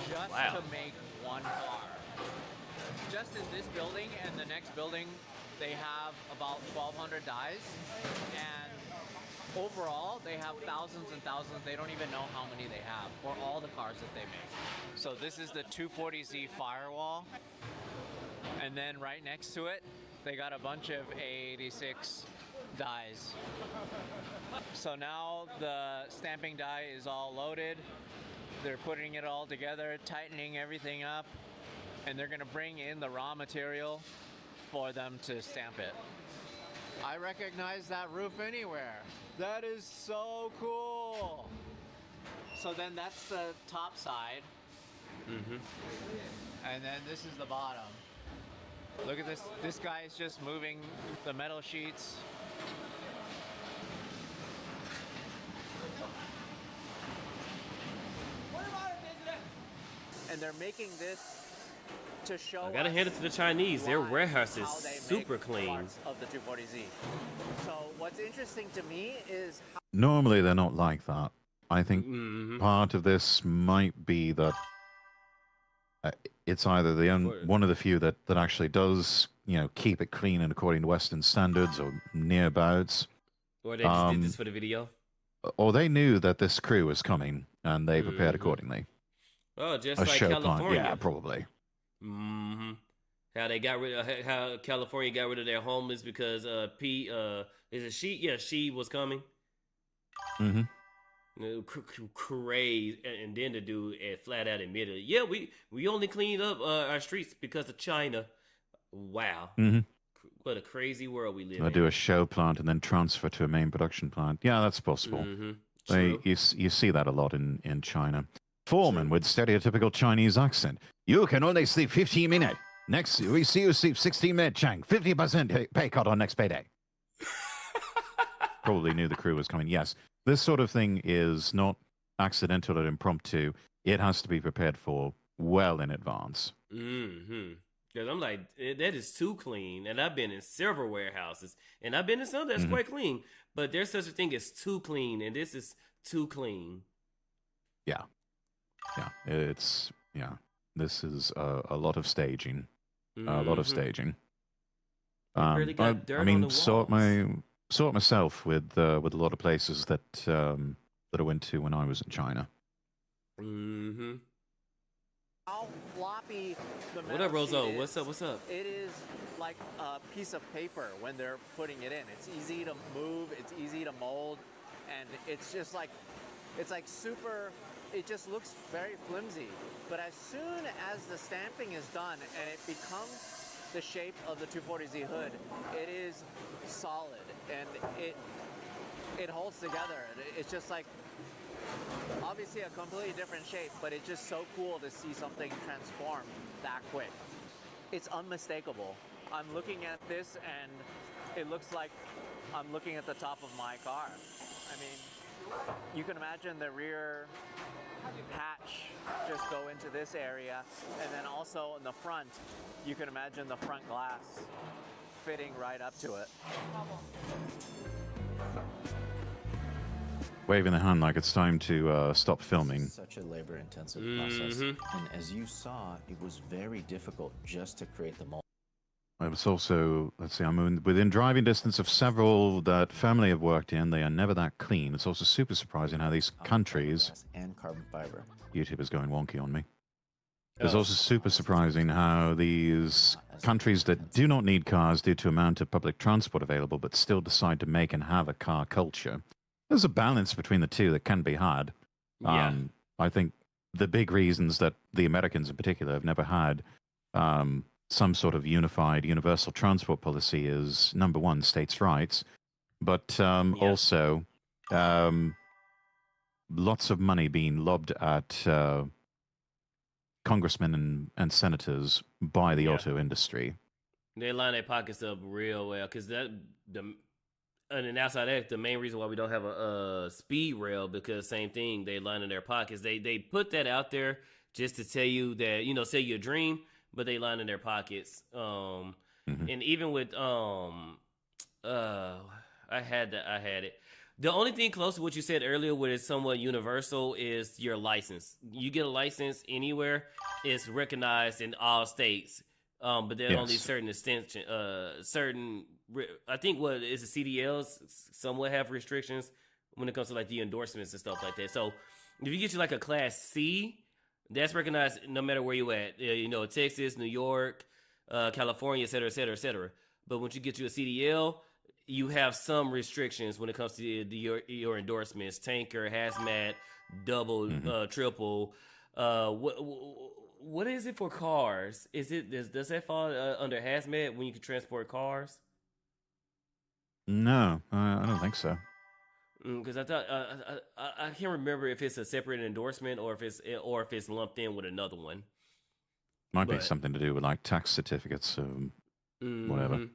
just Wow. to make one car. Just in this building and the next building, they have about 1,200 dies, and overall, they have thousands and thousands. They don't even know how many they have for all the cars that they make. So this is the 240Z firewall, and then right next to it, they got a bunch of A86 dies. So now the stamping die is all loaded. They're putting it all together, tightening everything up, and they're gonna bring in the raw material for them to stamp it. I recognize that roof anywhere. That is so cool. So then that's the top side. Mm-hmm. And then this is the bottom. Look at this. This guy is just moving the metal sheets. And they're making this to show I gotta us hand it to the Chinese. Their live warehouse is how they super make clean. parts of the 240Z. So what's interesting to me is how Normally they're not like that. I think Mm-hmm. part of this might be that it's either one of the few that actually does, keep it clean and according to Western standards or nearabouts, Or they just did this for the video. or they knew that this crew was coming and they prepared Mhm. accordingly. Oh, just A like show plant, California. yeah, probably. Mm-hmm. How they got rid of how California got rid of their homeless because is it she? Yeah, she was coming. Mm-hmm. Crazy, and then the dude flat out admitted, yeah, we only cleaned up our streets because of China. Wow, Mm-hmm. what a crazy world we live They in. do a show plant and then transfer to a main production plant. Yeah, that's possible. Mm-hmm. You see that a lot in China. Foreman with stereotypical Chinese accent. You can only sleep 15 minutes. Next, we see you sleep 16 minutes, Chang. 50% pay cut on next payday. Probably knew the crew was coming. Yes, this sort of thing is not accidental or impromptu. It has to be prepared for well in advance. Mm-hmm. Because I'm like, that is too clean. And I've been in several warehouses, and I've been in some that's quite clean. But there's such a thing as too clean, and this is too clean. Yeah. This is a lot of staging. A lot of staging. They really got dirt on the saw walls. it myself with a lot of places that I went to when I was in China. Mm-hmm. how floppy the metal What up, sheet Rozo? is. What's up? What's up? It is like a piece of paper when they're putting it in. It's easy to move, it's easy to mold, and it's just like, it's like super, it just looks very flimsy. But as soon as the stamping is done and it becomes the shape of the 240Z hood, it is solid and it holds together. It's just like, obviously a completely different shape, but it's just so cool to see something transform that quick. It's unmistakable. I'm looking at this and it looks like I'm looking at the top of my car. I mean, you can imagine the rear hatch just go into this area, and then also in the front, you can imagine the front glass fitting right up to it. Waving the hand like it's time to stop filming. Such a labor-intensive process, and as you saw, it was very difficult just to create the mold. It was also, let's see, I'm within driving distance of several that family have worked in. They are never that clean. It's also super surprising how these countries... And carbon fiber. YouTube is going wonky on me. It's also super surprising how these countries that do not need cars due to amount of public transport available but still decide to make and have a car culture. There's a balance between the two that can be had. Yeah. I think the big reasons that the Americans in particular have never had some sort of unified universal transport policy is, number one, states' rights, but also lots of money being lobbed at congressmen and senators by the auto industry. They line their pockets up real well, because and then outside that, the main reason why we don't have a speed rail, because same thing, they line in their pockets. They put that out there just to tell you that, you know, say your dream, but they line in their pockets. And even with I had it. The only thing close to what you said earlier, where it's somewhat universal, is your license. You get a license anywhere, it's recognized in all states. But there are only certain extension, I think what is the CDLs somewhat have restrictions when it comes to like the endorsements and stuff like that. So if you get you like a Class C, that's recognized no matter where you at. You know, Texas, New York, California, et cetera, et cetera, et cetera. But once you get you a CDL, you have some restrictions when it comes to your endorsements: tanker, hazmat, double, triple. What is it for cars? Does that fall under hazmat when you can transport cars? No, I don't think so. Because I thought I can't remember if it's a separate endorsement or if it's lumped in with another one. Might be something to do with like tax certificates, whatever.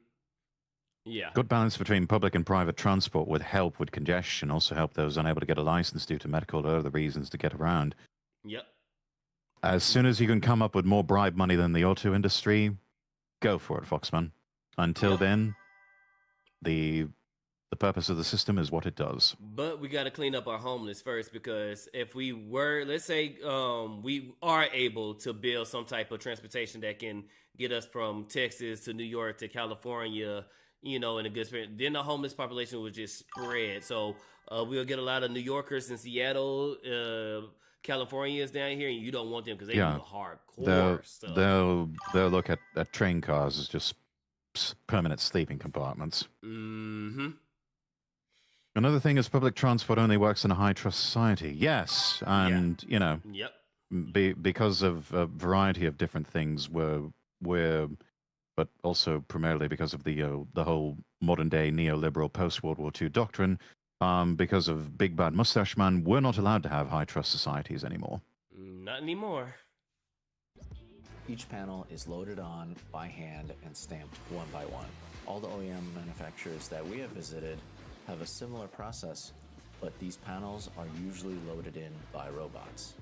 Yeah. Good balance between public and private transport would help with congestion, also help those unable to get a license due to medical or other reasons to get around. Yep. As soon as you can come up with more bribe money than the auto industry, go for it, Foxman. Until then, the purpose of the system is what it does. But we got to clean up our homeless first, because if we were, let's say we are able to build some type of transportation that can get us from Texas to New York to California, you know, in a good spirit, then the homeless population would just spread. So we'll get a lot of New Yorkers in Seattle, Californians down here, and you don't want them because they do the hardcore stuff. They'll look at train cars as just permanent sleeping compartments. Another thing is public transport only works in a high-trust society. Yes, and, you know, because of a variety of different things, but also primarily because of the whole modern-day neoliberal post-World War II doctrine, because of Big Bad Mustache Man, we're not allowed to have high-trust societies anymore. Not anymore. Each panel is loaded on by hand and stamped one by one. All the OEM manufacturers that we have visited have a similar process, but these panels are usually loaded in by robots.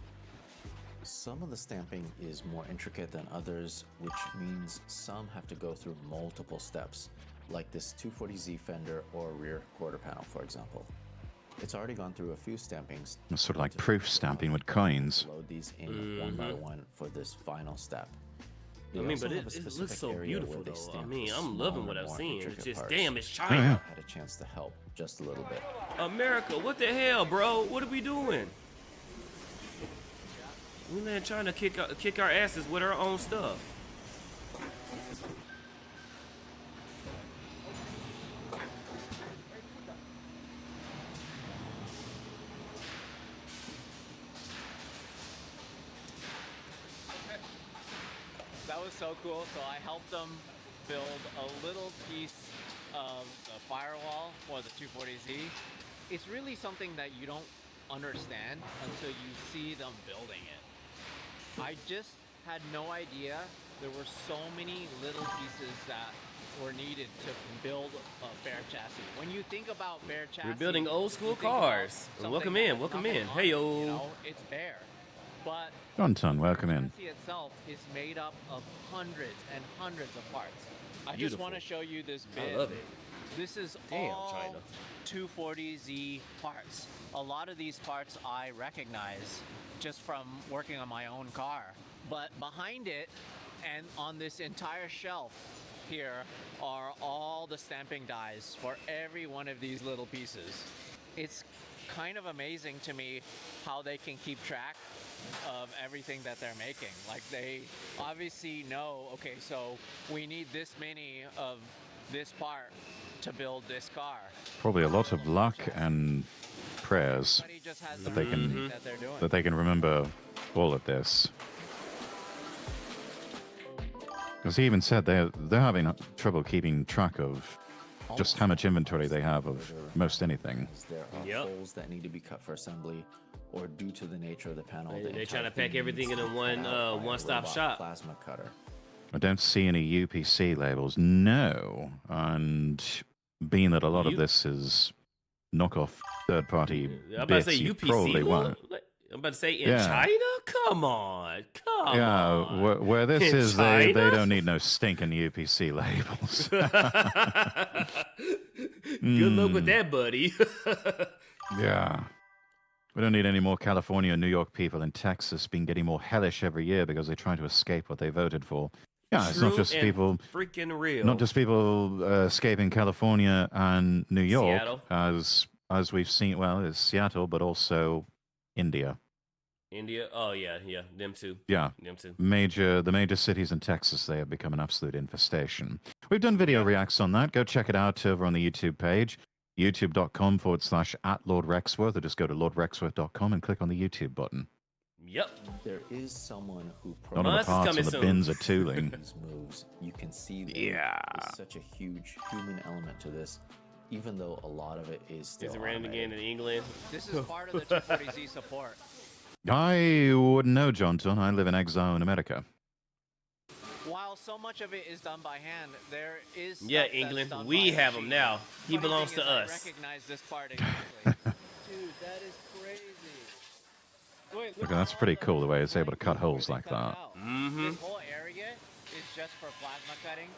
Some of the stamping is more intricate than others, which means some have to go through multiple steps, like this 240Z fender or rear quarter panel, for example. It's already gone through a few stampings. It's sort of like proof stamping with coins. Load these in one by one for this final step. I mean, but it looks so beautiful, though. I mean, I'm loving what I'm seeing. It's just, damn, it's shiny. I had a chance to help just a little bit. America, what the hell, bro? What are we doing? We not trying to kick our asses with our own stuff. That was so cool. So I helped them build a little piece of the firewall for the 240Z. It's really something that you don't understand until you see them building it. I just had no idea there were so many little pieces that were needed to build a bear chassis. When you think about bear chassis, We're building old school you think about cars. something Welcome that in, has welcome nothing in. on Hey it, yo. you know, it's bare. But Johnson, welcome in. the chassis itself is made up of hundreds and hundreds of parts. I just Beautiful. want to show you this bit. I love it. This is Damn, all China. 240Z parts. A lot of these parts I recognize just from working on my own car. But behind it and on this entire shelf here are all the stamping dies for every one of these little pieces. It's kind of amazing to me how they can keep track of everything that they're making. Like, they obviously know, okay, so we need this many of this part to build this car. Probably a lot of luck and prayers Everybody just has that their they own can thing that they're doing. that they can remember all of this. Because he even said they're having trouble keeping track of just how much inventory they have of most anything. There are Yep. holes that need to be cut for assembly, or due to the nature of the panel, They're the trying entire to pack thing everything needs in to a be one, cut out by a one-stop robot shop. Plasma cutter. I don't see any UPC labels. No. And being that a lot of You- this is knockoff third-party I'm about bits, to say you UPC. probably won't. I'm about to say in Yeah. China? Come on. Come Yeah, on. where this In is, they China? don't need no stinking UPC labels. Good luck with that, buddy. Yeah. We don't need any more California and New York people in Texas being getting more hellish every year because they try to escape what they voted for. Yeah, it's not True just and people, freaking real. not just people escaping California and New York, Seattle. as we've seen. Well, it's Seattle, but also India. India. Oh yeah, them too. Yeah, Them too. the major cities in Texas, they have become an absolute infestation. We've done video reacts on that. Go check it out over on the YouTube page, youtube.com/@LordRexworth, or just go to lordrexworth.com and click on the YouTube button. Yep. There is someone who None of Must the is parts coming on the soon. bins are tooling. these moves. You can see that Yeah. there's such a huge human element to this, even though a lot of it is still Is it random again automated. in England? This is part of the 240Z support. I wouldn't know, Johnson. I live in exile in America. While so much of it is done by hand, there is stuff Yeah, that's England. done We by have him machine. now. He Funny belongs thing to is, I us. recognize this part exactly. Dude, that is crazy. Wait, Look, that's pretty cool the way it's able to cut holes where like they cut it that. out. Mhm. This whole area is just for plasma cutting.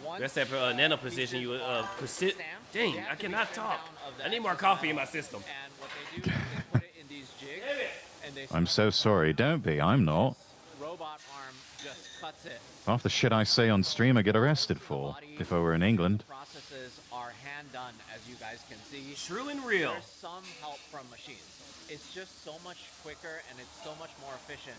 Once That's that the nano precision pieces you are percent. stamped, Dang, they have I to be cannot trimmed talk. down of the I need more extra coffee in my metal. system. And what they do is they put it in these jigs, and they I'm so sorry. Don't be. I'm not. robot arm just cuts it. Half the shit I say on stream I get arrested for if I were in England. Processes are hand done, as you guys can see. True and real. There's some help from machines. It's just so much quicker and it's so much more efficient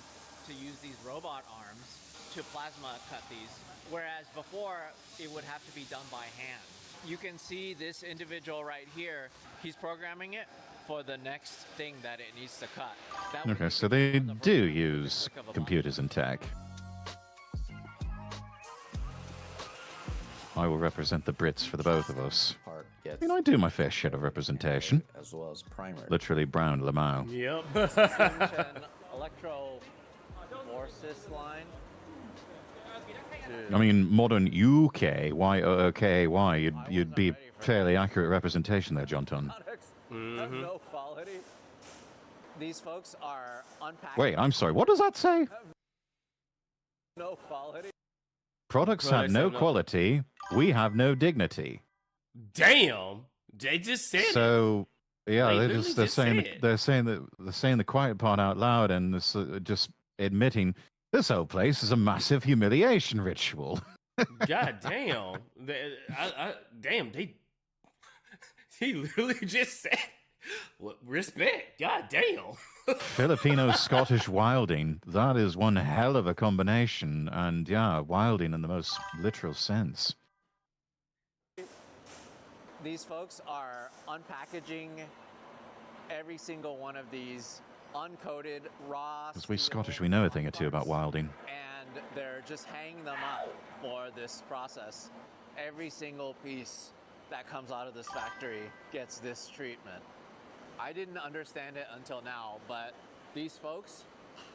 to use these robot arms to plasma cut these, whereas before it would have to be done by hand. You can see this individual right here, he's programming it for the next thing that it needs to cut. That way Okay, you so can they run the do program with the use click of a button. computers and tech. I will represent the Brits for the both of us. Part gets You know, I do my fair share of representation. as well as primer. Literally brown Lamau. Yep. An electro forces line. I mean, modern UK, Y-O-O-K-A-Y, you'd be fairly accurate representation there, John Ton. Have no quality. These folks are unpacking. Wait, I'm sorry, what does that say? No quality. Products have no quality, we have no dignity. Damn. They just said it. So, yeah, They they're literally just they're just saying said it. they're saying the quiet part out loud, and this, just admitting this whole place is a massive humiliation ritual. God damn. Damn, he literally just said, well, respect. God damn. Filipino-Scottish wilding. That is one hell of a combination. And yeah, wilding in the most literal sense. These folks are unpackaging every single one of these uncoated raw. As we Scottish, we know a thing or two about wilding. And they're just hanging them up for this process. Every single piece that comes out of this factory gets this treatment. I didn't understand it until now, but these folks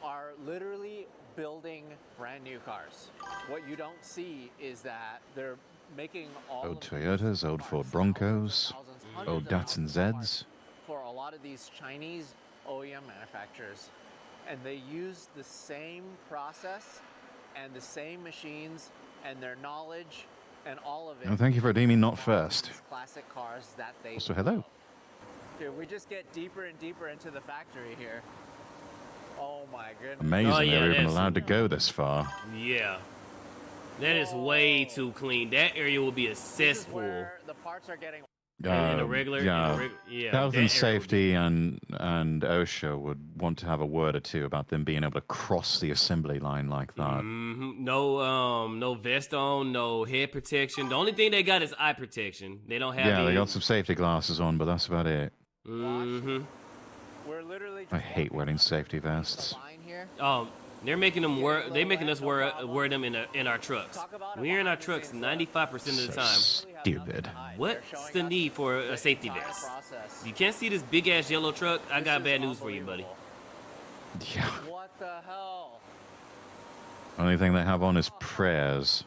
are literally building brand new cars. What you don't see is that they're making all Old of these Toyotas, old parts, Ford Broncos, thousands, old hundreds of Datsun thousands of parts Zs. for a lot of these Chinese OEM manufacturers. And they use the same process and the same machines and their knowledge and all of it. Oh, thank you for deeming not first. These classic cars that they Also, hello. love. Dude, we just get deeper and deeper into the factory here. Oh my goodness. Amazing Oh, yeah, they were even that's- allowed to go this far. Yeah. That is way too clean. That area will be a This is cesspool. where the parts are getting In a regular, yeah. yeah. Health that and area will safety and OSHA would want to have a word or two about them being able to cross the assembly line like that. No vest on, no head protection. The only thing they got is eye protection. They don't have. Yeah, they any- got some safety glasses on, but that's about it. Mhm. We're literally I just hate wearing safety vests. the line here. They're making them wear. They making us wear them in our trucks. We're in our trucks 95% of the So time. stupid. What's the need for a safety vest? You can't see this big ass yellow truck. I got bad news for you, buddy. Yeah. What the hell? Only thing they have on is prayers.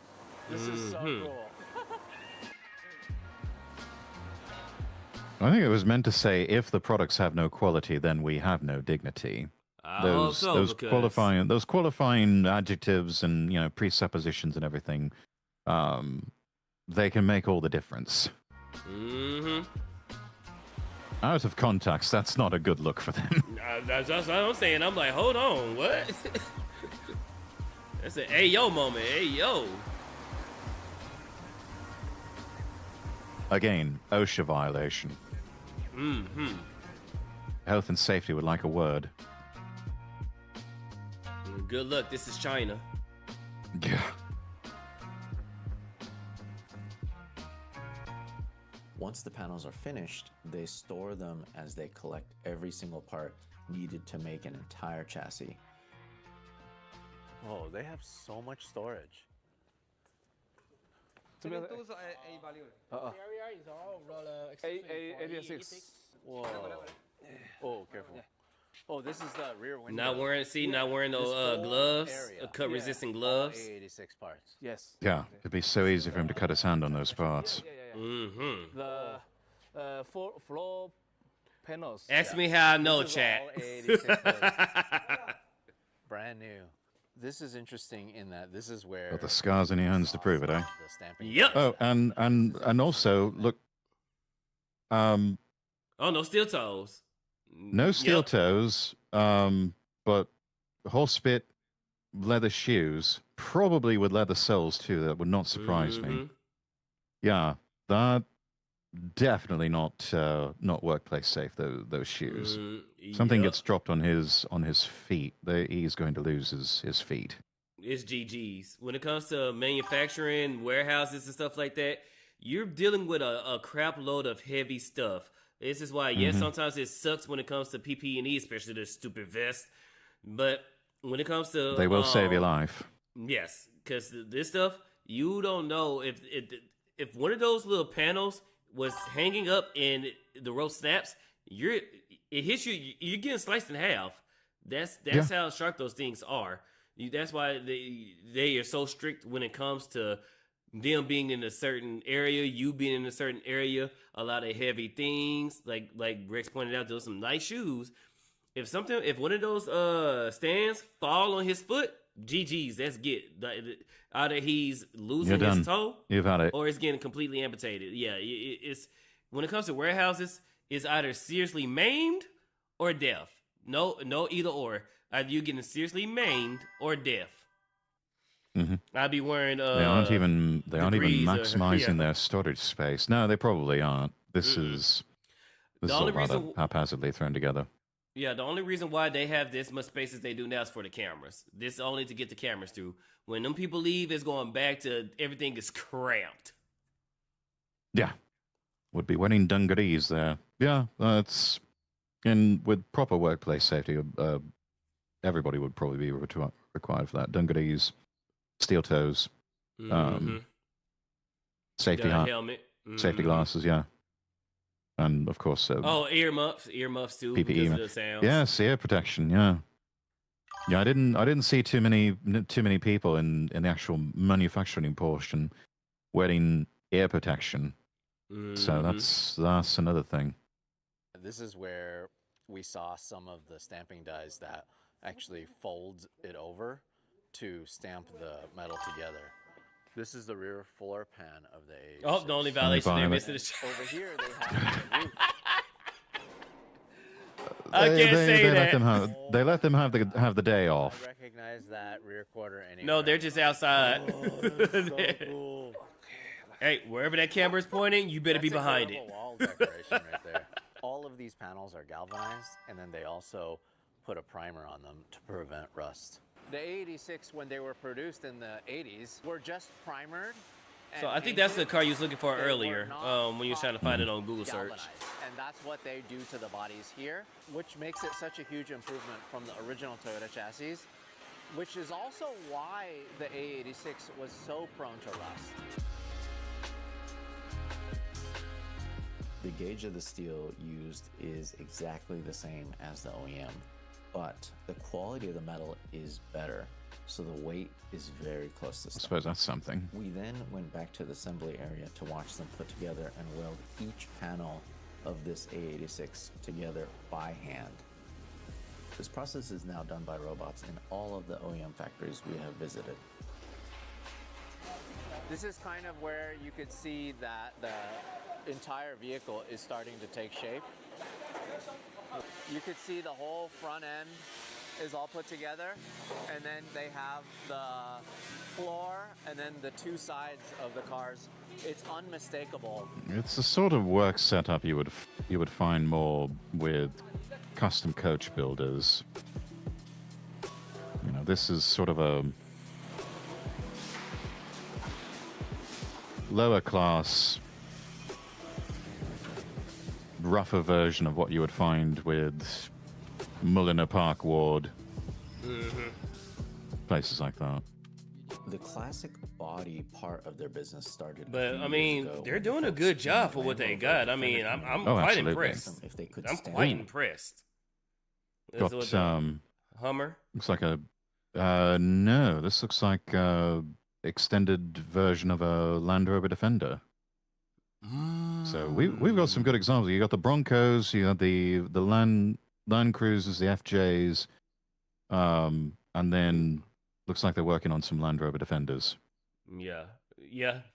This is so cool. I think it was meant to say, if the products have no quality, then we have no dignity. I hope so, those because qualifying adjectives and presuppositions and everything, they can make all the difference. Out of context, that's not a good look for them. That's what I'm saying. I'm like, hold on, what? That's an hey yo moment. Hey yo. Again, OSHA violation. Health and safety would like a word. Good luck. This is China. Yeah. Once the panels are finished, they store them as they collect every single part needed to make an entire chassis. Oh, they have so much storage. A86. Whoa. Oh, careful. Oh, this is the rear window. Not wearing This no whole gloves, area. cut resistant All gloves. A86 parts. Yes. Yeah, it'd be so easy for him to cut his hand on those parts. The floor panels. Ask me how I know, This is chat. all A86 parts. Brand new. This is interesting in that this is where Got the scars on your hands to prove it, eh? the stamping Yep. Oh, and also, look, Oh, no steel toes. no steel Yep. toes, but horse bit leather shoes, probably with leather soles too. That would not surprise me. Yeah, that definitely not workplace safe. Those shoes. Something Yep. gets dropped on his feet. He's going to lose his feet. It's GG's. When it comes to manufacturing, warehouses and stuff like that, you're dealing with a crap load of heavy stuff. This is why, yes, sometimes it sucks when it comes to PPE, especially the stupid vest. But when it comes to They will save your life. yes, because this stuff, you don't know if one of those little panels was hanging up and the rope snaps, it hits you. You're getting sliced in half. That's how sharp those things are. That's why they are so strict when it comes to them being in a certain area, you being in a certain area. A lot of heavy things, like Rex pointed out, those some nice shoes. If one of those stands fall on his foot, GG's, that's get. Either he's losing You're his done. toe, You've had it. or it's getting completely amputated. Yeah, it's when it comes to warehouses, it's either seriously maimed or deaf. No either or. Either you getting seriously maimed or deaf. I'd be wearing. They aren't even degrees or- maximizing yeah. their storage space. No, they probably aren't. This is The all only rather reason- haphazardly thrown together. Yeah, the only reason why they have this much space as they do now is for the cameras. This is only to get the cameras through. When them people leave, it's going back to everything is cramped. Yeah. Would be wearing dungarees there. Yeah, that's... And with proper workplace safety, everybody would probably be required for that. Dungarees, steel toes, safety Got a hat, helmet. safety glasses, yeah. And of course, earmuffs too, PPE, because of the sounds. yes, ear protection, yeah. Yeah, I didn't see too many people in the actual manufacturing portion wearing ear protection. So that's another thing. This is where we saw some of the stamping dies that actually fold it over to stamp the metal together. This is the rear floor pan of the A86. Oh, the only violation they're missing is over here they have the roof. I can't say that. They let them have the day off. I recognize that rear quarter anywhere. No, they're just outside. Oh, that's so cool. Hey, wherever that camera's pointing, you better be behind it. Wall decoration right there. All of these panels are galvanized, and then they also put a primer on them to prevent rust. The A86, when they were produced in the 80s, were just primered. So I think that's the car you was looking for earlier when you were trying to find it on Google search. And that's what they do to the bodies here, which makes it such a huge improvement from the original Toyota chassis, which is also why the A86 was so prone to rust. The gauge of the steel used is exactly the same as the OEM, but the quality of the metal is better, so the weight is very close to stock. I suppose that's something. We then went back to the assembly area to watch them put together and weld each panel of this A86 together by hand. This process is now done by robots in all of the OEM factories we have visited. This is kind of where you could see that the entire vehicle is starting to take shape. You could see the whole front end is all put together, and then they have the floor and then the two sides of the cars. It's unmistakable. It's the sort of work setup you would find more with custom coach builders. You know, this is sort of a lower class, rougher version of what you would find with Mulliner Park Ward, places like that. The classic body part of their business started. But I mean, they're doing a good job for what they got. I mean, I'm quite impressed. If they could I'm stand. quite impressed. Got Hummer. looks like a no. This looks like a extended version of a Land Rover Defender. So we've got some good examples. You got the Broncos, you got the Land Cruisers, the FJs, and then looks like they're working on some Land Rover Defenders. Yeah.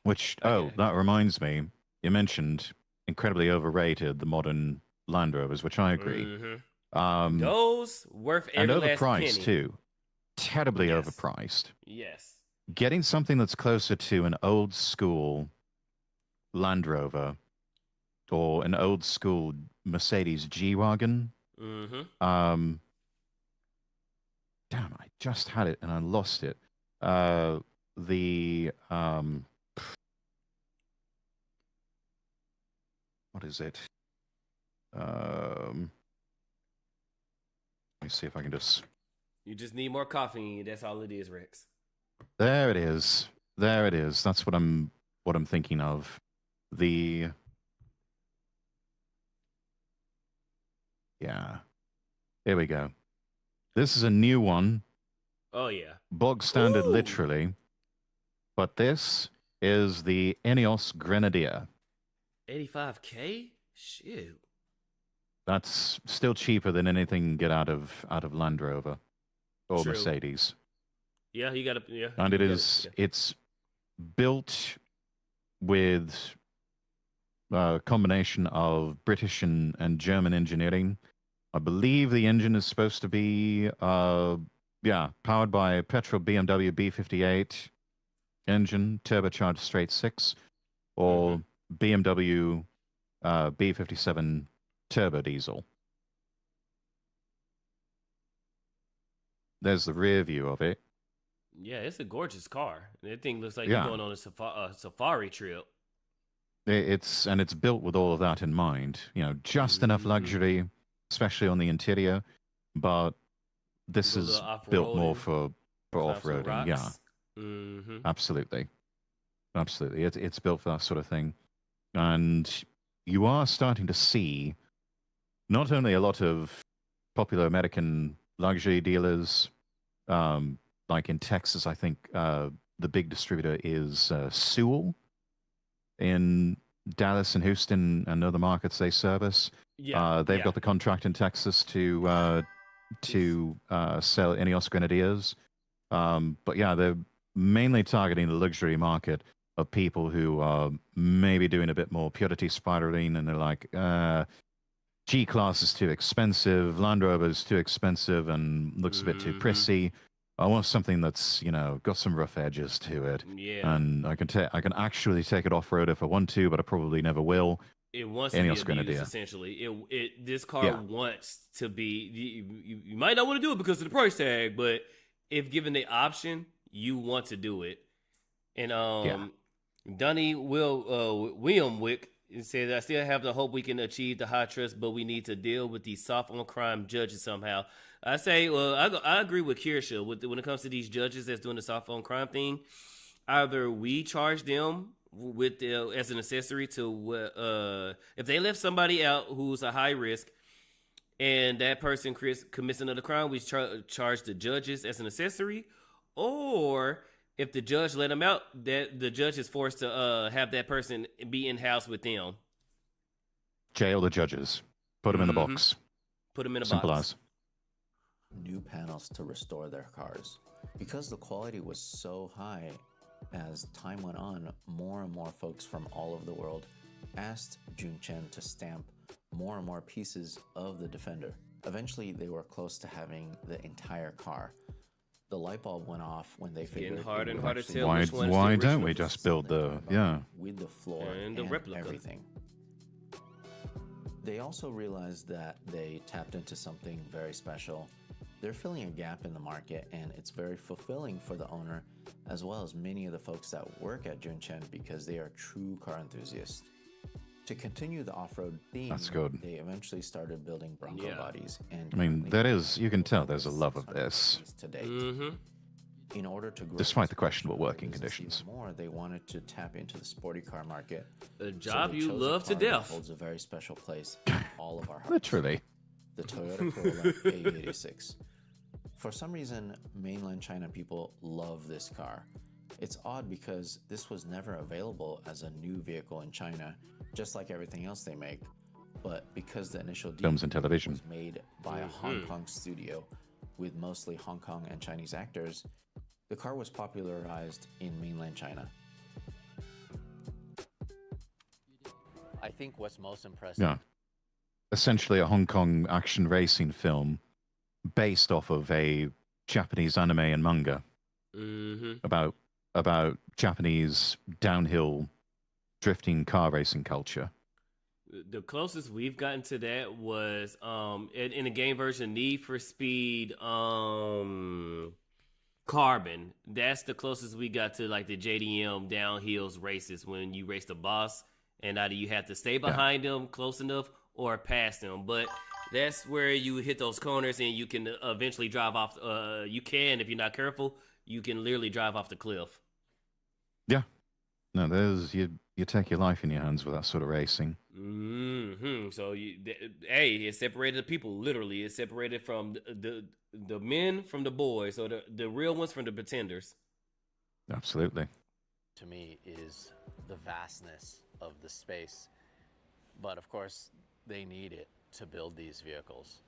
Which that reminds me, you mentioned incredibly overrated the modern Land Rovers, which I agree. Those worth every and last overpriced penny. too, terribly Yes. overpriced. Yes. Getting something that's closer to an old school Land Rover or an old school Mercedes G-Wagon. Damn, I just had it and I lost it. What is it? Let me see if I can just... You just need more coffee. That's all it is, Rex. There it is. There it is. That's what I'm thinking of. Yeah. Here we go. This is a new one. Oh, yeah. Bog standard, Ooh. literally. But this is the Ineos Grenadier. 85K? Shoot. That's still cheaper than anything you can get out of Land Rover or True. Mercedes. Yeah, you gotta. Yeah. And it's built with a combination of British and German engineering. I believe the engine is supposed to be powered by a petrol BMW B58 engine, turbocharged straight six, or BMW B57 turbo diesel. there's the rear view of it. Yeah, it's a gorgeous car. That thing looks like Yeah. you're going on a safari trip. It's built with all of that in mind. You know, just enough luxury, especially on the interior, but this Go is the built more off-roading, for climb some off-roading. Yeah, rocks. Mm-hmm. absolutely. Absolutely. It's built for that sort of thing. And you are starting to see not only a lot of popular American luxury dealers, like in Texas, I think the big distributor is Sewell. In Dallas and Houston and other markets they service. Yeah, They've got the contract in Texas to sell Ineos Grenadiers. But yeah, they're mainly targeting the luxury market of people who are maybe doing a bit more purity spiraling, and they're like, G-Class is too expensive, Land Rover is too expensive and looks a bit too prissy. I want something that's, you know, got some rough edges to it. Yeah. And I can actually take it off-road if I want to, but I probably never will. It wants to Ineos be abused, Grenadier. essentially. This car wants to be. You might not want to do it because of the price tag, but if given the option, you want to do it. And Dunny William Wick says, "I still have the hope we can achieve the high trust, but we need to deal with these soft on crime judges somehow." I say, I agree with Kirsha when it comes to these judges that's doing the soft on crime thing. Either we charge them with as an accessory to if they left somebody out who's a high risk, and that person commits another crime, we charge the judges as an accessory, or if the judge let them out, that the judge is forced to have that person be in house with them. Jail the judges. Put them in the box. Put them in a Simple box. as. New panels to restore their cars. Because the quality was so high, as time went on, more and more folks from all over the world asked Junchen to stamp more and more pieces of the Defender. Eventually, they were close to having the entire car. The light bulb went off when they figured Getting harder and harder to actually tell Why which one's the don't original. we just build the with the floor And the replica. everything. They also realized that they tapped into something very special. They're filling a gap in the market, and it's very fulfilling for the owner, as well as many of the folks that work at Junchen, because they are true car enthusiasts. To continue the off-road theme, That's good. they eventually started building Bronco bodies. And I mean, currently that they is, have you can tell over there's a love of 600 this. bodies to date. Mm-hmm. In order to grow Despite this the questionable portion of working the business conditions. even more, they wanted to tap into the sporty car market. A job they you chose a love to car that death. holds a very special place in all of our hearts. Literally. The Toyota Corolla A86. For some reason, mainland China people love this car. It's odd because this was never available as a new vehicle in China, just like everything else they make. But because the initial Films and television. was made by a Hong Kong studio with mostly Hong Kong and Chinese actors, the car was popularized in mainland China. I think what's most impressive. Yeah. Essentially a Hong Kong action racing film based off of a Japanese anime and manga about Japanese downhill drifting car racing culture. The closest we've gotten to that was in the game version Need for Speed Carbon. That's the closest we got to like the JDM downhills races when you race the boss, and either you have to stay behind them close enough or past them. But that's where you hit those corners and you can eventually drive off. You can, if you're not careful, you can literally drive off the cliff. Yeah. No, there's you take your life in your hands with that sort of racing. So it separated the people. Literally, it separated from the men from the boys. So the real ones from the pretenders. Absolutely. To me is the vastness of the space. But of course, they need it to build these vehicles.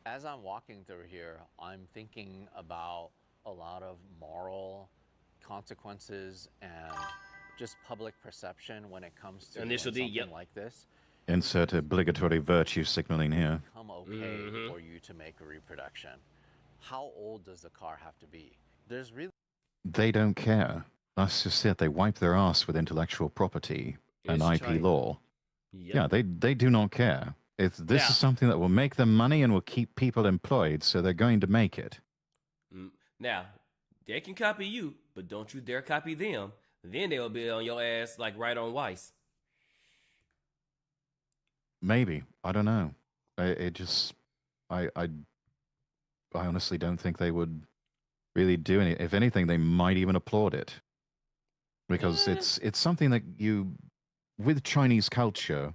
As I'm walking through here, I'm thinking about a lot of moral consequences and just public perception when it comes to doing something like this. Insert obligatory virtue signaling here. Become okay for you to make a reproduction. How old does the car have to be? There's really They don't care. That's just it. They wipe their ass with intellectual property and IP China. law. Yep. Yeah, they do not care. This is something that will make them money and will keep people employed, so they're going to make it. Now, they can copy you, but don't you dare copy them. Then they'll be on your ass like right on Weiss. Maybe. I don't know. I honestly don't think they would really do any. If anything, they might even applaud it because it's something that with Chinese culture,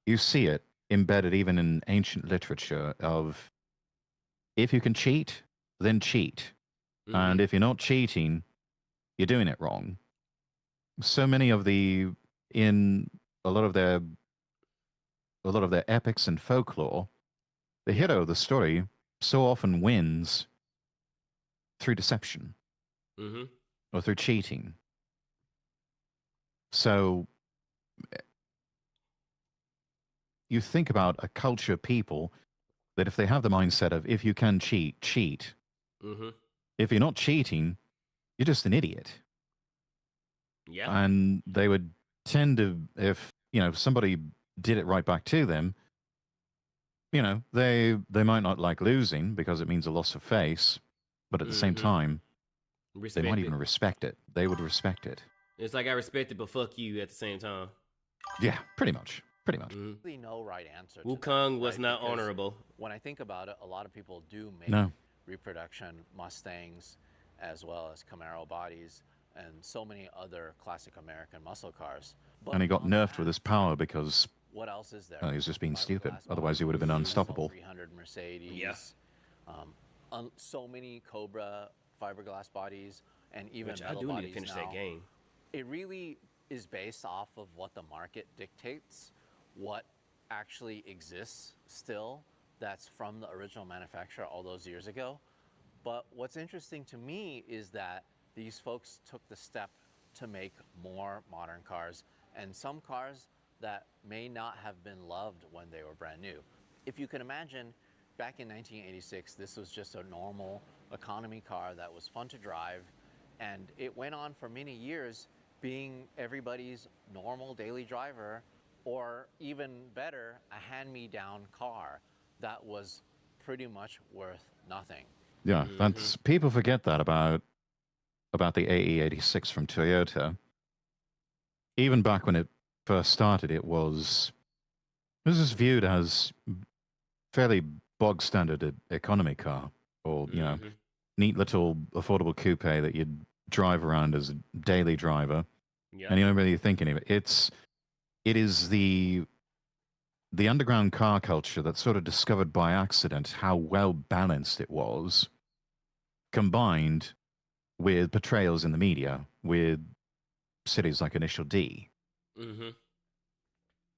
you see it embedded even in ancient literature of if you can cheat, then cheat. And if you're not cheating, you're doing it wrong. So many of in a lot of their epics and folklore, the hero of the story so often wins through deception or through cheating. So you think about a culture of people that if they have the mindset of if you can cheat, cheat. If you're not cheating, you're just an idiot. Yeah. And they would tend to, if somebody did it right back to them, they might not like losing because it means a loss of face, but at the same time, they might even respect it. They would respect it. It's like I respect it, but fuck you at the same time. Yeah, pretty much. Pretty much. Really no right answer. Wukong was not honorable. When I think about it, a lot of people do make reproduction Mustangs as well as Camaro bodies and so many other classic American muscle cars. But and he got nerfed with his power because what else is there? He was just being stupid. Otherwise, he would have been unstoppable. 300 Mercedes. Yeah. So many Cobra fiberglass bodies and even Which metal I do bodies need to finish now. that game. It really is based off of what the market dictates, what actually exists still that's from the original manufacturer all those years ago. But what's interesting to me is that these folks took the step to make more modern cars, and some cars that may not have been loved when they were brand new. If you can imagine, back in 1986, this was just a normal economy car that was fun to drive, and it went on for many years being everybody's normal daily driver, or even better, a hand-me-down car that was pretty much worth nothing. Yeah, that's people forget that about the AE86 from Toyota. Even back when it first started, it was just viewed as fairly bog standard economy car, or neat little affordable coupe that you'd drive around as a daily driver, and you don't really think any of it. It is the underground car culture that sort of discovered by accident how well balanced it was, combined with portrayals in the media with cities like Initial D.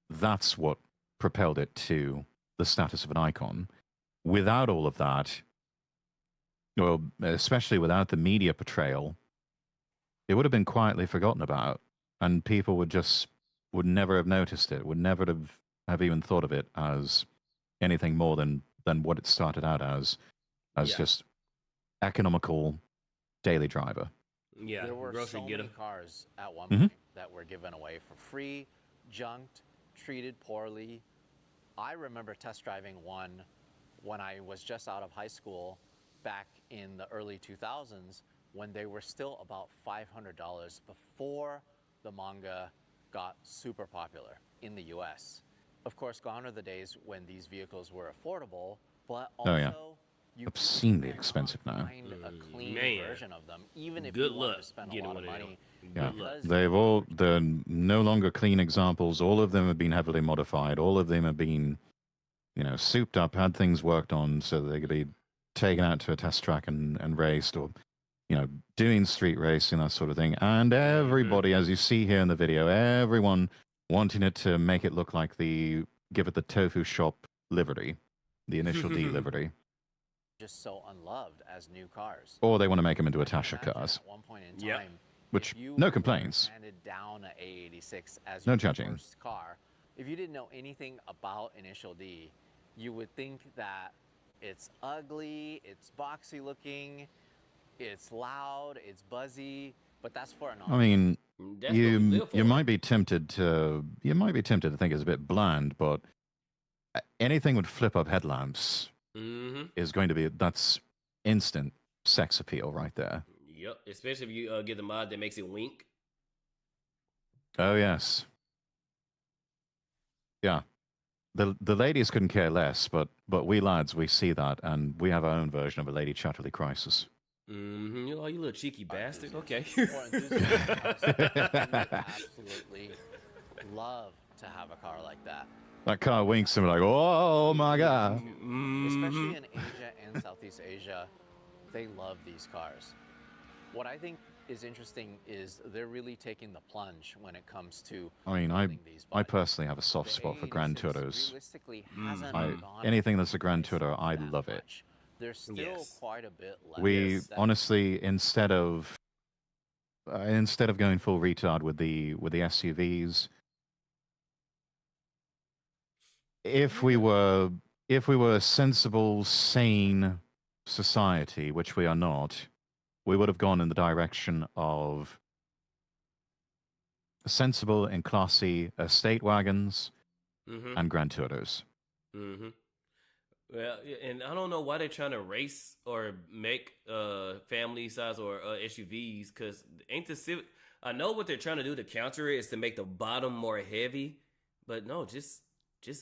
That's what propelled it to the status of an icon. Without all of that, well, especially without the media portrayal, it would have been quietly forgotten about, and people would never have noticed it, would never have even thought of it as anything more than what it started out as just economical daily driver. Yeah, there were grocery so getter. many cars at one point that were given away for free, junked, treated poorly. I remember test driving one when I was just out of high school back in the early 2000s when they were still about $500 before the manga got super popular in the US. Of course, gone are the days when these vehicles were affordable, but also you obscenely expensive now. find a clean version of them, even if Good you wanted luck to spend a getting lot of one of money. them. Yeah, they're no longer clean examples. All of them have been heavily modified. All of them have been, souped up, had things worked on so that they could be taken out to a test track and raced, or, doing street racing, that sort of thing. And everybody, as you see here in the video, everyone wanting it to make it look like give it the tofu shop livery, the Initial D livery. Just so unloved as new cars. Or they want to make them into Atasha cars. At one point in time, which, if you no complaints. handed down an A86 as No your judging. first car, if you didn't know anything about Initial D, you would think that it's ugly, it's boxy looking, it's loud, it's buzzy, but that's for an I mean, That's what we live you for. might be tempted to think it's a bit bland, but anything with flip up headlamps is going to be that's instant sex appeal right there. Yep, especially if you get the mod that makes it wink. Oh yes. Yeah. The ladies couldn't care less, but we lads, we see that, and we have our own version of a Lady Chatterley crisis. Mm-hmm. Oh, you little cheeky bastard. Okay. Absolutely love to have a car like that. That car winks and we're like, oh my god. Especially in Asia and Southeast Asia, they love these cars. What I think is interesting is they're really taking the plunge when it comes to I mean, building these I bodies. personally have a soft The spot for Grand A86 Turos. realistically hasn't I, gone anything up that's a Grand price Tourer, I that love it. much. There's still Yes. quite a bit left. We Yes, that- honestly, instead of going full retard with the SUVs, if we were a sensible, sane society, which we are not, we would have gone in the direction of sensible and classy estate wagons Mm-hmm. and Grand Touros. Mm-hmm. Well, and I don't know why they're trying to race or make family size or SUVs, because ain't the Civic? I know what they're trying to do to counter it is to make the bottom more heavy, but no, just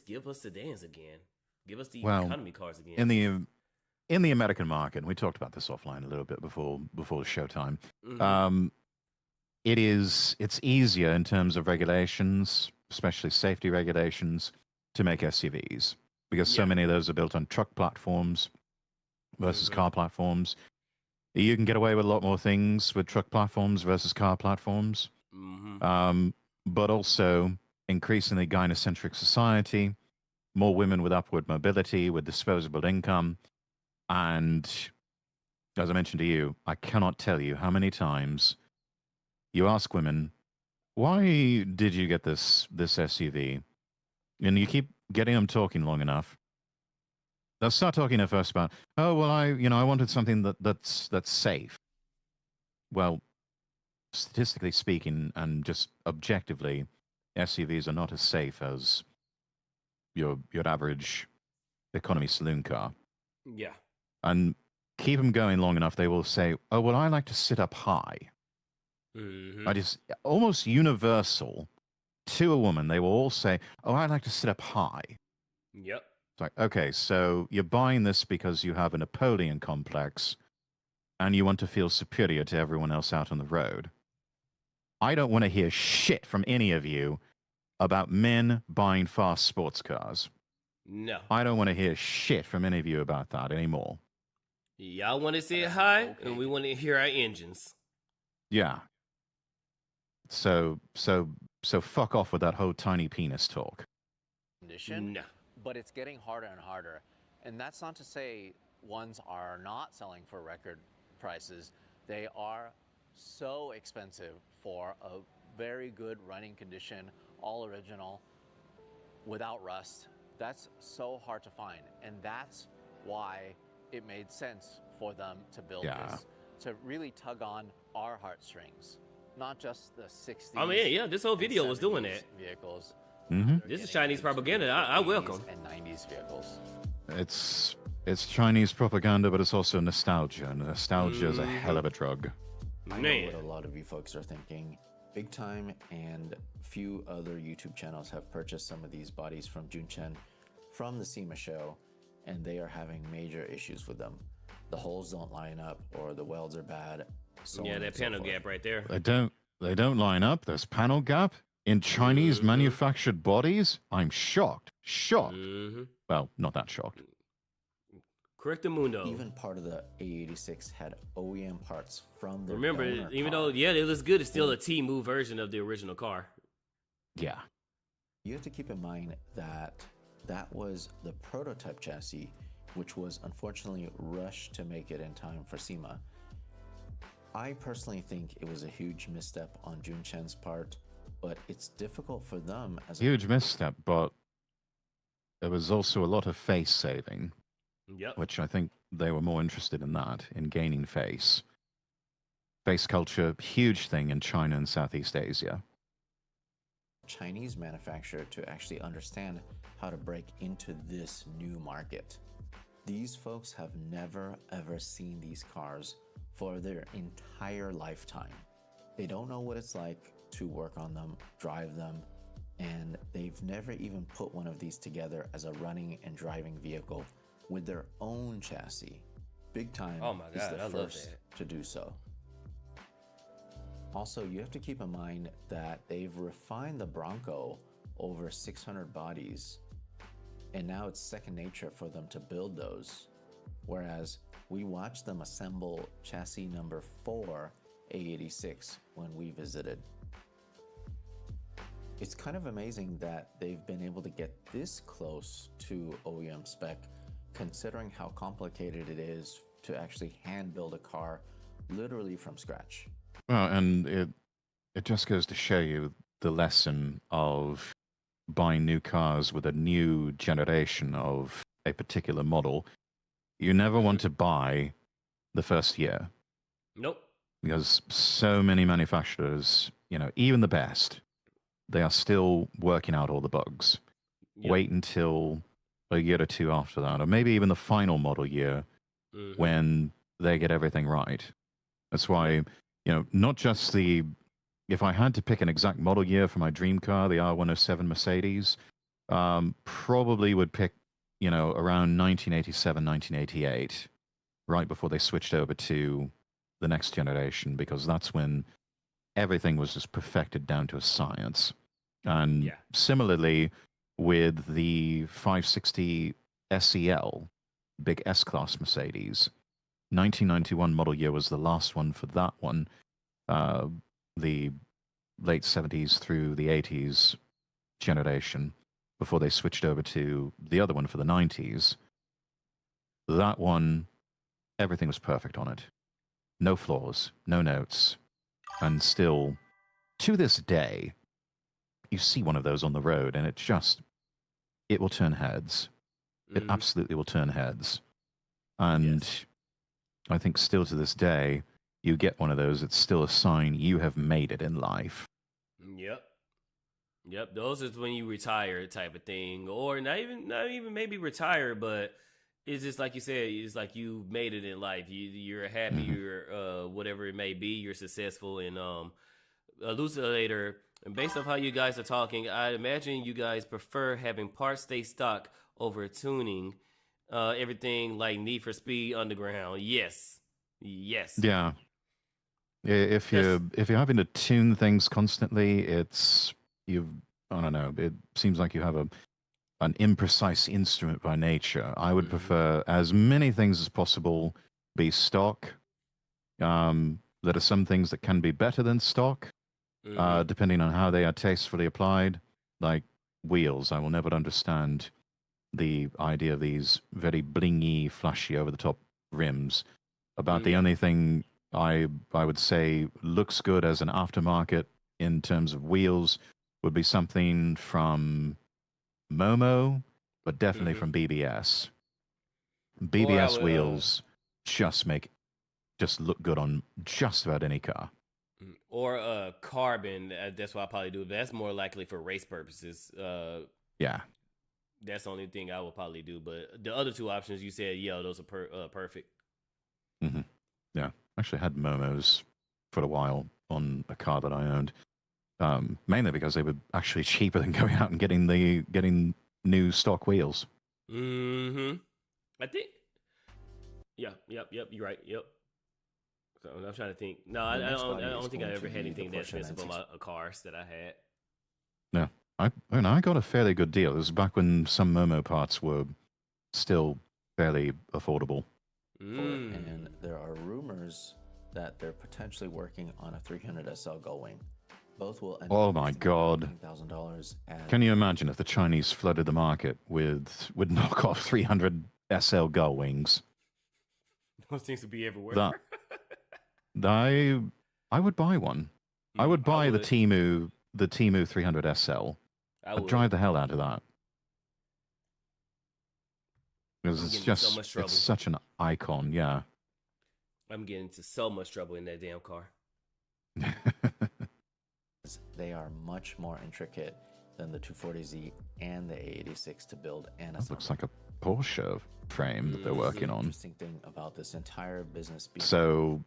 give us sedans again. Give us the economy cars again. In the American market, and we talked about this offline a little bit before showtime. Mm-hmm. It's easier in terms of regulations, especially safety regulations, to make SUVs because so many of those are built on truck platforms versus car platforms. You can get away with a lot more things with truck platforms versus car platforms. Mm-hmm. But also increasingly gynocentric society, more women with upward mobility, with disposable income. And as I mentioned to you, I cannot tell you how many times you ask women, why did you get this SUV? And you keep getting them talking long enough. They'll start talking at first about, oh, well, I wanted something that's safe. Well, statistically speaking, and just objectively, SUVs are not as safe as your average economy saloon car. Yeah. And keep them going long enough, they will say, oh, well, I like to sit up high. Mm-hmm. I just, almost universal to a woman, they will all say, oh, I like to sit up high. Yep. It's like, okay, so you're buying this because you have a Napoleon complex and you want to feel superior to everyone else out on the road. I don't want to hear shit from any of you about men buying fast sports cars. No. I don't want to hear shit from any of you about that anymore. Y'all want to see it high, and we want to hear our engines. Yeah. So fuck off with that whole tiny penis talk. Condition, No. but it's getting harder and harder. And that's not to say ones are not selling for record prices. They are so expensive for a very good running condition, all original, without rust. That's so hard to find. And that's why it made sense for them to build this, to really tug on our heartstrings, not just the 60s. I mean, yeah, this whole video was doing that. Vehicles. Mm-hmm. This is Chinese propaganda. I welcome. And 90s vehicles. It's Chinese propaganda, but it's also nostalgia. And nostalgia is a hell of a drug. I know what a lot of you folks are thinking. Big Time and a few other YouTube channels have purchased some of these bodies from Junchen from the SEMA show, and they are having major issues with them. The holes don't line up, or the welds are bad. So Yeah, that panel gap right there. They don't line up. There's panel gap in Chinese manufactured bodies. I'm shocked. Mm-hmm. Well, not that shocked. Correct the mundo. Even part of the A86 had OEM parts from the Remember, donor even car. though, yeah, it looks good, it's still a T-move version of the original car. Yeah. You have to keep in mind that that was the prototype chassis, which was unfortunately rushed to make it in time for SEMA. I personally think it was a huge misstep on Junchen's part, but it's difficult for them as Huge misstep, but there was also a lot of face saving. Yep. Which I think they were more interested in that, in gaining face. Face culture, huge thing in China and Southeast Asia. Chinese manufacturer to actually understand how to break into this new market. These folks have never ever seen these cars for their entire lifetime. They don't know what it's like to work on them, drive them, and they've never even put one of these together as a running and driving vehicle with their own chassis. Big Time Oh my is God, the I love first that. to do so. Also, you have to keep in mind that they've refined the Bronco over 600 bodies, and now it's second nature for them to build those. Whereas we watched them assemble chassis number 4 A86 when we visited. It's kind of amazing that they've been able to get this close to OEM spec, considering how complicated it is to actually hand build a car literally from scratch. Well, and it just goes to show you the lesson of buying new cars with a new generation of a particular model. You never want to buy the first year, Nope. because so many manufacturers, even the best, they are still working out all the bugs. Yep. Wait until a year or two after that, or maybe even the final model year, when they get everything right. That's why, not just if I had to pick an exact model year for my dream car, the R107 Mercedes, probably would pick, around 1987, 1988, right before they switched over to the next generation, because that's when everything was just perfected down to a science. And similarly, with the 560 SEL, big S-Class Mercedes, 1991 model year was the last one for that one. The late 70s through the 80s generation, before they switched over to the other one for the 90s. That one, everything was perfect on it. No flaws, no notes. And still, to this day, you see one of those on the road and it will turn heads. It absolutely will turn heads. And I think still to this day, you get one of those, it's still a sign you have made it in life. Yep. Those is when you retire type of thing, or not even maybe retire, but it's just like you said, it's like you made it in life. You're happy, you're whatever it may be, you're successful. And Elucidator, and based off how you guys are talking, I imagine you guys prefer having parts stay stock over tuning everything like Need for Speed Underground. Yes. Yeah. If you're having to tune things constantly, I don't know, it seems like you have an imprecise instrument by nature. I would prefer as many things as possible be stock. There are some things that can be better than stock, depending on how they are tastefully applied. Like wheels, I will never understand the idea of these very blingy, flashy, over-the-top rims. About the only thing I would say looks good as an aftermarket in terms of wheels would be something from Momo, but definitely from BBS. BBS wheels just look good on just about any car. Or carbon. That's what I probably do. That's more likely for race purposes. Yeah. That's the only thing I would probably do. But the other two options you said, those are perfect. Mm-hmm. Yeah. I actually had Momos for a while on a car that I owned. Mainly because they were actually cheaper than going out and getting new stock wheels. I think. Yep. You're right. Yep. So I'm trying to think. No, I don't think I ever had anything that expensive on my cars that I had. No, I got a fairly good deal. It was back when some Momo parts were still fairly affordable. And there are rumors that they're potentially working on a 300 SL Gullwing. Both will end Oh my God! $15,000. Can you imagine if the Chinese flooded the market with knockoff 300 SL Gullwings? Those things would be everywhere. I would buy one. I would buy the Temu 300 SL. I'd drive the hell out of that. Because it's such an icon, yeah. I'm getting into so much trouble in that damn car. They are much more intricate than the 240Z and the A86 to build and assemble. That looks like Porsche frame that they're working The on. interesting thing about this entire business being So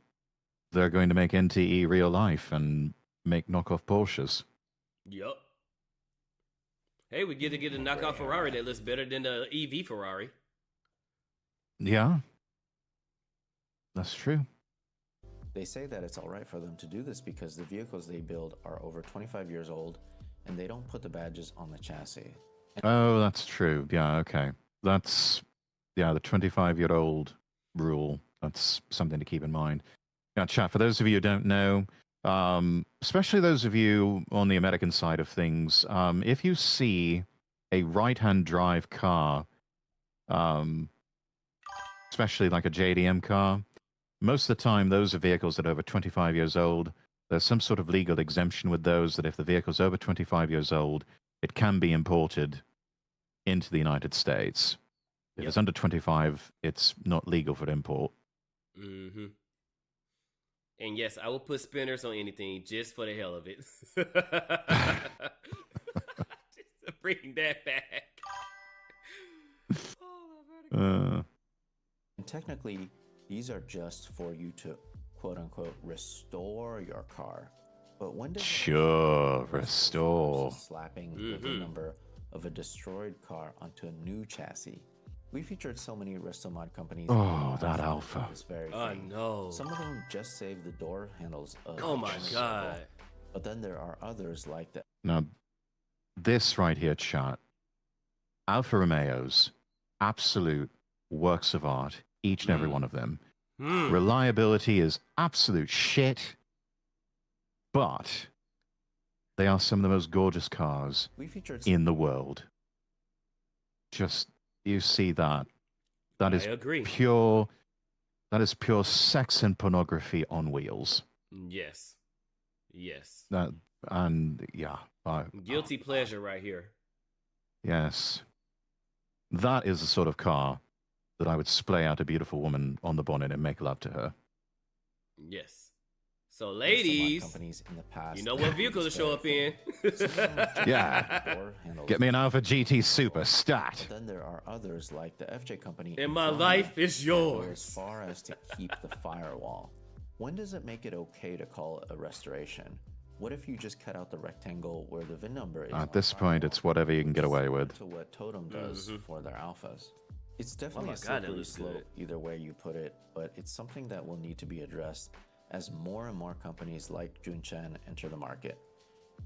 they're going to make NTE real life and make knockoff Porsches. Yup. Hey, we get to get a knockoff Ferrari that looks better than the EV Ferrari. Yeah, that's true. They say that it's all right for them to do this because the vehicles they build are over 25 years old and they don't put the badges on the chassis. Oh, that's true. Yeah, okay. That's, yeah, the 25-year-old rule. That's something to keep in mind. Yeah, chat, for those of you who don't know, especially those of you on the American side of things, if you see a right-hand drive car, especially like a JDM car, most of the time those are vehicles that are over 25 years old. There's some sort of legal exemption with those that if the vehicle's over 25 years old, it can be imported into the United States. If it's under 25, it's not legal for import. Mm-hmm. And yes, I will put spinners on anything just for the hell of it. Just to bring that back. And technically, these are just for you to quote unquote restore your car. But when does Sure, restore. slapping the VIN number of a destroyed car onto a new chassis? We featured so many resto mod companies. Oh, that alpha. This very I thing. know. Some of them just save the door handles of Oh my the god. But then there are others like the Now, this right here, chat, Alfa Romeos, absolute works of art, each and every one of them. Reliability is absolute shit, but they are some of the most gorgeous cars we featured in the world. Just, you see that. That is I agree. pure, that is pure sex and pornography on wheels. Yes. Yes. That, and yeah. Guilty pleasure right here. Yes. That is the sort of car that I would splay out a beautiful woman on the bonnet and make love to her. Yes. So, resto mod ladies, companies in the past. you know what vehicle to show up in. Yeah. Door handles. Get me an Alpha GT Super stat. Then there are others like the FJ company. And in my Florida life is that go as yours. far as to keep the firewall. When does it make it okay to call it a restoration? What if you just cut out the rectangle where the VIN number is? At on this the point, firewall, it's whatever you can get away with. To what Totem does for their alphas. It's definitely my a God, that slippery looks slope good. either way you put it, but it's something that will need to be addressed as more and more companies like Junchen enter the market.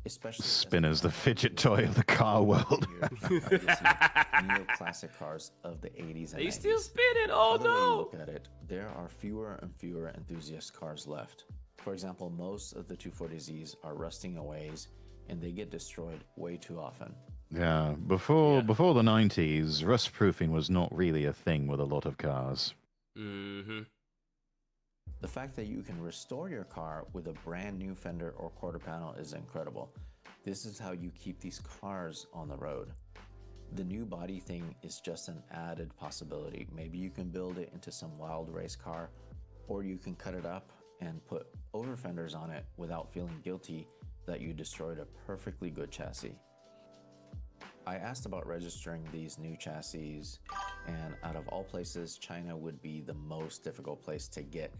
Especially as Spinner's the fidget toy of the car world. Neoclassic cars of the 80s and They 90s. still spinning. Oh Other way you no. look at it, there are fewer and fewer enthusiast cars left. For example, most of the 240Zs are rusting away and they get destroyed way too often. Yeah, before the 90s, rust proofing was not really a thing with a lot of cars. Mm-hmm. The fact that you can restore your car with a brand new fender or quarter panel is incredible. This is how you keep these cars on the road. The new body thing is just an added possibility. Maybe you can build it into some wild race car, or you can cut it up and put over fenders on it without feeling guilty that you destroyed a perfectly good chassis. I asked about registering these new chassis, and out of all places, China would be the most difficult place to get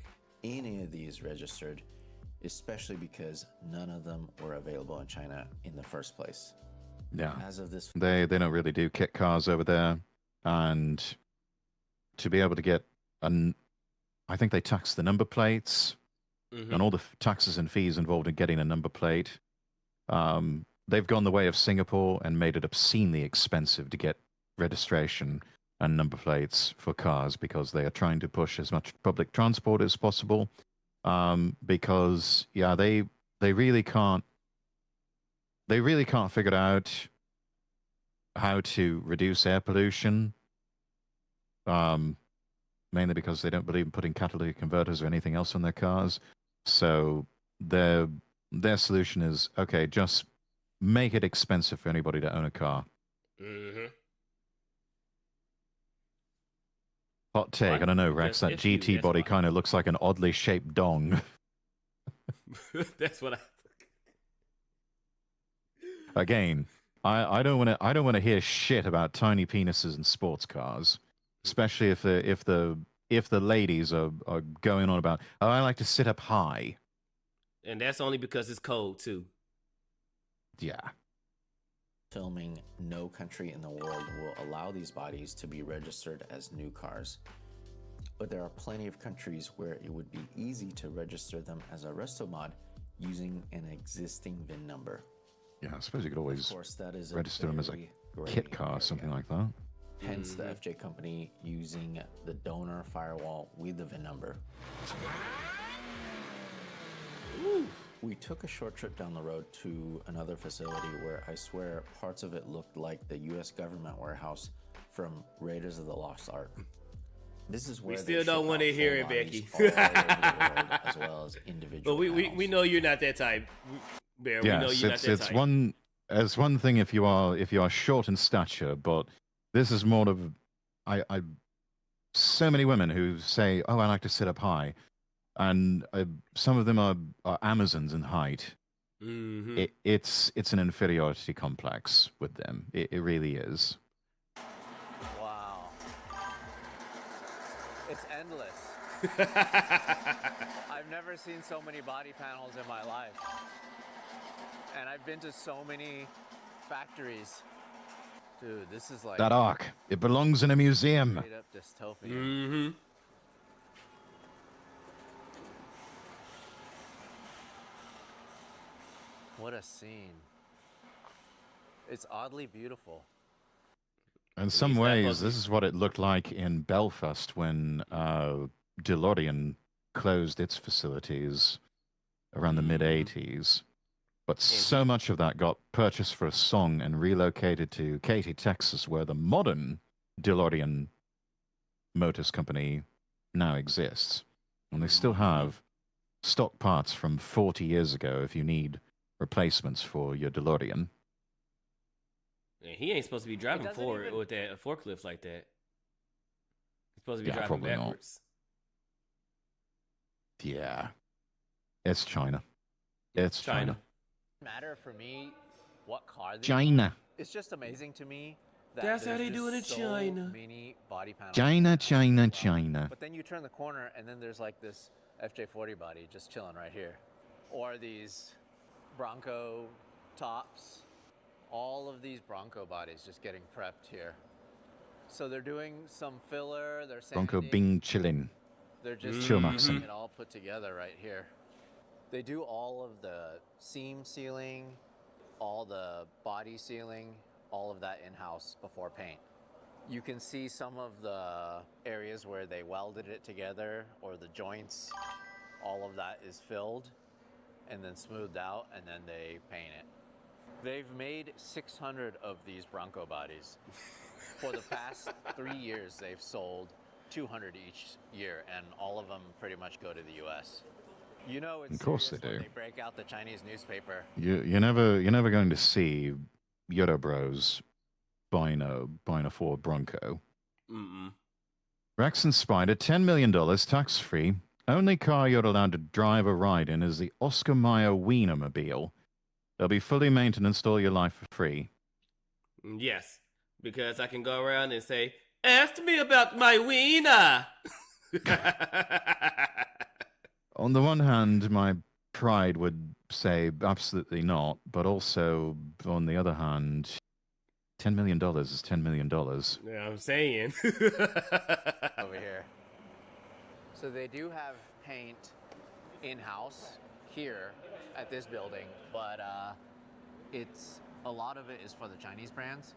any of these registered, especially because none of them were available in China in the first place. Yeah. As of this, They don't really do kit cars over there, and to be able to get I think they tax the number plates and all the taxes and fees involved in getting a number plate. They've gone the way of Singapore and made it obscenely expensive to get registration and number plates for cars because they are trying to push as much public transport as possible. Because they really can't figure out how to reduce air pollution. Mainly because they don't believe in putting catalytic converters or anything else on their cars. So their solution is, okay, just make it expensive for anybody to own a car. Hot take. I don't know, Rex. That GT body kind of looks like an oddly shaped dong. That's what I. Again, I don't want to hear shit about tiny penises and sports cars, especially if the ladies are going on about, oh, I like to sit up high. And that's only because it's cold too. Yeah. Filming, no country in the world will allow these bodies to be registered as new cars. But there are plenty of countries where it would be easy to register them as a resto mod using an existing VIN number. Yeah, I suppose you could always Of course, that is register them as a very gray kit car, area. something like that. Hence the FJ company using the donor firewall with the VIN number. We took a short trip down the road to another facility where I swear parts of it looked like the US government warehouse from Raiders of the Lost Ark. This is where We still don't want to hear it, Becky. As well as individual But we panels. know you're not that type, Bear. We know Yes, you're not that it's type. it's one thing if you are short in stature, but this is more of I so many women who say, oh, I like to sit up high, and some of them are Amazons in height. Mm-hmm. It's an inferiority complex with them. It really is. Wow. It's endless. I've never seen so many body panels in my life. And I've been to so many factories. Dude, this is like That arc, it belongs in a museum. straight up dystopian. Mm-hmm. What a scene. It's oddly beautiful. In some least that ways, puzzle- this is what it looked like in Belfast when DeLorean closed its facilities around the mid '80s. But so much of that got purchased for a song and relocated to Katy, Texas, where the modern DeLorean Motors Company now exists. And they still have stock parts from 40 years ago if you need replacements for your DeLorean. Yeah, he ain't supposed to be driving doesn't forward even- with that forklift like that. He's supposed to be Yeah, driving probably not. backwards. Yeah. It's China. It's China. Matter for me what car they China. It's just amazing to me that That's how there's they do it in just so China. many body panels. China, China, China. But then you turn the corner and then there's like this FJ40 body just chilling right here. Or these Bronco tops. All of these Bronco bodies just getting prepped here. So they're doing some filler, they're Bronco sanding, Bing chillin'. they're just Chill getting Maxim. it all put together right here. They do all of the seam sealing, all the body sealing, all of that in-house before paint. You can see some of the areas where they welded it together or the joints. All of that is filled and then smoothed out and then they paint it. They've made 600 of these Bronco bodies. For the past 3 years, they've sold 200 each year, and all of them pretty much go to the U.S. You know, it's Of course serious they when do. they break out the Chinese newspaper. You're never going to see Yoda Bros buying a Ford Bronco. Mm-mm. Rex and Spydr, $10 million, tax-free. Only car you're allowed to drive or ride in is the Oscar Mayer Wienermobile. They'll be fully maintained all your life for free. Yes, because I can go around and say, "Ask me about my wiener." On the one hand, my pride would say absolutely not, but also, on the other hand, $10 million is $10 million. Yeah, I'm saying. Over here. So they do have paint in-house here at this building, but it's a lot of it is for the Chinese brands.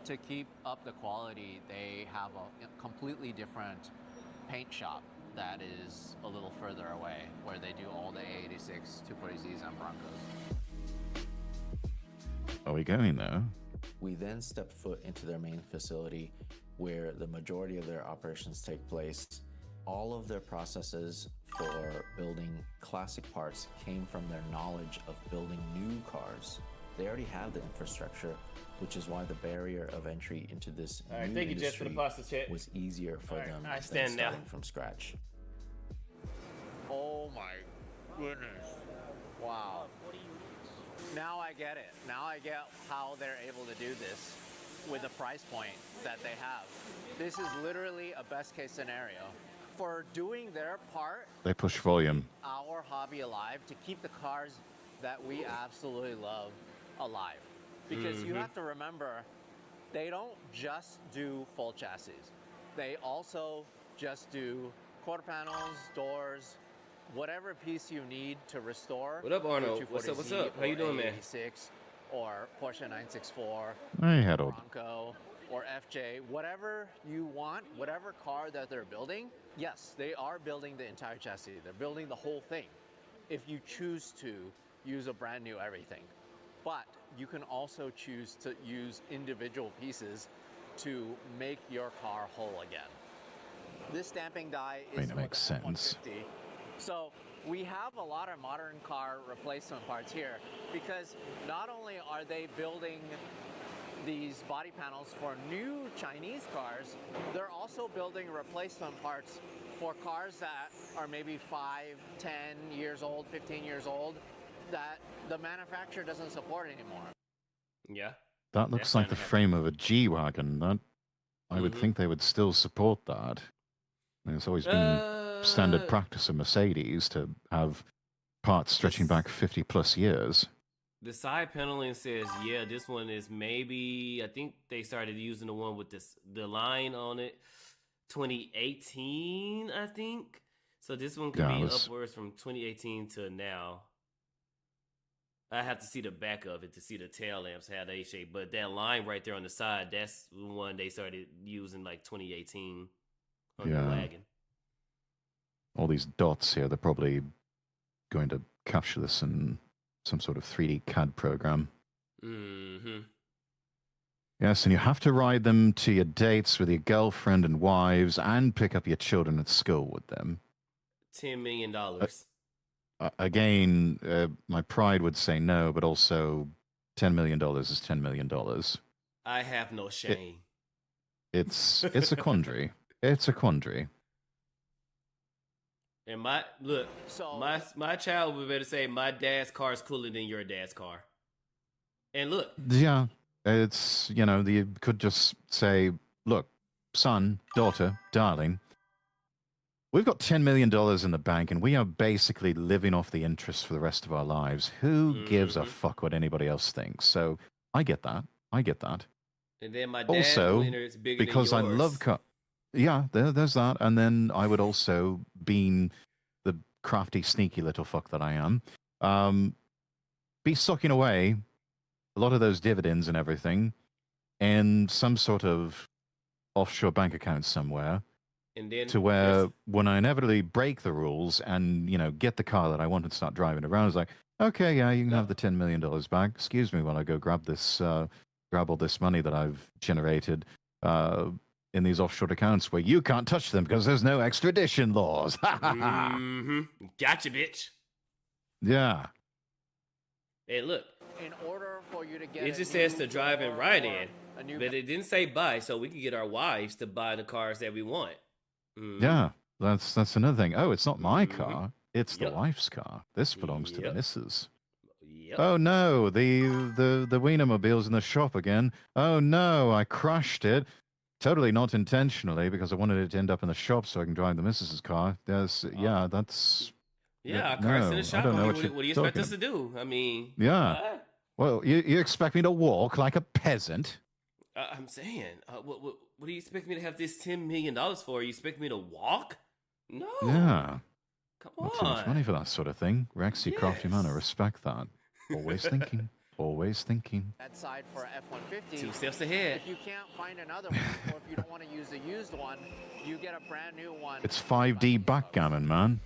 To keep up the quality, they have a completely different paint shop that is a little further away, where they do all the A86, 240Zs, and Broncos. Are we going there? We then step foot into their main facility where the majority of their operations take place. All of their processes for building classic parts came from their knowledge of building new cars. They already have the infrastructure, which is why the barrier of entry into this All right, new thank you, Jess, for the industry pasta chat. was easier for All right, them I than stand now. starting from scratch. Oh my goodness. Wow. Now I get it. Now I get how they're able to do this with the price point that they have. This is literally a best case scenario. For doing their part, They push volume. our hobby alive, to keep the cars that we absolutely love alive. Because you have to remember, they don't just do full chassis. They also just do quarter panels, doors, whatever piece you need to restore. What up, Arnold? the What's up, what's 240Z up? How you or doing, man? A86 or Porsche 964, Hey, Harold. Bronco, or FJ, whatever you want, whatever car that they're building, yes, they are building the entire chassis. They're building the whole thing. If you choose to use a brand new everything. But you can also choose to use individual pieces to make your car whole again. This stamping die I mean, is it for makes the sense. F-150. So we have a lot of modern car replacement parts here because not only are they building these body panels for new Chinese cars, they're also building replacement parts for cars that are maybe 5, 10 years old, 15 years old, that the manufacturer doesn't support anymore. Yeah. That looks Yeah, like the frame of a G-Wagon. That I would think they would still support that. I mean, it's always been standard practice of Mercedes to have parts stretching back 50 plus years. The side paneling says, yeah, this one is maybe, I think they started using the one with the line on it 2018, I think. So this one could be upwards from 2018 to now. I have to see the back of it to see the tail lamps, how they shape. But that line right there on the side, that's the one they started using like 2018 on the wagon. All these dots here, they're probably going to capture this in some sort of 3D CAD program. Mm-hmm. Yes, and you have to ride them to your dates with your girlfriend and wives and pick up your children at school with them. $10 million. Again, my pride would say no, but also $10 million is $10 million. I have no shame. It's a quandary. It's a quandary. And my child would better say my dad's car is cooler than your dad's car. And look. Yeah, it's, you could just say, look, son, daughter, darling, we've got $10 million in the bank and we are basically living off the interest for the rest of our lives. Who gives a fuck what anybody else thinks? So I get that. And then my dad's also, is bigger because than I yours. love car. Yeah, there's that. And then I would also, being the crafty, sneaky little fuck that I am, be sucking away a lot of those dividends and everything in some sort of offshore bank account somewhere. And then to where when I inevitably break the rules and, get the car that I want and start driving around, it's like, okay, yeah, you can have the $10 million back. Excuse me while I go grab all this money that I've generated in these offshore accounts where you can't touch them because there's no extradition laws. Mm-hmm. Gotcha, bitch. Yeah. Hey, look. In order for you to get it just says to drive and ride in, but it didn't say buy, so we can get our wives to buy the cars that we want. Mm-hmm. Yeah, that's another thing. Oh, it's not my car. It's the wife's car. This belongs to the missus. Yep. Oh no, the Wienermobile's in the shop again. Oh no, I crashed it. Totally not intentionally because I wanted it to end up in the shop so I can drive the missus's car. That's our car's in the shop. What do you expect us to do? I mean, yeah. Well, you expect me to walk like a peasant? I'm saying, what do you expect me to have this $10 million for? You expect me to walk? No. Yeah. Come Not on. too much money for that sort of thing. Rexy, crafty man, I respect that. Always thinking. Always thinking. That side for F-150. 2 steps ahead. If you can't find another one, or if you don't want to use a used one, you get a brand new one. It's 5D backgammon, man.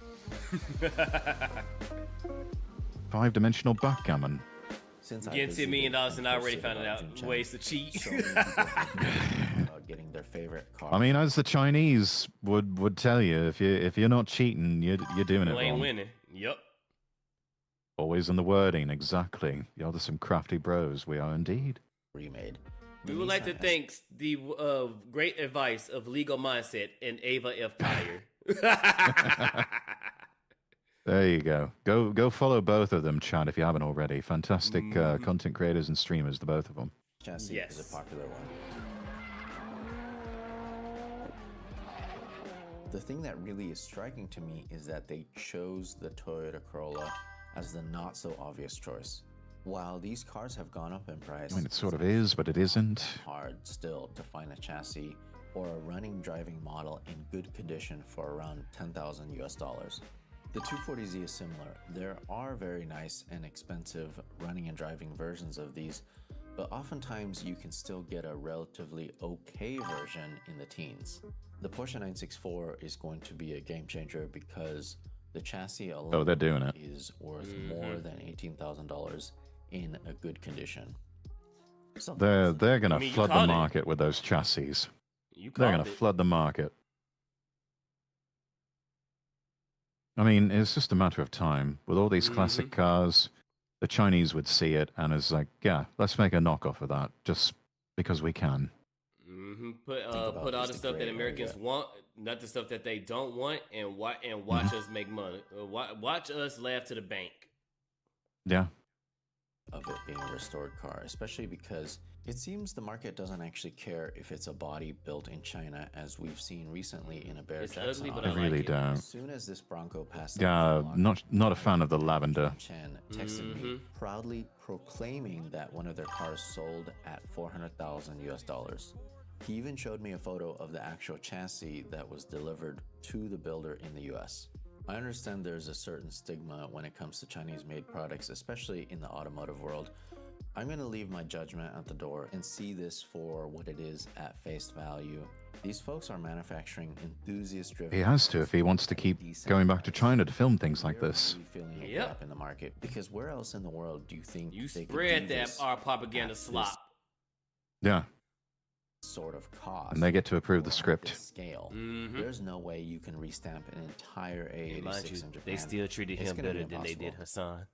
5-dimensional backgammon. Get $10 million and I already found out ways to cheat. Getting their favorite car. I mean, as the Chinese would tell you, if you're not cheating, you're doing it You ain't wrong. winning. Yep. Always in the wording, exactly. Y'all are some crafty bros. We are indeed. Remade. We would like to thank the great advice of Legal Mindset and Ava F. Tire. There you go. Go follow both of them, Chad, if you haven't already. Fantastic content creators and streamers, the both of them. Chassis is Yes. a popular one. The thing that really is striking to me is that they chose the Toyota Corolla as the not so obvious choice. While these cars have gone up in price, I mean, it sort of is, but it isn't. hard still to find a chassis or a running driving model in good condition for around 10,000 US dollars. The 240Z is similar. There are very nice and expensive running and driving versions of these, but oftentimes you can still get a relatively okay version in the teens. The Porsche 964 is going to be a game changer because the chassis alone They're doing it. is worth more than $18,000 in a good condition. They're going to I mean, you flood the called it. market with those chassis. You They're called going to it. flood the market. I mean, it's just a matter of time. With all these classic cars, the Chinese would see it and it's like, yeah, let's make a knockoff of that just because we can. Put about all the this stuff that gray Americans area. want, not the stuff that they don't want, and watch us make money. Watch us laugh to the bank. Yeah. Of it being a restored car, especially because it seems the market doesn't actually care if it's a body built in China, as we've seen recently in a Bear It's Jackson ugly, but auto. I They really like it. don't. As soon as this Bronco passed, Yeah, not a fan of the lavender. Chen texted me proudly proclaiming that one of their cars sold at 400,000 US dollars. He even showed me a photo of the actual chassis that was delivered to the builder in the US. I understand there's a certain stigma when it comes to Chinese-made products, especially in the automotive world. I'm going to leave my judgment at the door and see this for what it is at face value. These folks are manufacturing enthusiast-driven. He has to if he wants to keep going back to China to film things like this. Really feeling a Yep. gap in the market, because where else in the world do you think You they could spread do that this our propaganda at slop. Yeah. sort of cost? And they get to approve or the at script. this scale. There's no way you can restamp an entire And mind A86 you, in Japan. they still treated It's him gonna be better than they did impossible. Hassan.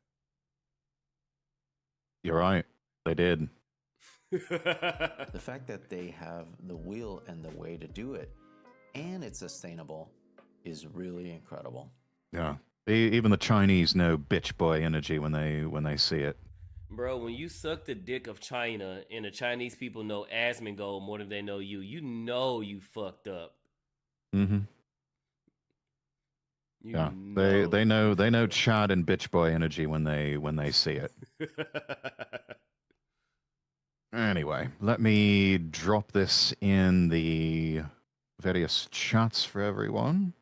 You're right. They did. The fact that they have the will and the way to do it, and it's sustainable, is really incredible. Yeah. Even the Chinese know bitch boy energy when they see it. Bro, when you suck the dick of China and the Chinese people know Asmongold more than they know you, you know you fucked up. Mm-hmm. You Yeah. They know Chad and bitch boy energy when they see it. Anyway, let me drop this in the various chats for everyone.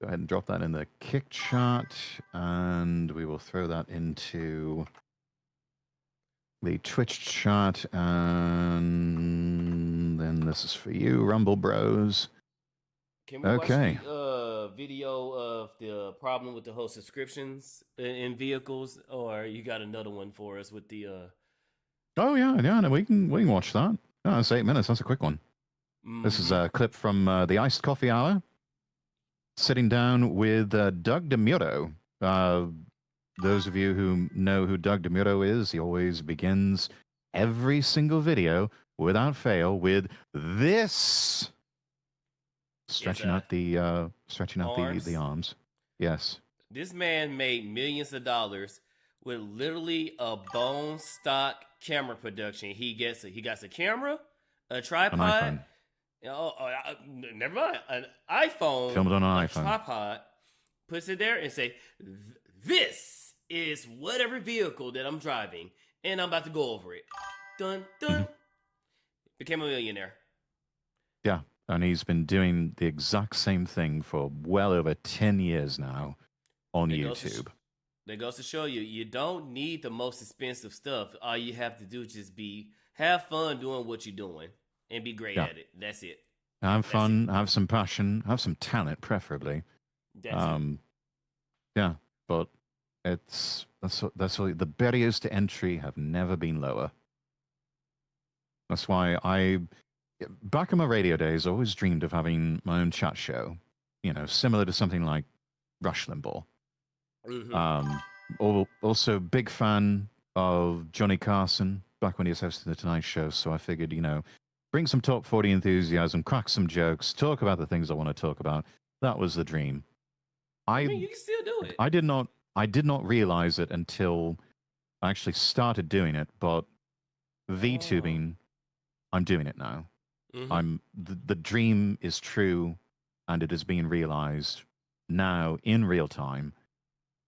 Go ahead and drop that in the kick chat, and we will throw that into the Twitch chat, and then this is for you, Rumble Bros. Can we Okay. watch the video of the problem with the whole subscriptions in vehicles, or you got another one for us with the? Oh yeah, no, we can watch that. Oh, that's 8 minutes. That's a quick one. This is a clip from the Iced Coffee Hour. Sitting down with Doug DeMuro. Those of you who know who Doug DeMuro is, he always begins every single video without fail with this, stretching out the arms. Yes. This man made millions of dollars with literally a bone stock camera production. He got a camera, a tripod. An iPhone. Never mind. An iPhone. Filmed on an a iPhone. tripod. Puts it there and say, "This is whatever vehicle that I'm driving, and I'm about to go over it." Dun dun. Became a millionaire. Yeah, and he's been doing the exact same thing for well over 10 years now on YouTube. That goes to show you, you don't need the most expensive stuff. All you have to do is just have fun doing what you're doing and be great at it. That's it. Have fun, have some passion, have some talent, preferably. That's it. Yeah, but that's all. The barriers to entry have never been lower. That's why back in my radio days, I always dreamed of having my own chat show. You know, similar to something like Rush Limbaugh. Also, big fan of Johnny Carson back when he was hosting the Tonight Show. So I figured, bring some top 40 enthusiasm, crack some jokes, talk about the things I want to talk about. That was the dream. I mean, you can still do it. I did not realize it until I actually started doing it, but VTubing, I'm doing it now. The dream is true, and it is being realized now in real time.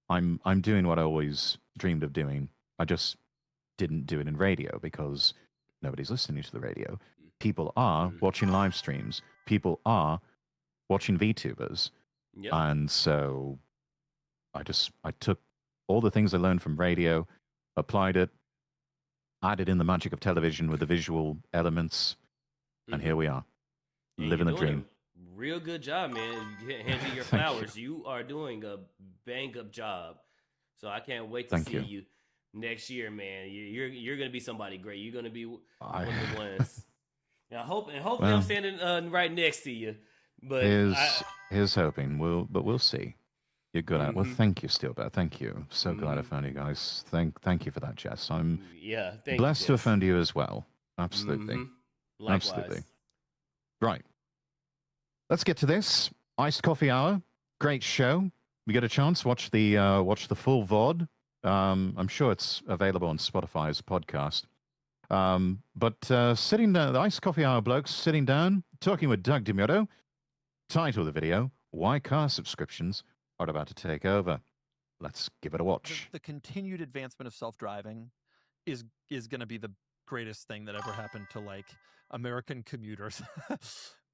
I'm doing what I always dreamed of doing. I just didn't do it in radio because nobody's listening to the radio. People are watching live streams. People are watching VTubers. Yep. And so I took all the things I learned from radio, applied it, added in the magic of television with the visual elements, and here we are, living the dream. Real good job, man. Hand you your flowers. You are doing a bang up job. So I can't wait to see you next year, man. You're gonna be somebody great. You're gonna be one of the ones. Now, hopefully I'm standing right next to you. But here's hoping. We'll see. You're good at it. Well, thank you, Steelbear. Thank you. So glad I found you guys. Thank you for that, Jess. I'm blessed to have found you as well. Absolutely. Likewise. Absolutely. Right. Let's get to this. Iced Coffee Hour. Great show. We get a chance, watch the full VOD. I'm sure it's available on Spotify's podcast. But sitting down, the Iced Coffee Hour blokes sitting down, talking with Doug DeMuro. Title of the video, Why Car Subscriptions Are About to Take Over. Let's give it a watch. The continued advancement of self-driving is going to be the greatest thing that ever happened to like American commuters.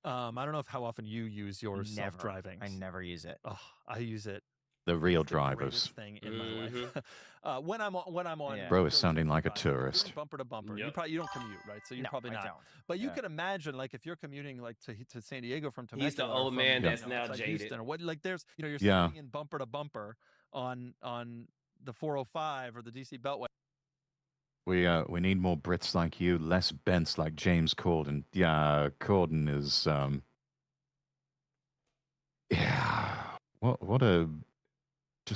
I don't know how often you use your self-driving. I never use it. Oh, I use it. The real drivers. Thing in my life. When I'm on. Bro is sounding like a tourist. Bumper to bumper. You don't commute, right? So you're probably not. Don't. But you can imagine, like, if you're commuting like to San Diego from Temecula. He's the old man that's now jaded. Houston, or what? Like, there's you're sitting in bumper to bumper on the 405 or the DC Beltway. We need more Brits like you, less Bents like James Corden. Yeah, Corden is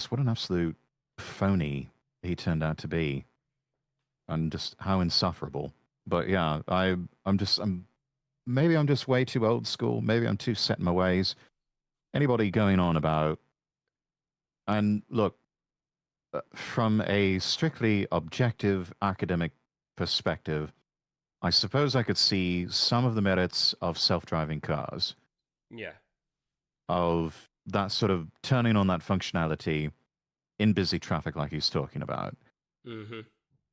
what an absolute phony he turned out to be, and just how insufferable. But yeah, maybe I'm just way too old school. Maybe I'm too set in my ways. Anybody going on about, and look, from a strictly objective academic perspective, I suppose I could see some of the merits of self-driving cars. Yeah. Of that sort of turning on that functionality in busy traffic like he's talking about.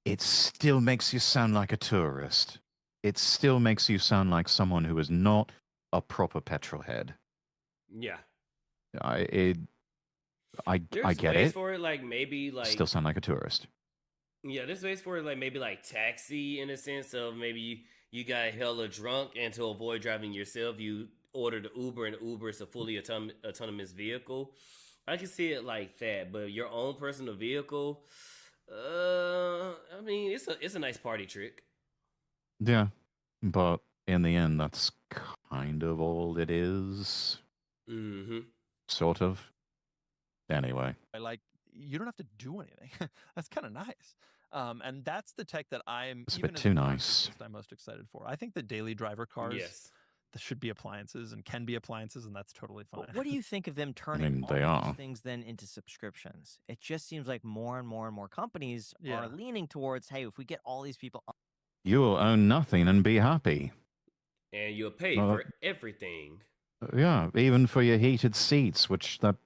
It still makes you sound like a tourist. It still makes you sound like someone who is not a proper petrolhead. Yeah. I get it. For it, like maybe like still sound like a tourist. Yeah, there's space for it, like maybe like taxi in a sense of maybe you got hella drunk and to avoid driving yourself, you ordered Uber and Uber is a fully autonomous vehicle. I can see it like that, but your own personal vehicle, I mean, it's a nice party trick. Yeah, but in the end, that's kind of all it is. Sort of. Anyway. Like, you don't have to do anything. That's kind of nice. And that's the tech that It's a bit too nice. I'm most excited for. I think the daily driver cars should be appliances and can be appliances, and that's totally fine. What do you think of them turning these things then into subscriptions? It just seems like more and more companies are leaning towards, hey, if we get all these people... You will own nothing and be happy. And you'll pay for everything. Yeah, even for your heated seats, which that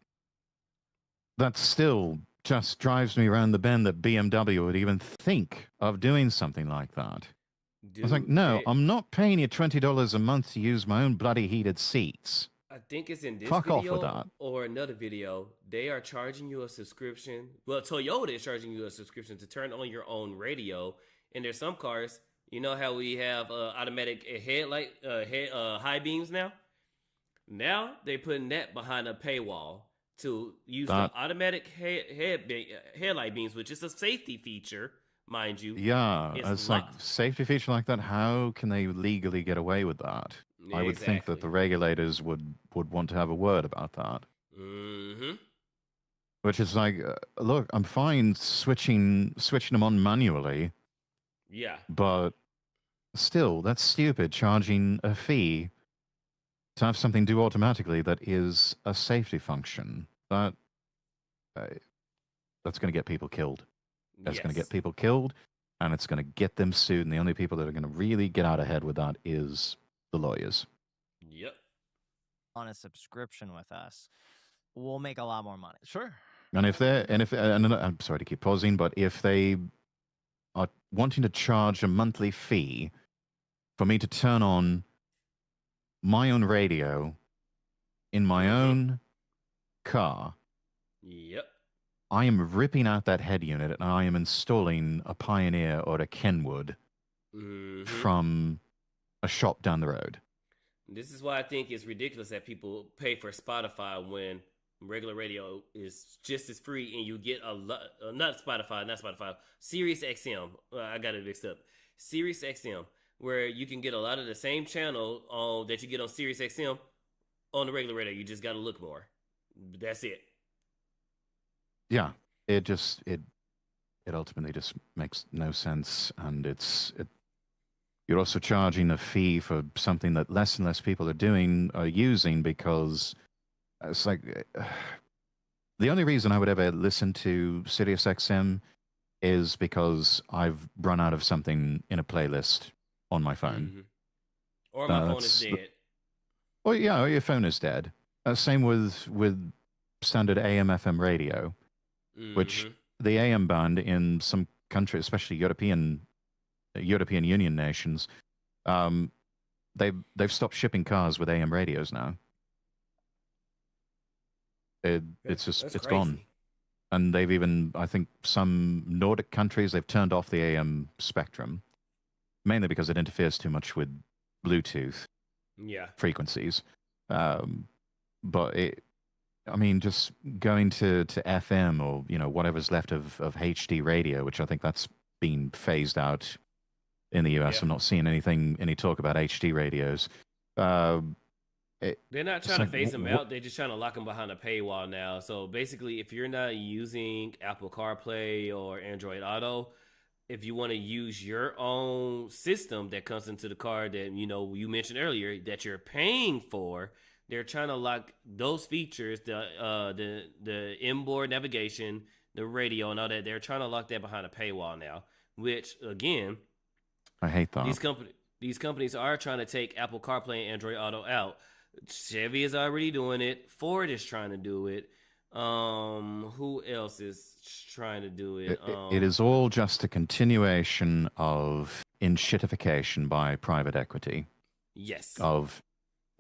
still just drives me around the bend that BMW would even think of doing something like that. Dude, I was like, no, I'm not paying you $20 a month to use my own bloody heated seats. I think it's in this Fuck video off with that. Or another video. They are charging you a subscription. Well, Toyota is charging you a subscription to turn on your own radio. And there's some cars, you know how we have automatic headlight, high beams now? Now they're putting that behind a paywall to use the automatic headlight beams, which is a safety feature, mind you. Yeah, it's like safety feature like that. How can they legally get away with that? Yeah, I would think that the regulators would want to have a word about that. Which is like, look, I'm fine switching them on manually. Yeah. But still, that's stupid, charging a fee to have something do automatically that is a safety function. that that's going to get people killed. That's going to get Yes. people killed, and it's going to get them sued. And the only people that are going to really get out ahead with that is the lawyers. Yep. On a subscription with us, we'll make a lot more money. Sure. And I'm sorry to keep pausing, but if they are wanting to charge a monthly fee for me to turn on my own radio in my own car, Yep. I am ripping out that head unit and I am installing a Pioneer or a Kenwood from a shop down the road. This is why I think it's ridiculous that people pay for Spotify when regular radio is just as free, and you get a lot. Not Spotify. Sirius XM. I got it mixed up. Sirius XM, where you can get a lot of the same channel that you get on Sirius XM on the regular radio. You just got to look more. That's it. Yeah, it ultimately just makes no sense, and you're also charging a fee for something that less and less people are using, because it's like the only reason I would ever listen to SiriusXM is because I've run out of something in a playlist on my phone, or my phone is dead. Or your phone is dead. Same with standard AM/FM radio, which the AM band in some countries, especially European Union nations, they've stopped shipping cars with AM radios now. It's gone. And they've even, I think, some Nordic countries, they've turned off the AM spectrum, mainly because it interferes too much with Bluetooth frequencies. But just going to FM or whatever's left of HD radio, which I think that's been phased out in the US. I'm not seeing any talk about HD radios. They're not trying to phase them out. They're just trying to lock them behind a paywall now. So basically, if you're not using Apple CarPlay or Android Auto, if you want to use your own system that comes into the car that you mentioned earlier that you're paying for, they're trying to lock those features, the inboard navigation, the radio, and all that. They're trying to lock that behind a paywall now. Which again, I hate that. These companies are trying to take Apple CarPlay and Android Auto out. Chevy is already doing it. Ford is trying to do it. Who else is trying to do it? It is all just a continuation of inshittification by private equity. Yes. Of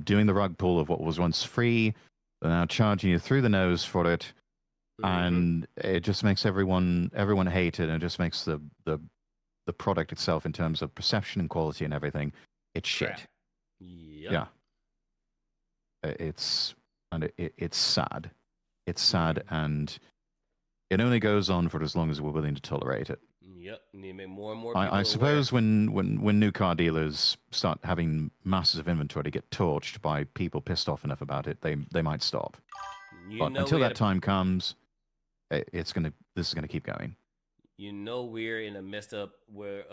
doing the rug pull of what was once free, they're now charging you through the nose for it, and it just makes everyone hate it, and it just makes the product itself, in terms of perception and quality and everything, it's shit. Yep. Yeah. It's sad. It's sad, and it only goes on for as long as we're willing to tolerate it. Yep. Need to make more and more people I suppose when new car dealers start having masses of inventory to get torched by people pissed off enough about it, they might stop. But until that time comes, this is gonna keep going. We're in a messed up where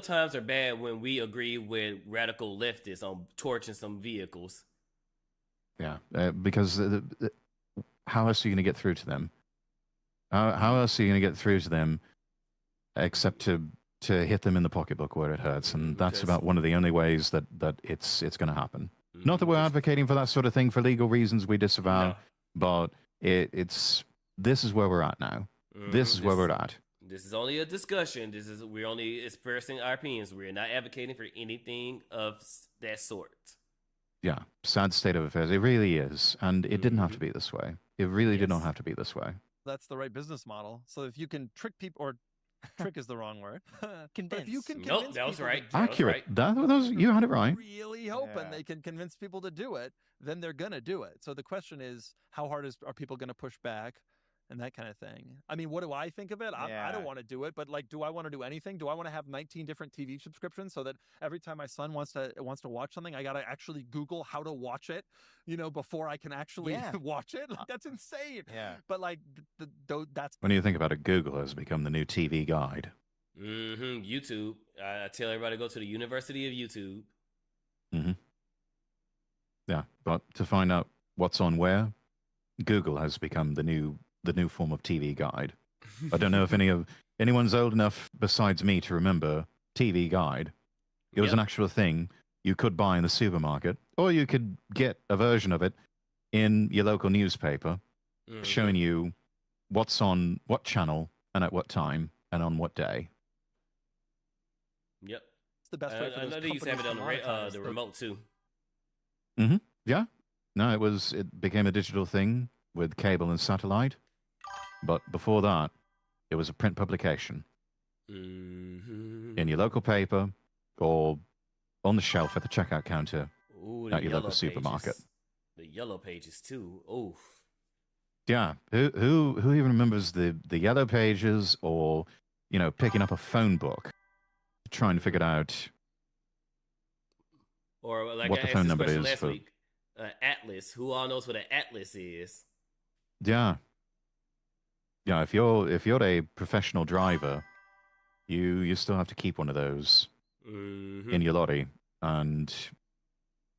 times are bad when we agree with radical leftists on torching some vehicles. Yeah, because how else are you going to get through to them? How else are you going to get through to them except to hit them in the pocketbook where it hurts? And that's about one of the only ways that it's going to happen. Not that we're advocating for that sort of thing for legal reasons. We disavow, but this is where we're at now. This is where we're at. This is only a discussion. We're only expressing our opinions. We're not advocating for anything of that sort. Yeah, sad state of affairs. It really is. And it didn't have to be this way. It really did not have to be this way. That's the right business model. So if you can trick people, or trick is the wrong word. Convince. If you can Nope, convince that was people right. to do Accurate. it, You had it right. really hoping they can convince people to do it, then they're going to do it. So the question is, how hard are people going to push back? And that kind of thing. I mean, what do I think of it? I don't want to do it, but do I want to do anything? Do I want to have 19 different TV subscriptions so that every time my son wants to watch something, I got to actually Google how to watch it, before I can actually watch it? That's insane. Yeah. But that's When you think about it, Google has become the new TV guide. YouTube. I tell everybody to go to the University of YouTube. Yeah, but to find out what's on where, Google has become the new form of TV guide. I don't know if anyone's old enough besides me to remember TV Guide. It was an actual thing you could buy in the supermarket, or you could get a version of it in your local newspaper, showing you what's on what channel and at what time and on what day. Yep, it's the best way for I know they used to have it on the remote too. Mm-hmm. Yeah. No, it became a digital thing with cable and satellite, but before that, it was a print publication in your local paper or on the shelf at the checkout counter at your local supermarket. The yellow pages too. Oh, yeah. Who even remembers the yellow pages, or picking up a phone book, trying to figure out, or like what I the asked phone this number question is last for week. Atlas. Who all knows what an atlas is? Yeah. Yeah, if you're a professional driver, you still have to keep one of those in your lorry and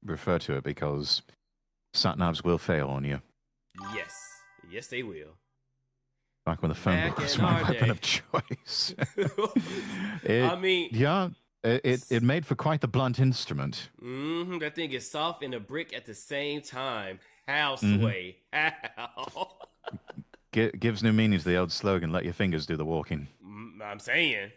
refer to it, because sat-navs will fail on you. Yes, they will. Back when the phone book was my weapon of choice. It made for quite the blunt instrument. That thing is soft and a brick at the same time. How, Sway? How? Gives new meaning to the old slogan, let your fingers do the walking. I'm saying.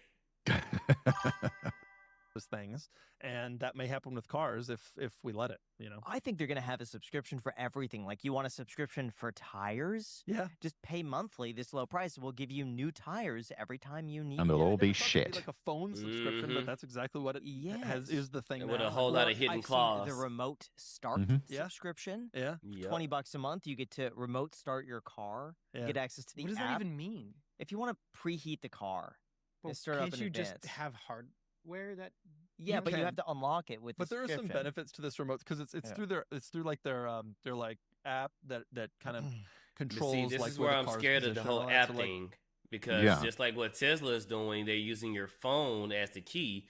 Things, and that may happen with cars if we let it. I think they're gonna have a subscription for everything. Like, you want a subscription for tires? Yeah, just pay monthly this low price. We'll give you new tires every time you need. And they'll all be shit. Like a phone subscription, but that's exactly what it is the thing. And with a whole lot of hidden clause. The remote start subscription. Yeah. $20 a month. You get to remote start your car. You get access to the app. What does that even mean? If you want to preheat the car, start can't up in you advance. just have hardware that? Yeah, but you have to unlock it with. But there are some benefits to this remote, because it's through their like app that kind of controls. See, this is where I'm scared of the whole app thing, because just like what Tesla is doing, they're using your phone as the key.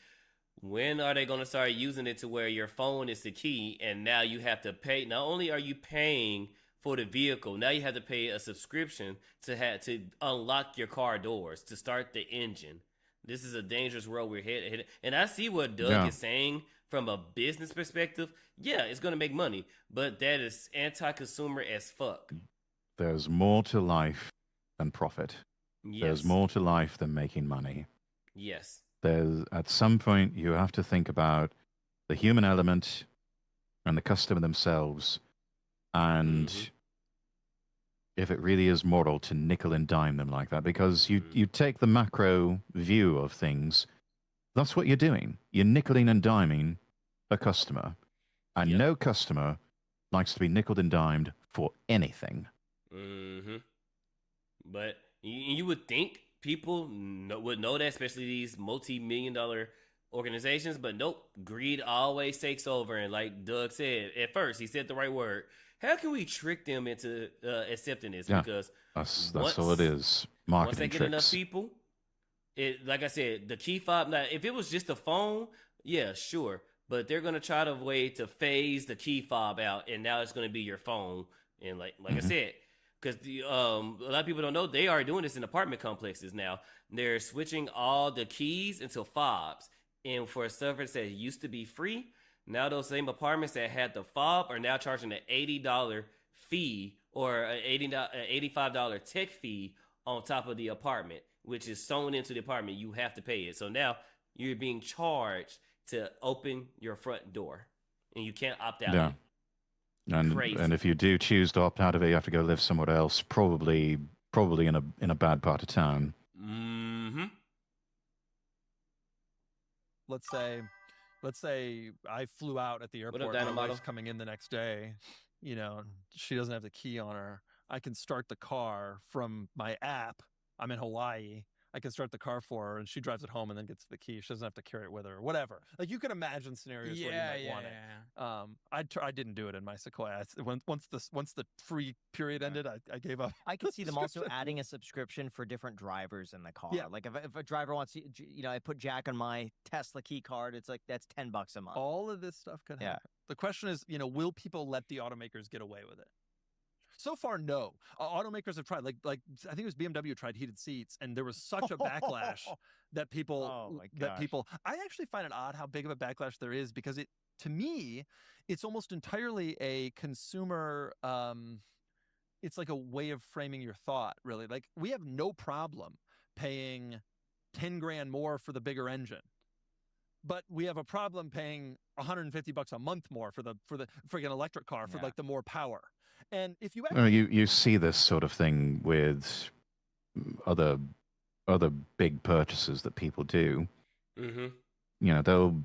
When are they going to start using it to where your phone is the key, and now you have to pay? Not only are you paying for the vehicle, now you have to pay a subscription to unlock your car doors, to start the engine. This is a dangerous road we're headed. And I see what Doug is saying from a business perspective. Yeah, it's going to make money, but that is anti-consumer as fuck. There's more to life than profit. Yes. There's more to life than making money. Yes. At some point, you have to think about the human element and the customer themselves, and if it really is moral to nickel and dime them like that, because you take the macro view of things, that's what you're doing. You're nickeling and diming a customer, and no customer likes to be nickeled and dimed for anything. But you would think people would know that, especially these multi-million-dollar organizations, but nope, greed always takes over. And like Doug said, at first, he said the right word. How can we trick them into accepting this? Yeah, because that's all it is. Marketing once they get tricks. enough people, like I said, the key fob. Now, if it was just a phone, yeah, sure. But they're gonna try to way to phase the key fob out, and now it's gonna be your phone. And like I said, because a lot of people don't know, they are doing this in apartment complexes now. They're switching all the keys into fobs, and for a service that used to be free. Now those same apartments that had the fob are now charging an $80 fee or an $85 tech fee on top of the apartment, which is sewn into the apartment. You have to pay it. So now you're being charged to open your front door, and you can't opt out. Yeah. And if you do choose to opt out of it, you have to go live somewhere else, probably in a bad part of town. Let's say I flew out at the airport. My wife's coming in the next day. She doesn't have the key on her. I can start the car from my app. I'm in Hawaii. I can start the car for her, and she drives it home and then gets the key. She doesn't have to carry it with her or whatever. Like, you can imagine scenarios where you might want it. I didn't do it in my Sequoia. Once the free period ended, I gave up. I could see them also adding a subscription for different drivers in the car. Yeah. Like if a driver wants to, I put Jack on my Tesla key card. It's like that's $10 a month. All of this stuff could happen. The question is, will people let the automakers get away with it? So far, no. Automakers have tried. Like I think it was BMW tried heated seats, and there was such a backlash that people I actually find it odd how big of a backlash there is, because to me, it's almost entirely a consumer. It's like a way of framing your thought, really. Like, we have no problem paying 10 grand more for the bigger engine, but we have a problem paying $150 a month more for the friggin' electric car for like the more power. And if you actually... you see this sort of thing with other big purchases that people do. Mm-hmm. You know,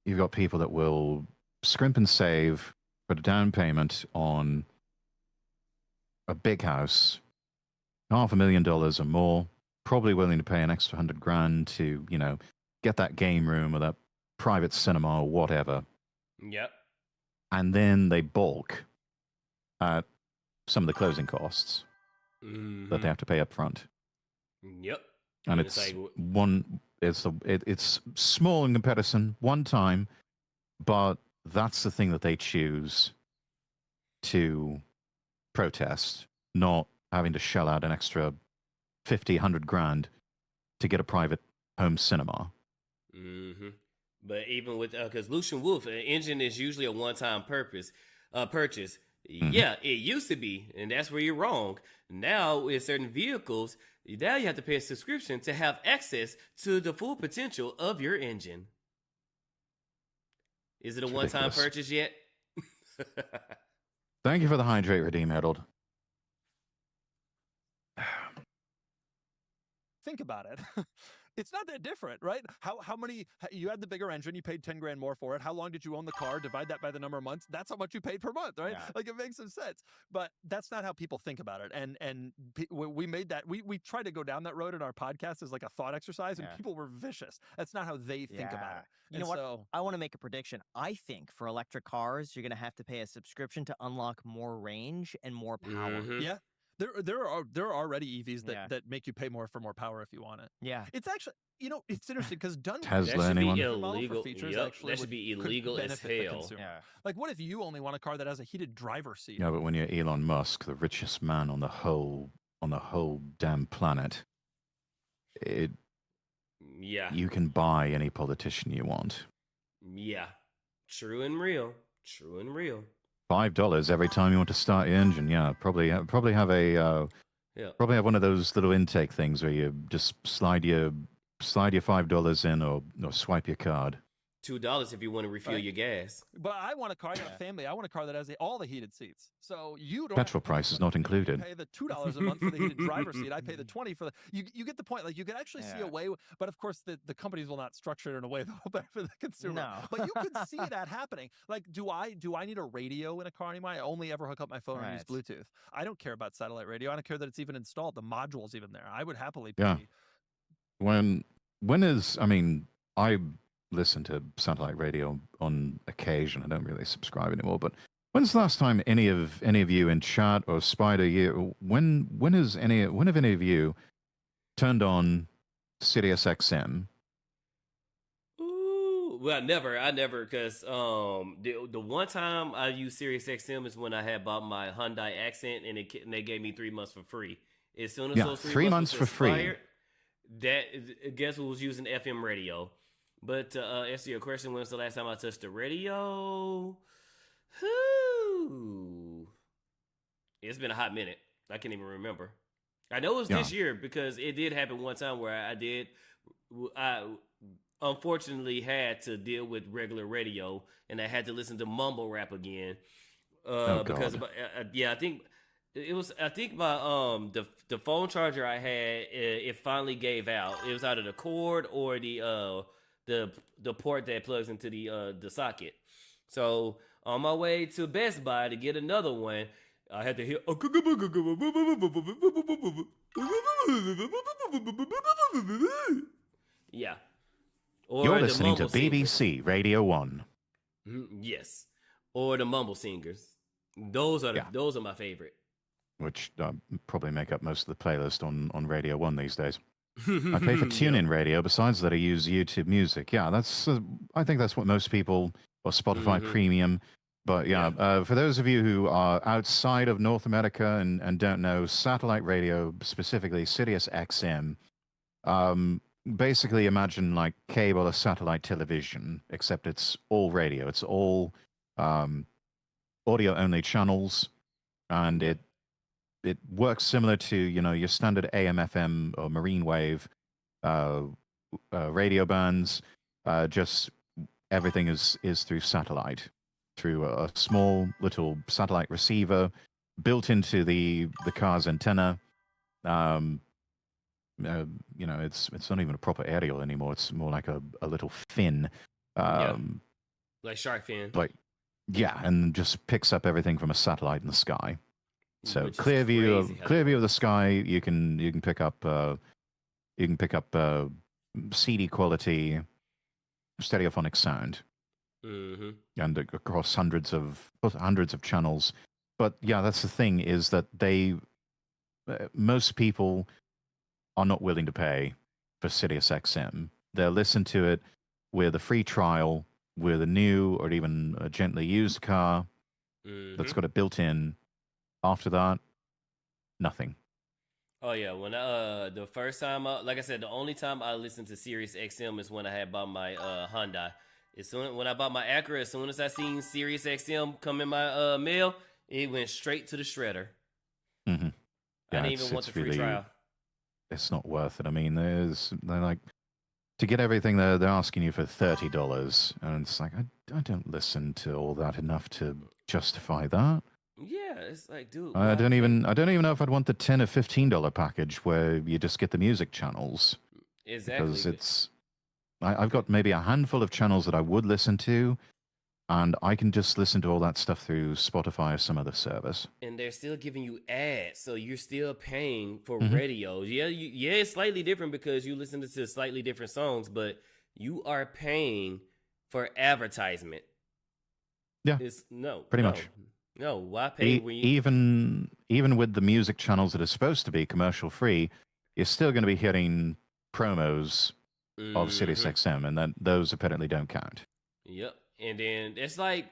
you've got people that will scrimp and save, put a down payment on a big house, $500,000 or more, probably willing to pay an extra $100,000 to, you know, get that game room or that private cinema or whatever. Yep. And then they balk at some of the closing costs that they have to pay up front. Yep. And it's small in comparison, one time, but that's the thing that they choose to protest, not having to shell out an extra 50, 100 grand to get a private home cinema. Mm-hmm. But even with, because Lucian Wolf, an engine is usually a one-time purchase. Mm-hmm. Yeah, it used to be, and that's where you're wrong. Now, with certain vehicles, now you have to pay a subscription to have access to the full potential of your engine. Is it a one-time purchase yet? Thank you for the hydrate, Redeem Herald. Think about it. It's not that different, right? How many, you had the bigger engine, you paid 10 grand more for it. How long did you own the car? Divide that by the number of months. That's how much you paid per month, right? Yeah. Like, it makes some sense. But that's not how people think about it. And we made that, we tried to go down that road in our podcast as like a thought exercise, and people were vicious. That's not how they think about it. You know what? I want to make a prediction. I think for electric cars, you're going to have to pay a subscription to unlock more range and more power. Mm-hmm. Yeah. There are already EVs that make you pay more for more power if you want it. Yeah. It's actually, you know, it's interesting because Tesla, anyone? Illegal. That should be illegal as hell. Yeah. Like, what if you only want a car that has a heated driver's seat? Yeah, but when you're Elon Musk, the richest man on the whole damn planet, you can buy any politician you want. Yeah. True and real. $5 every time you want to start your engine. Yeah, probably have probably have one of those little intake things where you just slide your $5 in or swipe your card. $2 if you want to refuel your gas. But I want a car, I got a family. I want a car that has all the heated seats. So you don't. Petrol price is not included. You pay the $2 a month for the heated driver's seat. I pay the $20 for the. You get the point. Like, you can actually see a way, but of course the companies will not structure it in a way that will benefit the consumer. No. But you can see that happening. Like, do I need a radio in a car anymore? I only ever hook up my phone and use Bluetooth. I don't care about satellite radio. I don't care that it's even installed. The module's even there. I would happily pay. Yeah. When is, I mean, I listen to satellite radio on occasion. I don't really subscribe anymore. But when's the last time any of you in chat or Spydr, when have any of you turned on Sirius XM? Ooh, well, I never, because the one time I used Sirius XM is when I had bought my Hyundai Accent, and they gave me 3 months for free. As soon as those 3 months for free. Guess who was using FM radio? But to answer your question, when was the last time I touched the radio? It's been a hot minute. I can't even remember. I know it was this year because it did happen one time where I unfortunately had to deal with regular radio, and I had to listen to mumble rap again. Because I think it was. I think my the phone charger I had, it finally gave out. It was either the cord or the port that plugs into the socket. So on my way to Best Buy to get another one, I had to hear. Yeah. Or you're listening to BBC Radio 1. Yes. Or the Mumble Singers. Those are my favorite. Which probably make up most of the playlist on Radio 1 these days. I pay for TuneIn Radio. Besides that, I use YouTube Music. Yeah, that's. I think that's what most people, or Spotify Premium. But for those of you who are outside of North America and don't know, satellite radio, specifically Sirius XM, basically imagine like cable or satellite television, except it's all radio. It's all audio-only channels, and it works similar to your standard AM, FM, or marine wave radio bands. Just everything is through satellite, through a small little satellite receiver built into the car's antenna. It's not even a proper aerial anymore. It's more like a little fin. Like shark fin. And just picks up everything from a satellite in the sky. So clear view of the sky. You can pick up CD quality stereophonic sound, and across hundreds of channels. But that's the thing, is that most people are not willing to pay for Sirius XM. They'll listen to it with a free trial, with a new or even a gently used car that's got it built in. After that, nothing. Oh yeah, when the first time, like I said, the only time I listened to Sirius XM is when I had bought my Hyundai. When I bought my Acura, as soon as I seen Sirius XM come in my mail, it went straight to the shredder. Mm-hmm. I didn't even want the free trial. It's not worth it. I mean, they're like, to get everything, they're asking you for $30, and it's like I don't listen to all that enough to justify that. Yeah, it's like, dude. I don't even know if I'd want the $10 or $15 package where you just get the music channels. Exactly. Because I've got maybe a handful of channels that I would listen to, and I can just listen to all that stuff through Spotify or some other service. And they're still giving you ads, so you're still paying for radio. Yeah, it's slightly different because you listen to slightly different songs, but you are paying for advertisement. Yeah, pretty much. No, why pay when you... even with the music channels that are supposed to be commercial free, you're still going to be hitting promos of Sirius XM, and those apparently don't count. Yep. And then it's like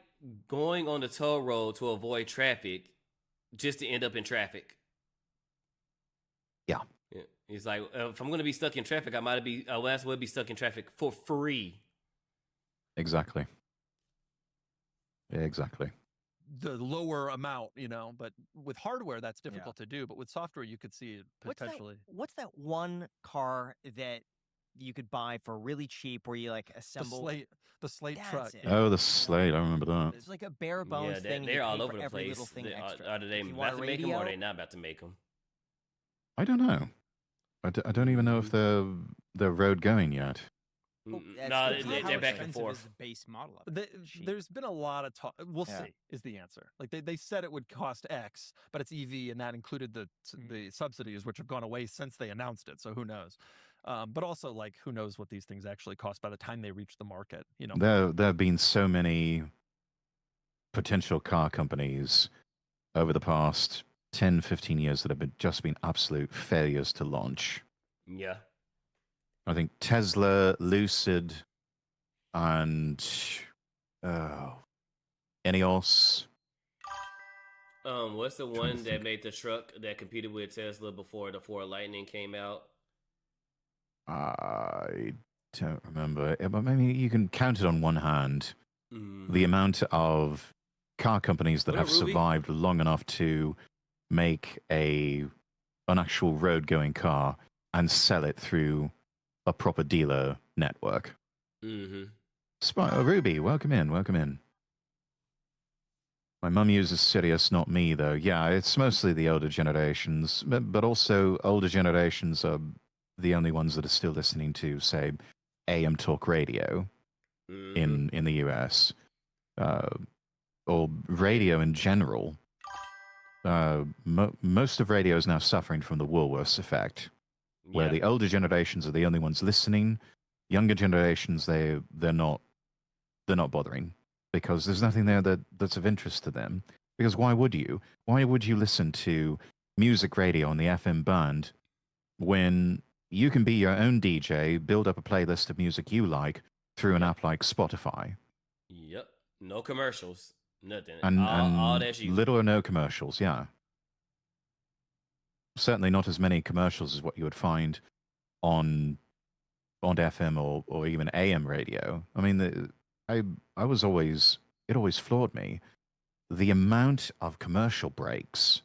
going on the toll road to avoid traffic just to end up in traffic. Yeah. It's like, if I'm going to be stuck in traffic, I might as well be stuck in traffic for free. Exactly. The lower amount, but with hardware, that's difficult to do. But with software, you could see it potentially. What's that one car that you could buy for really cheap where you like assemble the Slate truck? Oh, the Slate! I remember that. It's like a bare bones thing. They're all over the every place. Little thing extra. Are they about to make them, or are they not about to make them? I don't know. I don't even know if they're road going yet. No, they're back and forth. The base model of there's been a lot of talk. We'll see is the answer. Like they said it would cost X, but it's EV, and that included the subsidies, which have gone away since they announced it. So who knows? But also, like, who knows what these things actually cost by the time they reach the market? There have been so many potential car companies over the past 10, 15 years that have just been absolute failures to launch. Yeah. I think Tesla, Lucid, and Ineos. What's the one that made the truck that competed with Tesla before the Ford Lightning came out? I don't remember. But maybe you can count it on one hand. The amount of car companies that have survived long enough to make an actual road-going car and sell it through a proper dealer network. Ruby, welcome in. My mum uses Sirius, not me, though. Yeah, it's mostly the older generations, but also older generations are the only ones that are still listening to, say, AM talk radio in the US, or radio in general. Most of radio is now suffering from the Woolworths effect, where the older generations are the only ones listening. Younger generations, they're not bothering, because there's nothing there that's of interest to them. Because why would you? Why would you listen to music radio on the FM band when you can be your own DJ, build up a playlist of music you like through an app like Spotify? Yep. No commercials. Nothing. And, all and that's you. little or no commercials, yeah. Certainly not as many commercials as what you would find on FM or even AM radio. I mean, I was always, it always floored me the amount of commercial breaks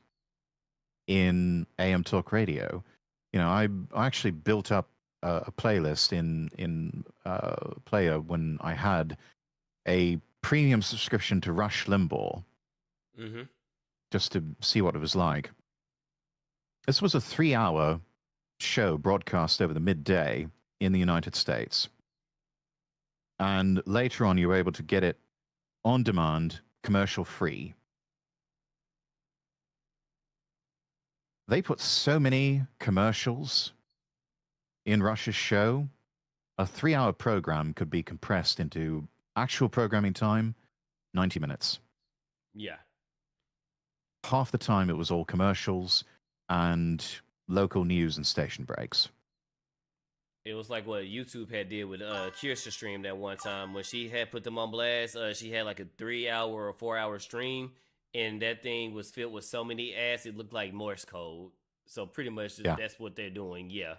in AM talk radio. You know, I actually built up a playlist in Player when I had a premium subscription to Rush Limbaugh, just to see what it was like. This was a 3-hour show broadcast over the midday in the United States. And later on, you were able to get it on demand, commercial free. They put so many commercials in Rush's show. A 3-hour program could be compressed into actual programming time, 90 minutes. Yeah. Half the time it was all commercials and local news and station breaks. It was like what YouTube had did with Kirsten stream that one time when she had put them on blast. She had like a 3-hour or 4-hour stream, and that thing was filled with so many ads it looked like Morse code. So pretty much that's what they're doing. Yeah.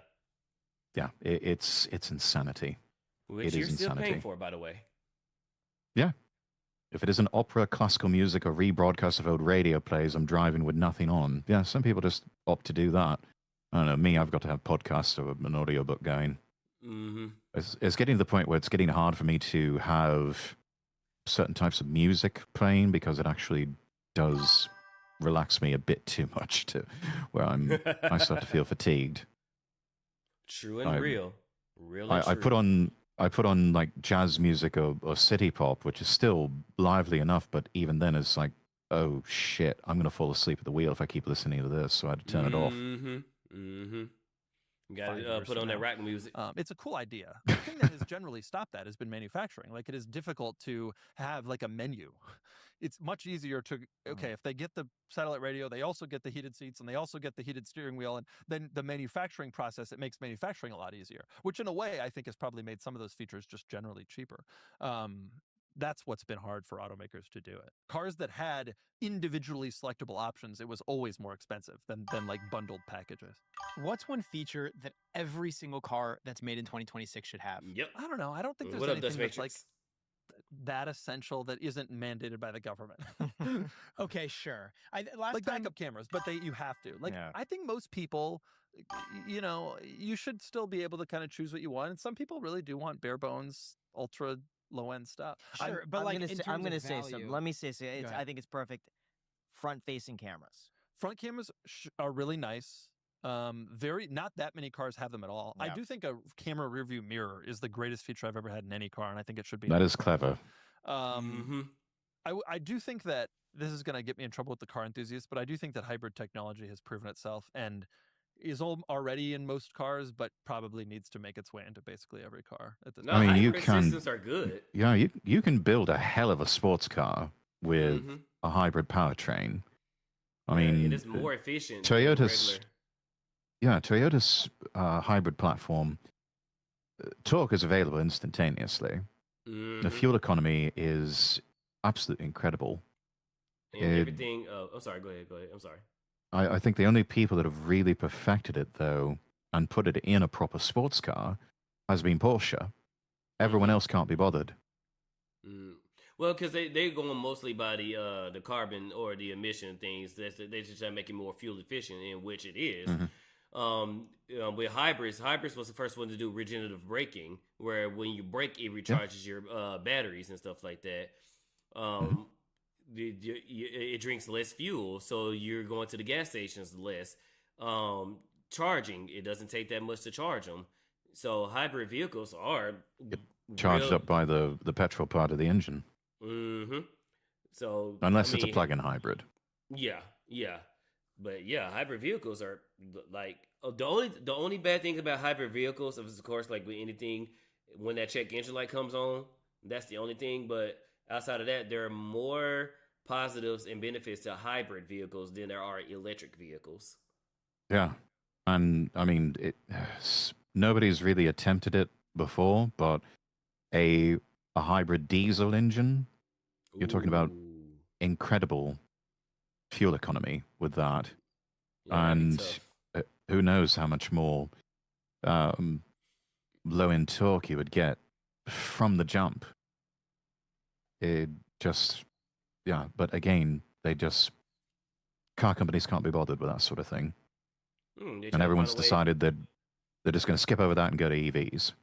Yeah, it's insanity. Which you're still paying for, by the way. Yeah. If it isn't opera, classical music, or rebroadcast of old radio plays, I'm driving with nothing on. Yeah, some people just opt to do that. I don't know. Me, I've got to have podcasts or an audiobook going. It's getting to the point where it's getting hard for me to have certain types of music playing because it actually does relax me a bit too much to where I start to feel fatigued. True and real. Real and I true. I put on like jazz music or city pop, which is still lively enough, but even then it's like, oh shit, I'm gonna fall asleep at the wheel if I keep listening to this, so I had to turn it off. You gotta put on that rock music. It's a cool idea. The thing that has generally stopped that has been manufacturing. Like, it is difficult to have like a menu. It's much easier to, okay, if they get the satellite radio, they also get the heated seats and they also get the heated steering wheel. And then the manufacturing process, it makes manufacturing a lot easier, which in a way I think has probably made some of those features just generally cheaper. That's what's been hard for automakers to do it. Cars that had individually selectable options, it was always more expensive than like bundled packages. What's one feature that every single car that's made in 2026 should have? Yep. I don't know. I don't think there's anything that's like that essential that isn't mandated by the government. Okay, sure. Like backup cameras, but you have to. Like, I think most people, you know, you should still be able to kind of choose what you want. And some people really do want bare bones, ultra low end stuff. Sure, but I'm gonna say something. Let me say something. I think it's perfect. Front facing cameras. Front cameras are really nice. Not that many cars have them at all. I do think a camera rear view mirror is the greatest feature I've ever had in any car, and I think it should be. That is clever. I do think that this is going to get me in trouble with the car enthusiasts, but I do think that hybrid technology has proven itself and is already in most cars, but probably needs to make its way into basically every car at this point. I mean, systems are good. Yeah, you can build a hell of a sports car with a hybrid powertrain. I mean, it is more efficient. Toyota's hybrid platform, torque is available instantaneously. The fuel economy is absolutely incredible. And everything. I'm sorry. Go ahead. I'm sorry. I think the only people that have really perfected it, though, and put it in a proper sports car has been Porsche. Everyone else can't be bothered. Well, because they're going mostly by the carbon or the emission things. They just try to make it more fuel efficient, in which it is. With hybrids was the first one to do regenerative braking, where when you brake, it recharges your batteries and stuff like that. It drinks less fuel, so you're going to the gas stations less. Charging, it doesn't take that much to charge them. So hybrid vehicles are charged up by the petrol part of the engine. So unless it's a plug-in hybrid. Yeah. But yeah, hybrid vehicles are like the only bad thing about hybrid vehicles is, of course, like with anything, when that check engine light comes on, that's the only thing. But outside of that, there are more positives and benefits to hybrid vehicles than there are electric vehicles. Yeah, and I mean, nobody's really attempted it before, but a hybrid diesel engine. You're talking about incredible fuel economy with that. Yeah, And who knows how much more low-end torque you would get from the jump. It just, yeah, but again, car companies can't be bothered with that sort of thing. And everyone's decided that they're just going to skip over that and go to EVs.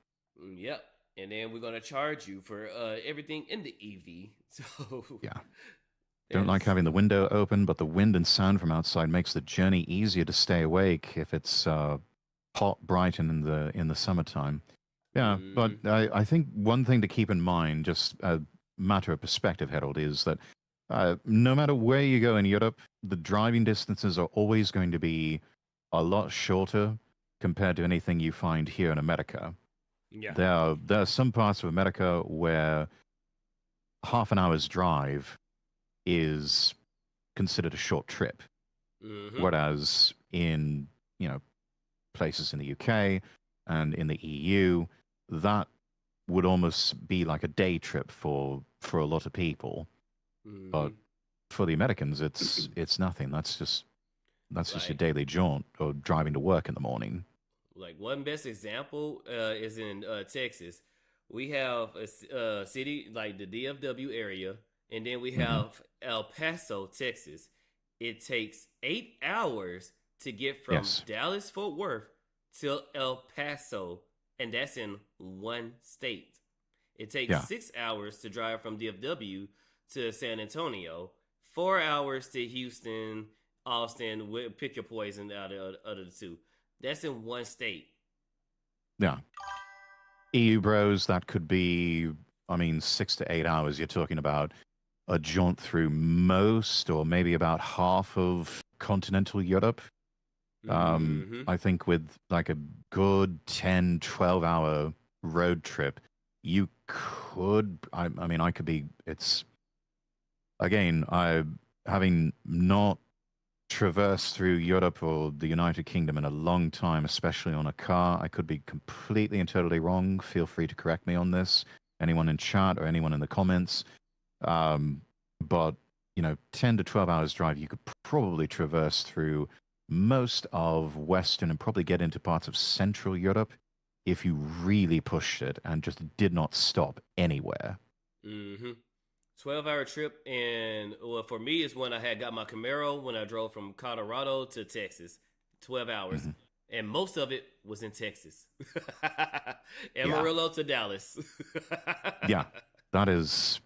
Yep. And then we're going to charge you for everything in the EV. So yeah. Don't like having the window open, but the wind and sound from outside makes the journey easier to stay awake if it's hot, bright, and in the summertime. Yeah, but I think one thing to keep in mind, just a matter of perspective, Harold, is that no matter where you go in Europe, the driving distances are always going to be a lot shorter compared to anything you find here in America. Yeah. There are some parts of America where half an hour's drive is considered a short trip. Whereas in, places in the UK and in the EU, that would almost be like a day trip for a lot of people. But for the Americans, it's nothing. That's just your daily jaunt or driving to work in the morning. Like one best example is in Texas. We have a city like the DFW area, and then we have El Paso, Texas. It takes 8 hours to get from Dallas, Fort Worth to El Paso, and that's in one state. It takes 6 hours to drive from DFW to San Antonio, 4 hours to Houston, Austin. Pick your poison out of the two. That's in one state. Yeah. EU bros, that could be, 6 to 8 hours. You're talking about a jaunt through most or maybe about half of continental Europe. I think with like a good 10, 12-hour road trip, you could, I could be, having not traversed through Europe or the United Kingdom in a long time, especially on a car, I could be completely and totally wrong. Feel free to correct me on this. Anyone in chat or anyone in the comments. But 10 to 12 hours drive, you could probably traverse through most of Western and probably get into parts of Central Europe if you really pushed it and just did not stop anywhere. 12-hour trip, and for me, it's when I got my Camaro when I drove from Colorado to Texas. 12 hours, and most of it was in Texas. Amarillo to Dallas. Yeah, that's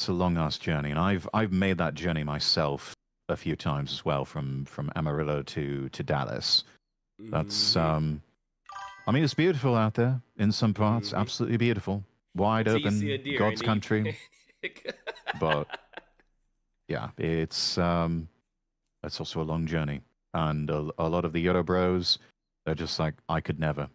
a long ass journey, and I've made that journey myself a few times as well from Amarillo to Dallas. That's it's beautiful out there in some parts, absolutely beautiful, wide open, God's country. But yeah, it's also a long journey, and a lot of the Euro bros, they're just like, I could never.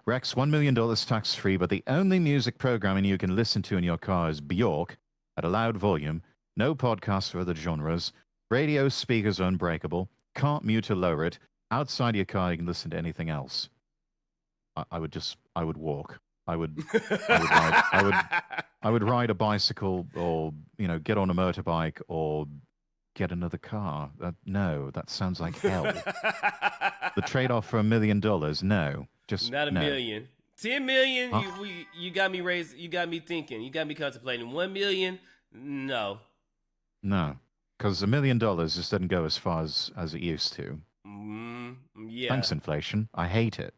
Rex, $1 million tax free, but the only music programming you can listen to in your car is Bjork at a loud volume. No podcasts for other genres. Radio speakers are unbreakable. Can't mute or lower it. Outside your car, you can listen to anything else. I would walk. I would ride a bicycle, or get on a motorbike, or get another car. No, that sounds like hell. The trade-off for $1 million, no, just not a million. 10 million. You got me raised. You got me thinking. You got me contemplating. 1 million, no, because $1 million just doesn't go as far as it used to. Yeah. Thanks, inflation. I hate it.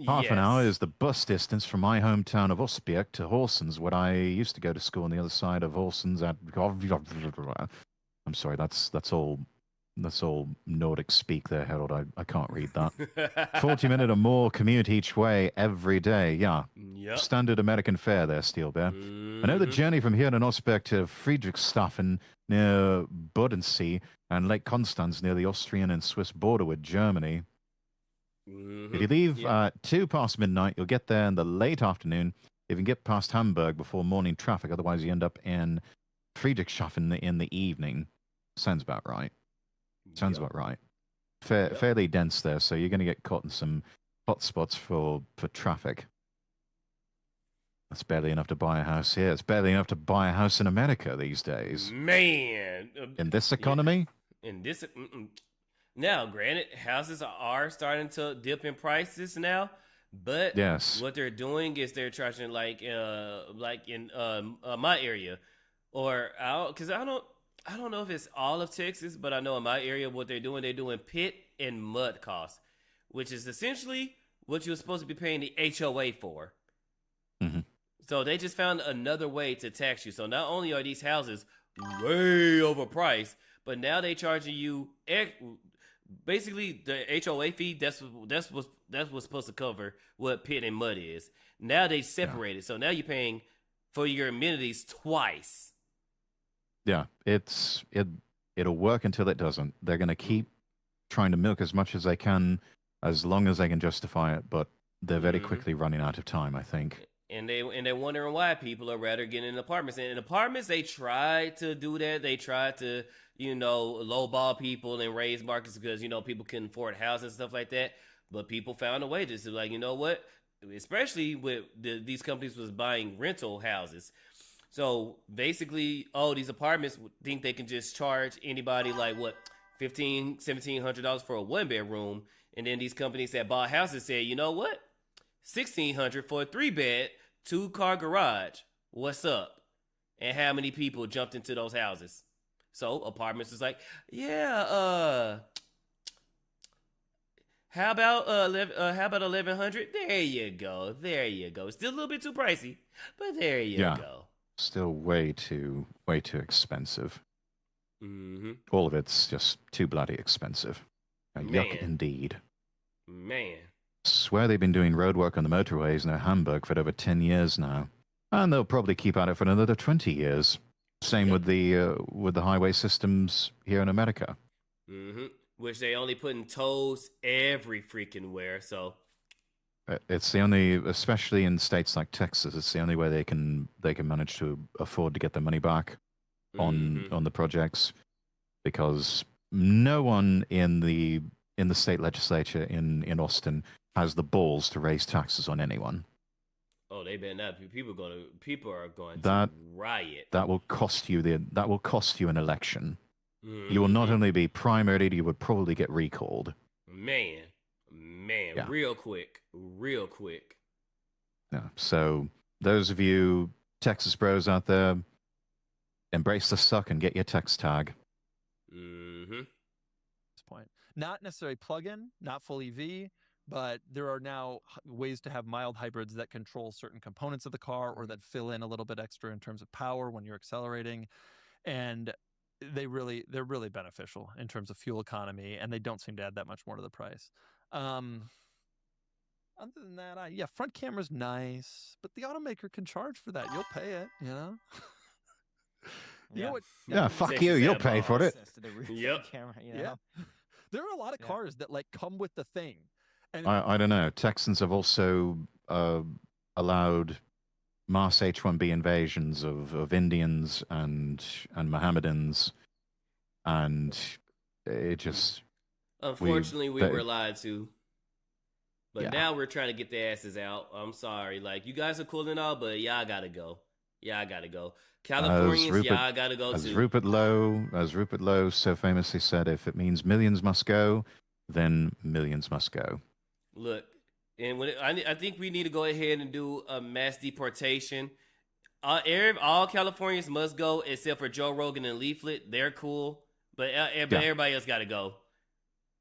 Half an hour is the bus distance from my hometown of Osbjerg to Horsens, where I used to go to school on the other side of Horsens. I'm sorry, that's all Nordic speak there, Harold. I can't read that. 40-minute or more commute each way every day. Yeah. Yep. Standard American fare there, Steel Bear. I know the journey from here in Osbjerg to Friedrichshafen near Bodensee and Lake Constance near the Austrian and Swiss border with Germany. If you leave 2 past midnight, you'll get there in the late afternoon. If you can get past Hamburg before morning traffic, otherwise you end up in Friedrichshafen in the evening. Sounds about right. About right. Fairly dense there, so you're going to get caught in some hot spots for traffic. That's barely enough to buy a house here. It's barely enough to buy a house in America these days. Man. In this economy? Yeah. In this... Now, granted, houses are starting to dip in prices now, but yes, what they're doing is they're charging like in my area, or because I don't know if it's all of Texas, but I know in my area what they're doing pit and mud costs, which is essentially what you were supposed to be paying the HOA for. Mm-hmm. So they just found another way to tax you. So not only are these houses way overpriced, but now they charging you basically the HOA fee. That's what's supposed to cover what pit and mud is. Now they separate it, so now you're paying for your amenities twice. Yeah, it'll work until it doesn't. They're going to keep trying to milk as much as they can, as long as they can justify it. But they're very quickly running out of time, I think. And they're wondering why people are rather getting in apartments. And in apartments, they try to do that. They try to, lowball people and raise markets because, people couldn't afford houses and stuff like that. But people found a way just to like, you know what? Especially with these companies was buying rental houses. So basically, these apartments think they can just charge anybody like what, $1,500, $1,700 for a 1-bedroom. And then these companies that bought houses said, you know what? $1,600 for a 3-bed, 2-car garage. What's up? And how many people jumped into those houses? So apartments is like, yeah, how about $1,100? There you go. It's still a little bit too pricey, but there you go. Still way too expensive. Mm-hmm. All of it's just too bloody expensive. Yuck indeed. Man. Swear they've been doing roadwork on the motorways near Hamburg for over 10 years now. And they'll probably keep at it for another 20 years. Same with the highway systems here in America. Mm-hmm. Which they only put in tolls every freaking where, so... It's the only, especially in states like Texas, it's the only way they can manage to afford to get their money back on the projects, because no one in the state legislature in Austin has the balls to raise taxes on anyone. Oh, they better not. People are going to riot. That will cost you an election. Mm-hmm. You will not only be primaried, you would probably get recalled. Man, real quick. Yeah. So those of you Texas bros out there, embrace the suck and get your text tag. Mm-hmm. This point, not necessarily plug-in, not full EV, but there are now ways to have mild hybrids that control certain components of the car or that fill in a little bit extra in terms of power when you're accelerating, and they're really beneficial in terms of fuel economy, and they don't seem to add that much more to the price. Other than that, front camera's nice, but the automaker can charge for that. You'll pay it, you know? You know what? Yeah, fuck you. You'll pay for it. Yep. Camera, Yeah. There are a lot of cars that come with the thing. And I don't know. Texans have also allowed mass H-1B invasions of Indians and Mohammedans, and it just... Unfortunately, we were lied to. But now we're trying to get the asses out. I'm sorry. Like, you guys are cool and all, but y'all gotta go. Californians, y'all gotta go as too. Rupert Lowe so famously said, if it means millions must go, then millions must go. Look, and I think we need to go ahead and do a mass deportation. All Californians must go except for Joe Rogan and Leaflet. They're cool, but everybody else gotta go.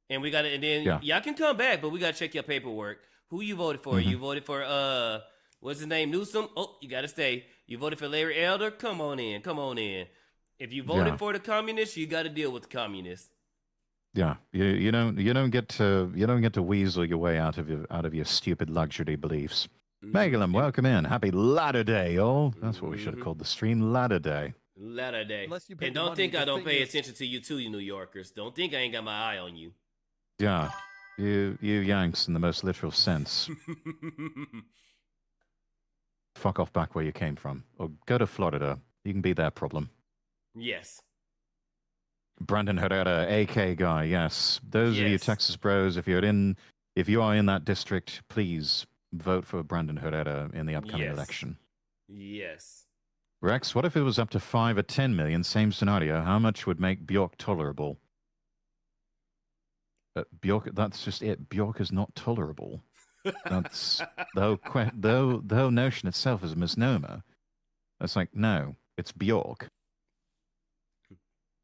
And we gotta, and then y'all can come back, but we gotta check your paperwork. Who you voted for? Mm-hmm. You voted for what's his name, Newsom? Oh, you gotta stay. You voted for Larry Elder? Come on in. If you voted for the communists, you gotta deal with the communists. Yeah, you don't get to weasel your way out of your stupid luxury beliefs. Megalum, welcome in. Happy Ladder Day, y'all. That's what we should have called the stream, Ladder Day. Ladder Day. And don't think I don't pay attention to you too, you New Yorkers. Don't think I ain't got my eye on you. Yeah, you Yanks in the most literal sense. Fuck off back where you came from, or go to Florida. You can be their problem. Yes. Brandon Herrera, AK guy. Yes, those of you Texas bros, if you are in that district, please vote for Brandon Herrera in the upcoming election. Yes. Rex, what if it was up to 5 or 10 million? Same scenario. How much would make Bjork tolerable? Bjork, that's just it. Bjork is not tolerable. That's the whole notion itself is a misnomer. It's like, no, it's Bjork.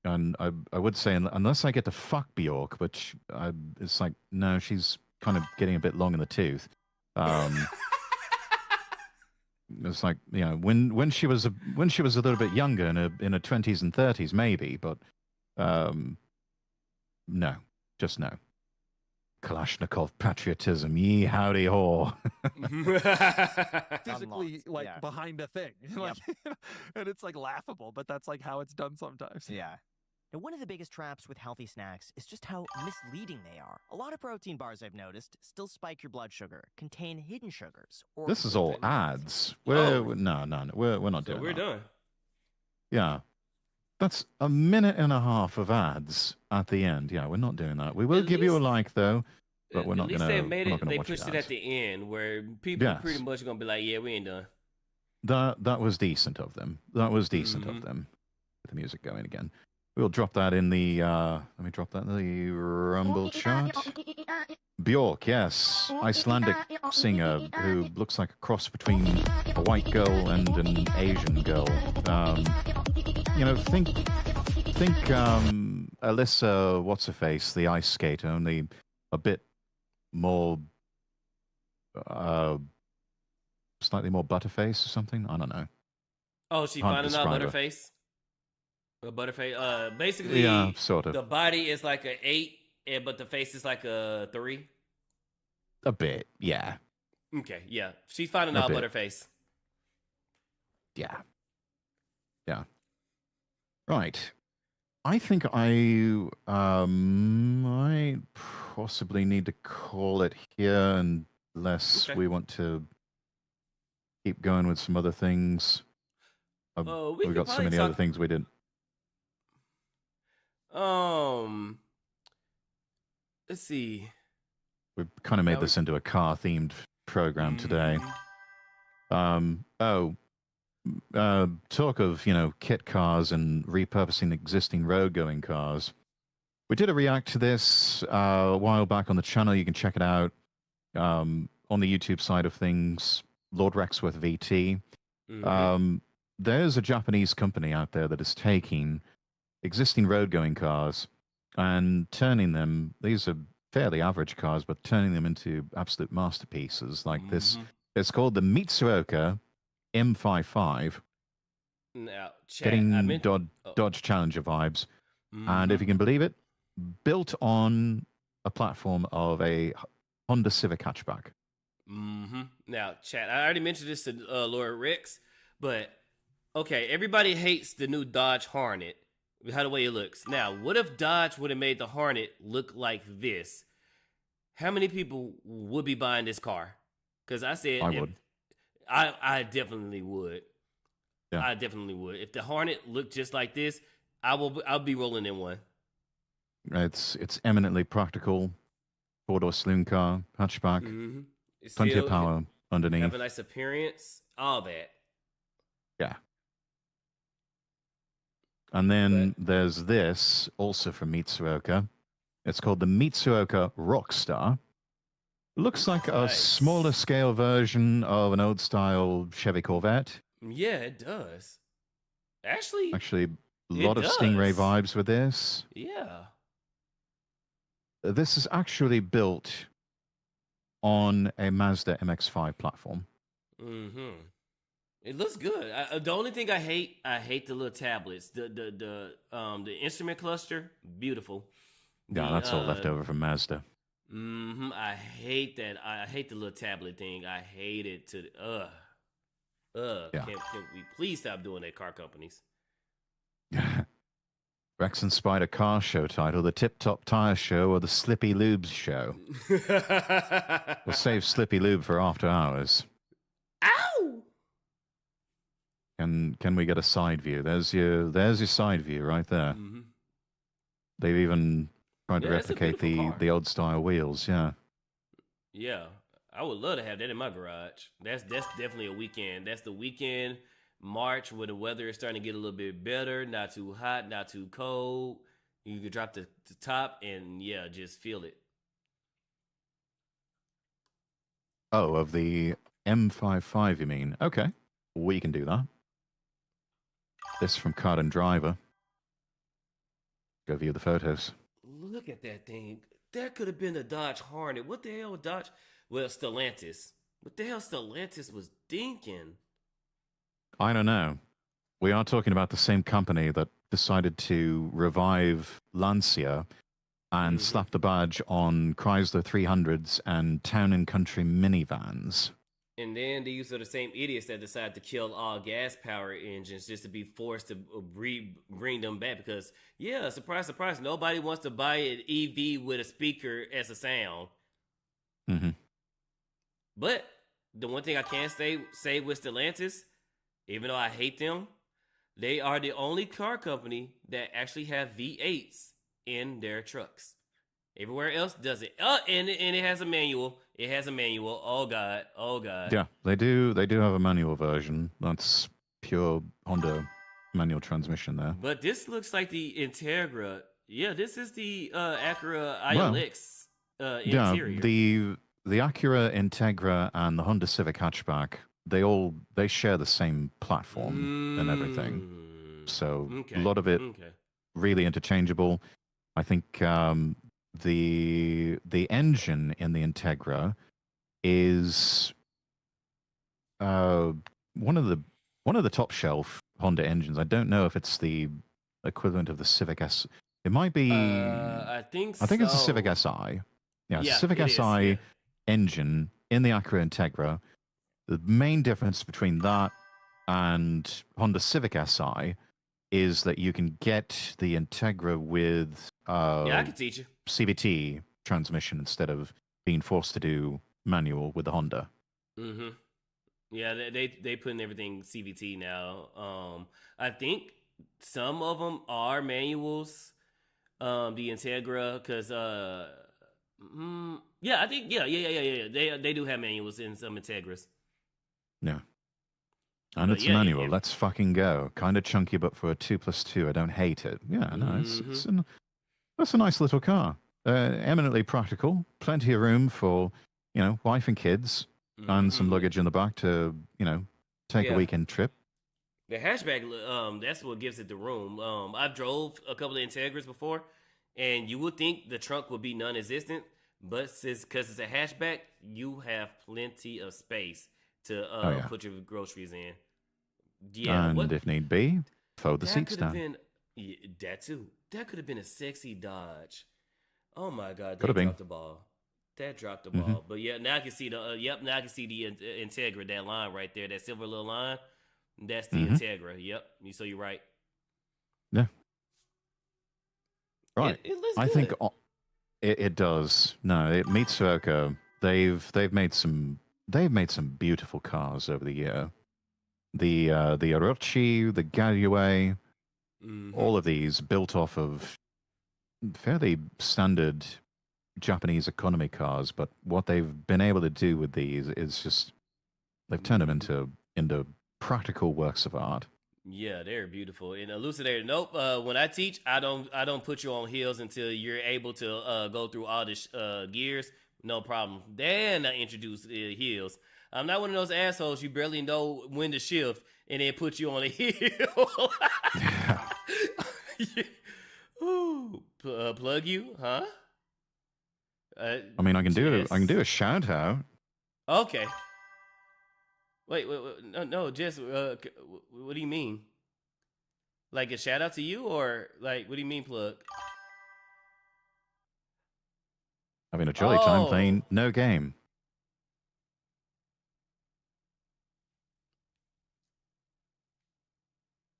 And I would say, unless I get to fuck Bjork, which it's like, no, she's kind of getting a bit long in the tooth. It's like, you know, when she was a little bit younger, in her 20s and 30s, maybe, but no, just no. Kalashnikov patriotism, ye howdy haw. Physically, like behind a thing, like, and it's like laughable, but that's like how it's done sometimes. Yeah. Now, one of the biggest traps with healthy snacks is just how misleading they are. A lot of protein bars, I've noticed, still spike your blood sugar, contain hidden sugars. Or This is all ads. No, we're not doing that. We're done. Yeah. That's a minute and a half of ads at the end. Yeah, we're not doing that. We will give you a like, though, but we're not going to. At least they made it. They pushed it at the end, where people pretty much going to be like, "Yeah, we ain't done." That was decent of them. That was decent of them. Get the music going again. We'll drop that in the. Let me drop that in the Rumble chart. Bjork, yes, Icelandic singer who looks like a cross between a white girl and an Asian girl. You know, think Alyssa, what's her face, the ice skater, only a bit more, slightly more butterface or something. I don't know. Oh, she finding out butterface. Butterface. Basically, yeah, sort of. The body is like an 8, but the face is like a 3. A bit, yeah. Okay, yeah. She's finding out butterface. Yeah. Yeah. Right. I think I possibly need to call it here unless we want to keep going with some other things. We've got so many other things we did. Let's see. We've kind of made this into a car-themed program today. Talk of, you know, kit cars and repurposing existing road-going cars. We did a react to this a while back on the channel. You can check it out on the YouTube side of things. Lord Rexworth VT. There's a Japanese company out there that is taking existing road-going cars and turning them. These are fairly average cars, but turning them into absolute masterpieces like this. It's called the Mitsuoka M55. Now, getting Dodge Challenger vibes. And if you can believe it, built on a platform of a Honda Civic hatchback. Now, chat, I already mentioned this to Lord Rex, but okay, everybody hates the new Dodge Hornet. How the way it looks. Now, what if Dodge would have made the Hornet look like this? How many people would be buying this car? Because I said I would. I definitely would. Yeah. I definitely would. If the Hornet looked just like this, I'll be rolling in one. It's eminently practical. 4-door saloon car, hatchback. Plenty of power underneath. Have a nice appearance. All that. Yeah. And then there's this, also from Mitsuoka. It's called the Mitsuoka Rockstar. Looks like a smaller scale version of an old style Chevy Corvette. Yeah, it does. Actually, a lot of Stingray vibes with this. Yeah. This is actually built on a Mazda MX-5 platform. It looks good. The only thing I hate the little tablets. The instrument cluster, beautiful. Yeah, that's all left over from Mazda. I hate that. I hate the little tablet thing. I hate it to yeah. Can we please stop doing that, car companies? Rex and Spydr car show title: the Tip Top Tire Show or the Slippy Lubes Show. We'll save Slippy Lube for after hours. Ow! Can we get a side view? There's your side view right there. They've even tried to replicate the old style wheels. Yeah. Yeah, I would love to have that in my garage. That's definitely a weekend. That's the weekend, March, where the weather is starting to get a little bit better. Not too hot, not too cold. You can drop the top and, yeah, just feel it. Oh, of the M55, you mean? Okay. We can do that. This from Card and Driver. Go view the photos. Look at that thing. That could have been a Dodge Hornet. What the hell, Dodge? Well, Stellantis. What the hell Stellantis was thinking? I don't know. We are talking about the same company that decided to revive Lancia and slap the badge on Chrysler 300s and Town and Country minivans. And then these are the same idiots that decide to kill all gas-powered engines just to be forced to bring them back because, yeah, surprise, surprise, nobody wants to buy an EV with a speaker as a sound. Mm-hmm. But the one thing I can say with Stellantis, even though I hate them, they are the only car company that actually have V8s in their trucks. Everywhere else does it. And it has a manual. It has a manual. Oh God. Oh God. Yeah, they do. They do have a manual version. That's pure Honda manual transmission there. But this looks like the Integra. Yeah, this is the Acura ILX interior. Yeah, the Acura Integra and the Honda Civic hatchback, they share the same platform and everything. So a lot of it really interchangeable. I think the engine in the Integra is one of the top shelf Honda engines. I don't know if it's the equivalent of the Civic S. It might be. I think it's the Civic Si. Yeah, Civic Si engine in the Acura Integra. The main difference between that and Honda Civic Si is that you can get the Integra with I can teach you CVT transmission instead of being forced to do manual with the Honda. Mm-hmm. Yeah, they putting everything CVT now. I think some of them are manuals. The Integra, because I think they do have manuals in some Integras. Yeah. And it's manual. Let's fucking go. Kind of chunky, but for a 2+2, I don't hate it. Yeah, no, that's a nice little car. Eminently practical. Plenty of room for, wife and kids, and some luggage in the back to, take a weekend trip. The hatchback, that's what gives it the room. I've drove a couple of Integras before, and you would think the trunk would be non-existent, but because it's a hatchback, you have plenty of space to put your groceries in. Yeah, and if need be, fold the seats down. That too. That could have been a sexy Dodge. Oh my God, that dropped the ball. That dropped the ball. But yeah, now I can see now I can see the Integra, that line right there, that silver little line. That's the Integra. Yep. So you're right. Yeah. Right. It looks I good. think it does. No, it meets Suoka. They've made some beautiful cars over the year. The Orochi, the Gallue, all of these built off of fairly standard Japanese economy cars, but what they've been able to do with these is just they've turned them into practical works of art. Yeah, they're beautiful. And Elucidator, nope. When I teach, I don't put you on heels until you're able to go through all the gears. No problem. Then I introduce heels. I'm not one of those assholes you barely know when to shift and then put you on a heel. Ooh, plug you, huh? I mean, I can do a shout out. Okay. Wait, no, Jess. What do you mean? Like a shout out to you, or like what do you mean, plug? Having a jolly time playing no game.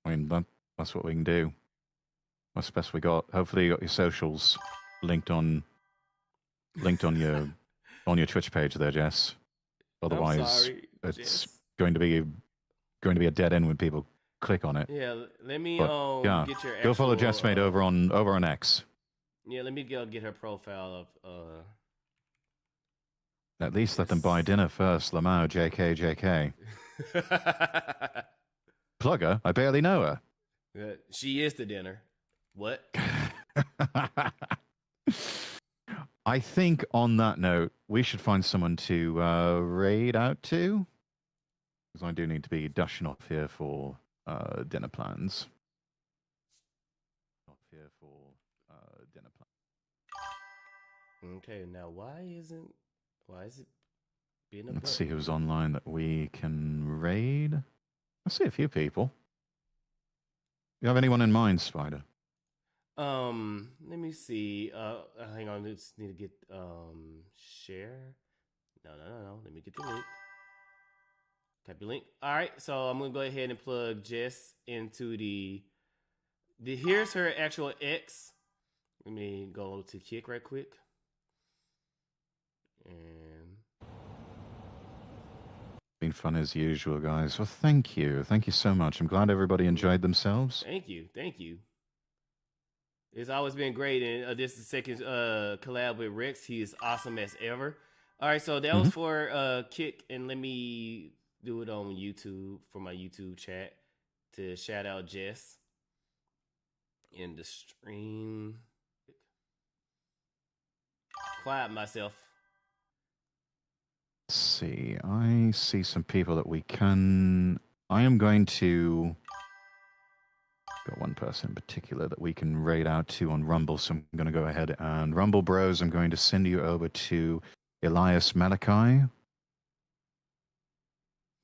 I mean, that's what we can do. That's the best we got. Hopefully, you got your socials linked on your Twitch page there, Jess. Otherwise, it's Jess. going to be a dead end when people click on it. Yeah, let me get your actual, go follow Jessmate over on X. Yeah, let me go get her profile of At least let them buy dinner first. Lamau, JK. Plugger? I barely know her. She is the dinner. What? I think on that note, we should find someone to raid out to. Because I do need to be dashing off here for dinner plans. Okay, now why is it being a Let's bug? see who's online that we can raid. I see a few people. You have anyone in mind, Spider? Let me see. Hang on, I just need to get share. No. Let me get the link. Copy link. All right, so I'm gonna go ahead and plug Jess into the here's her actual X. Let me go to Kick right quick. And Been fun as usual, guys. Well, thank you. Thank you so much. I'm glad everybody enjoyed themselves. Thank you. It's always been great, and this is the second collab with Rex. He is awesome as ever. All right, so that was for Kick, and let me do it on YouTube for my YouTube chat to shout out Jess in the stream. Quiet myself. Let's see. I see some people that we can... I am going to... Got one person in particular that we can raid out to on Rumble, so I'm going to go ahead and Rumble Bros, I'm going to send you over to Elias Malachi.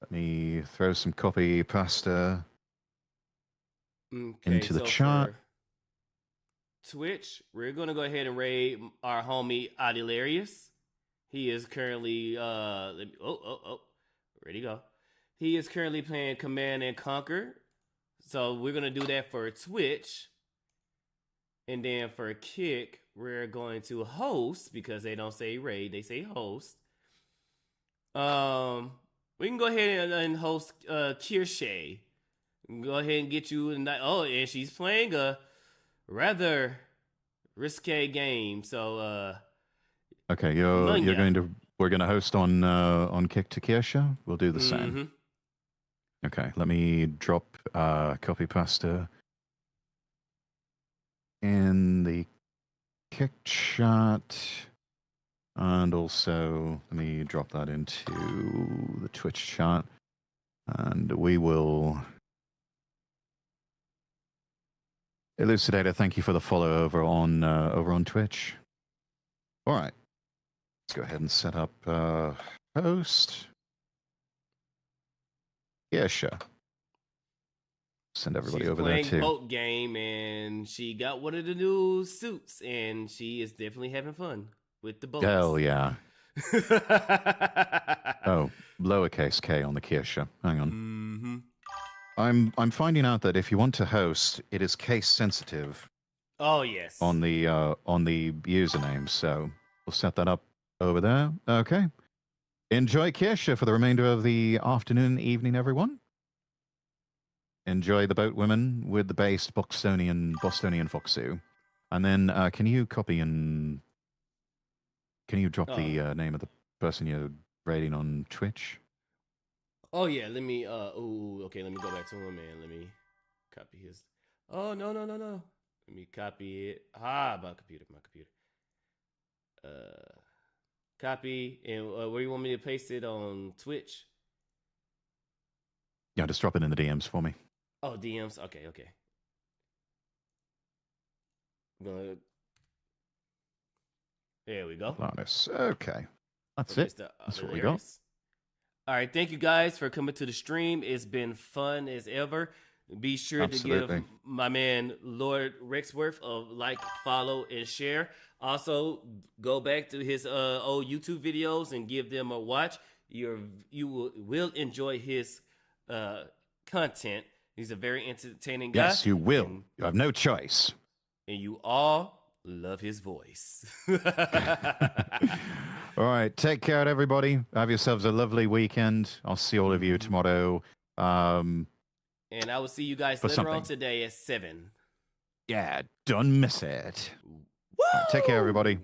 Let me throw some copy pasta into the chat. Twitch, we're going to go ahead and raid our homie Adilarius. He is currently ready to go. He is currently playing Command and Conquer. So we're going to do that for Twitch. And then for Kick, we're going to host, because they don't say raid, they say host. We can go ahead and host Kirshay. Go ahead and get you and she's playing a rather risque game. So okay, we're going to host on Kick to Kirsha. We'll do the same. Okay, let me drop copy pasta in the Kick chat, and also let me drop that into the Twitch chat, and we will... Elucidator, thank you for the follow over on Twitch. All right, let's go ahead and set up host. Yeah, sure. Send everybody over there too. She's playing boat game, and she got one of the new suits, and she is definitely having fun with the boats. Hell yeah. Oh, lowercase k on the Kirsha. Hang on. I'm finding out that if you want to host, it is case sensitive. Oh yes. On the username, so we'll set that up over there. Okay. Enjoy Kirsha for the remainder of the afternoon, evening, everyone. Enjoy the boat women with the based Bostonian Foxu. And then can you copy and... Can you drop the name of the person you're raiding on Twitch? Oh yeah, let me okay, let me go back to him and let me copy his... Oh no. Let me copy it. My computer. Copy, and where do you want me to paste it on Twitch? Yeah, just drop it in the DMs for me. Oh, DMs? Okay. There we go. Okay. That's it. That's what we got. All right, thank you guys for coming to the stream. It's been fun as ever. Be sure to give my man Lord Rexworth a like, follow, and share. Also, go back to his old YouTube videos and give them a watch. You will enjoy his content. He's a very entertaining guy. Yes, you will. You have no choice. And you all love his voice. All right, take care, everybody. Have yourselves a lovely weekend. I'll see all of you tomorrow. And I will see you guys later on today at 7. Yeah, don't miss it. Right, take care, everybody.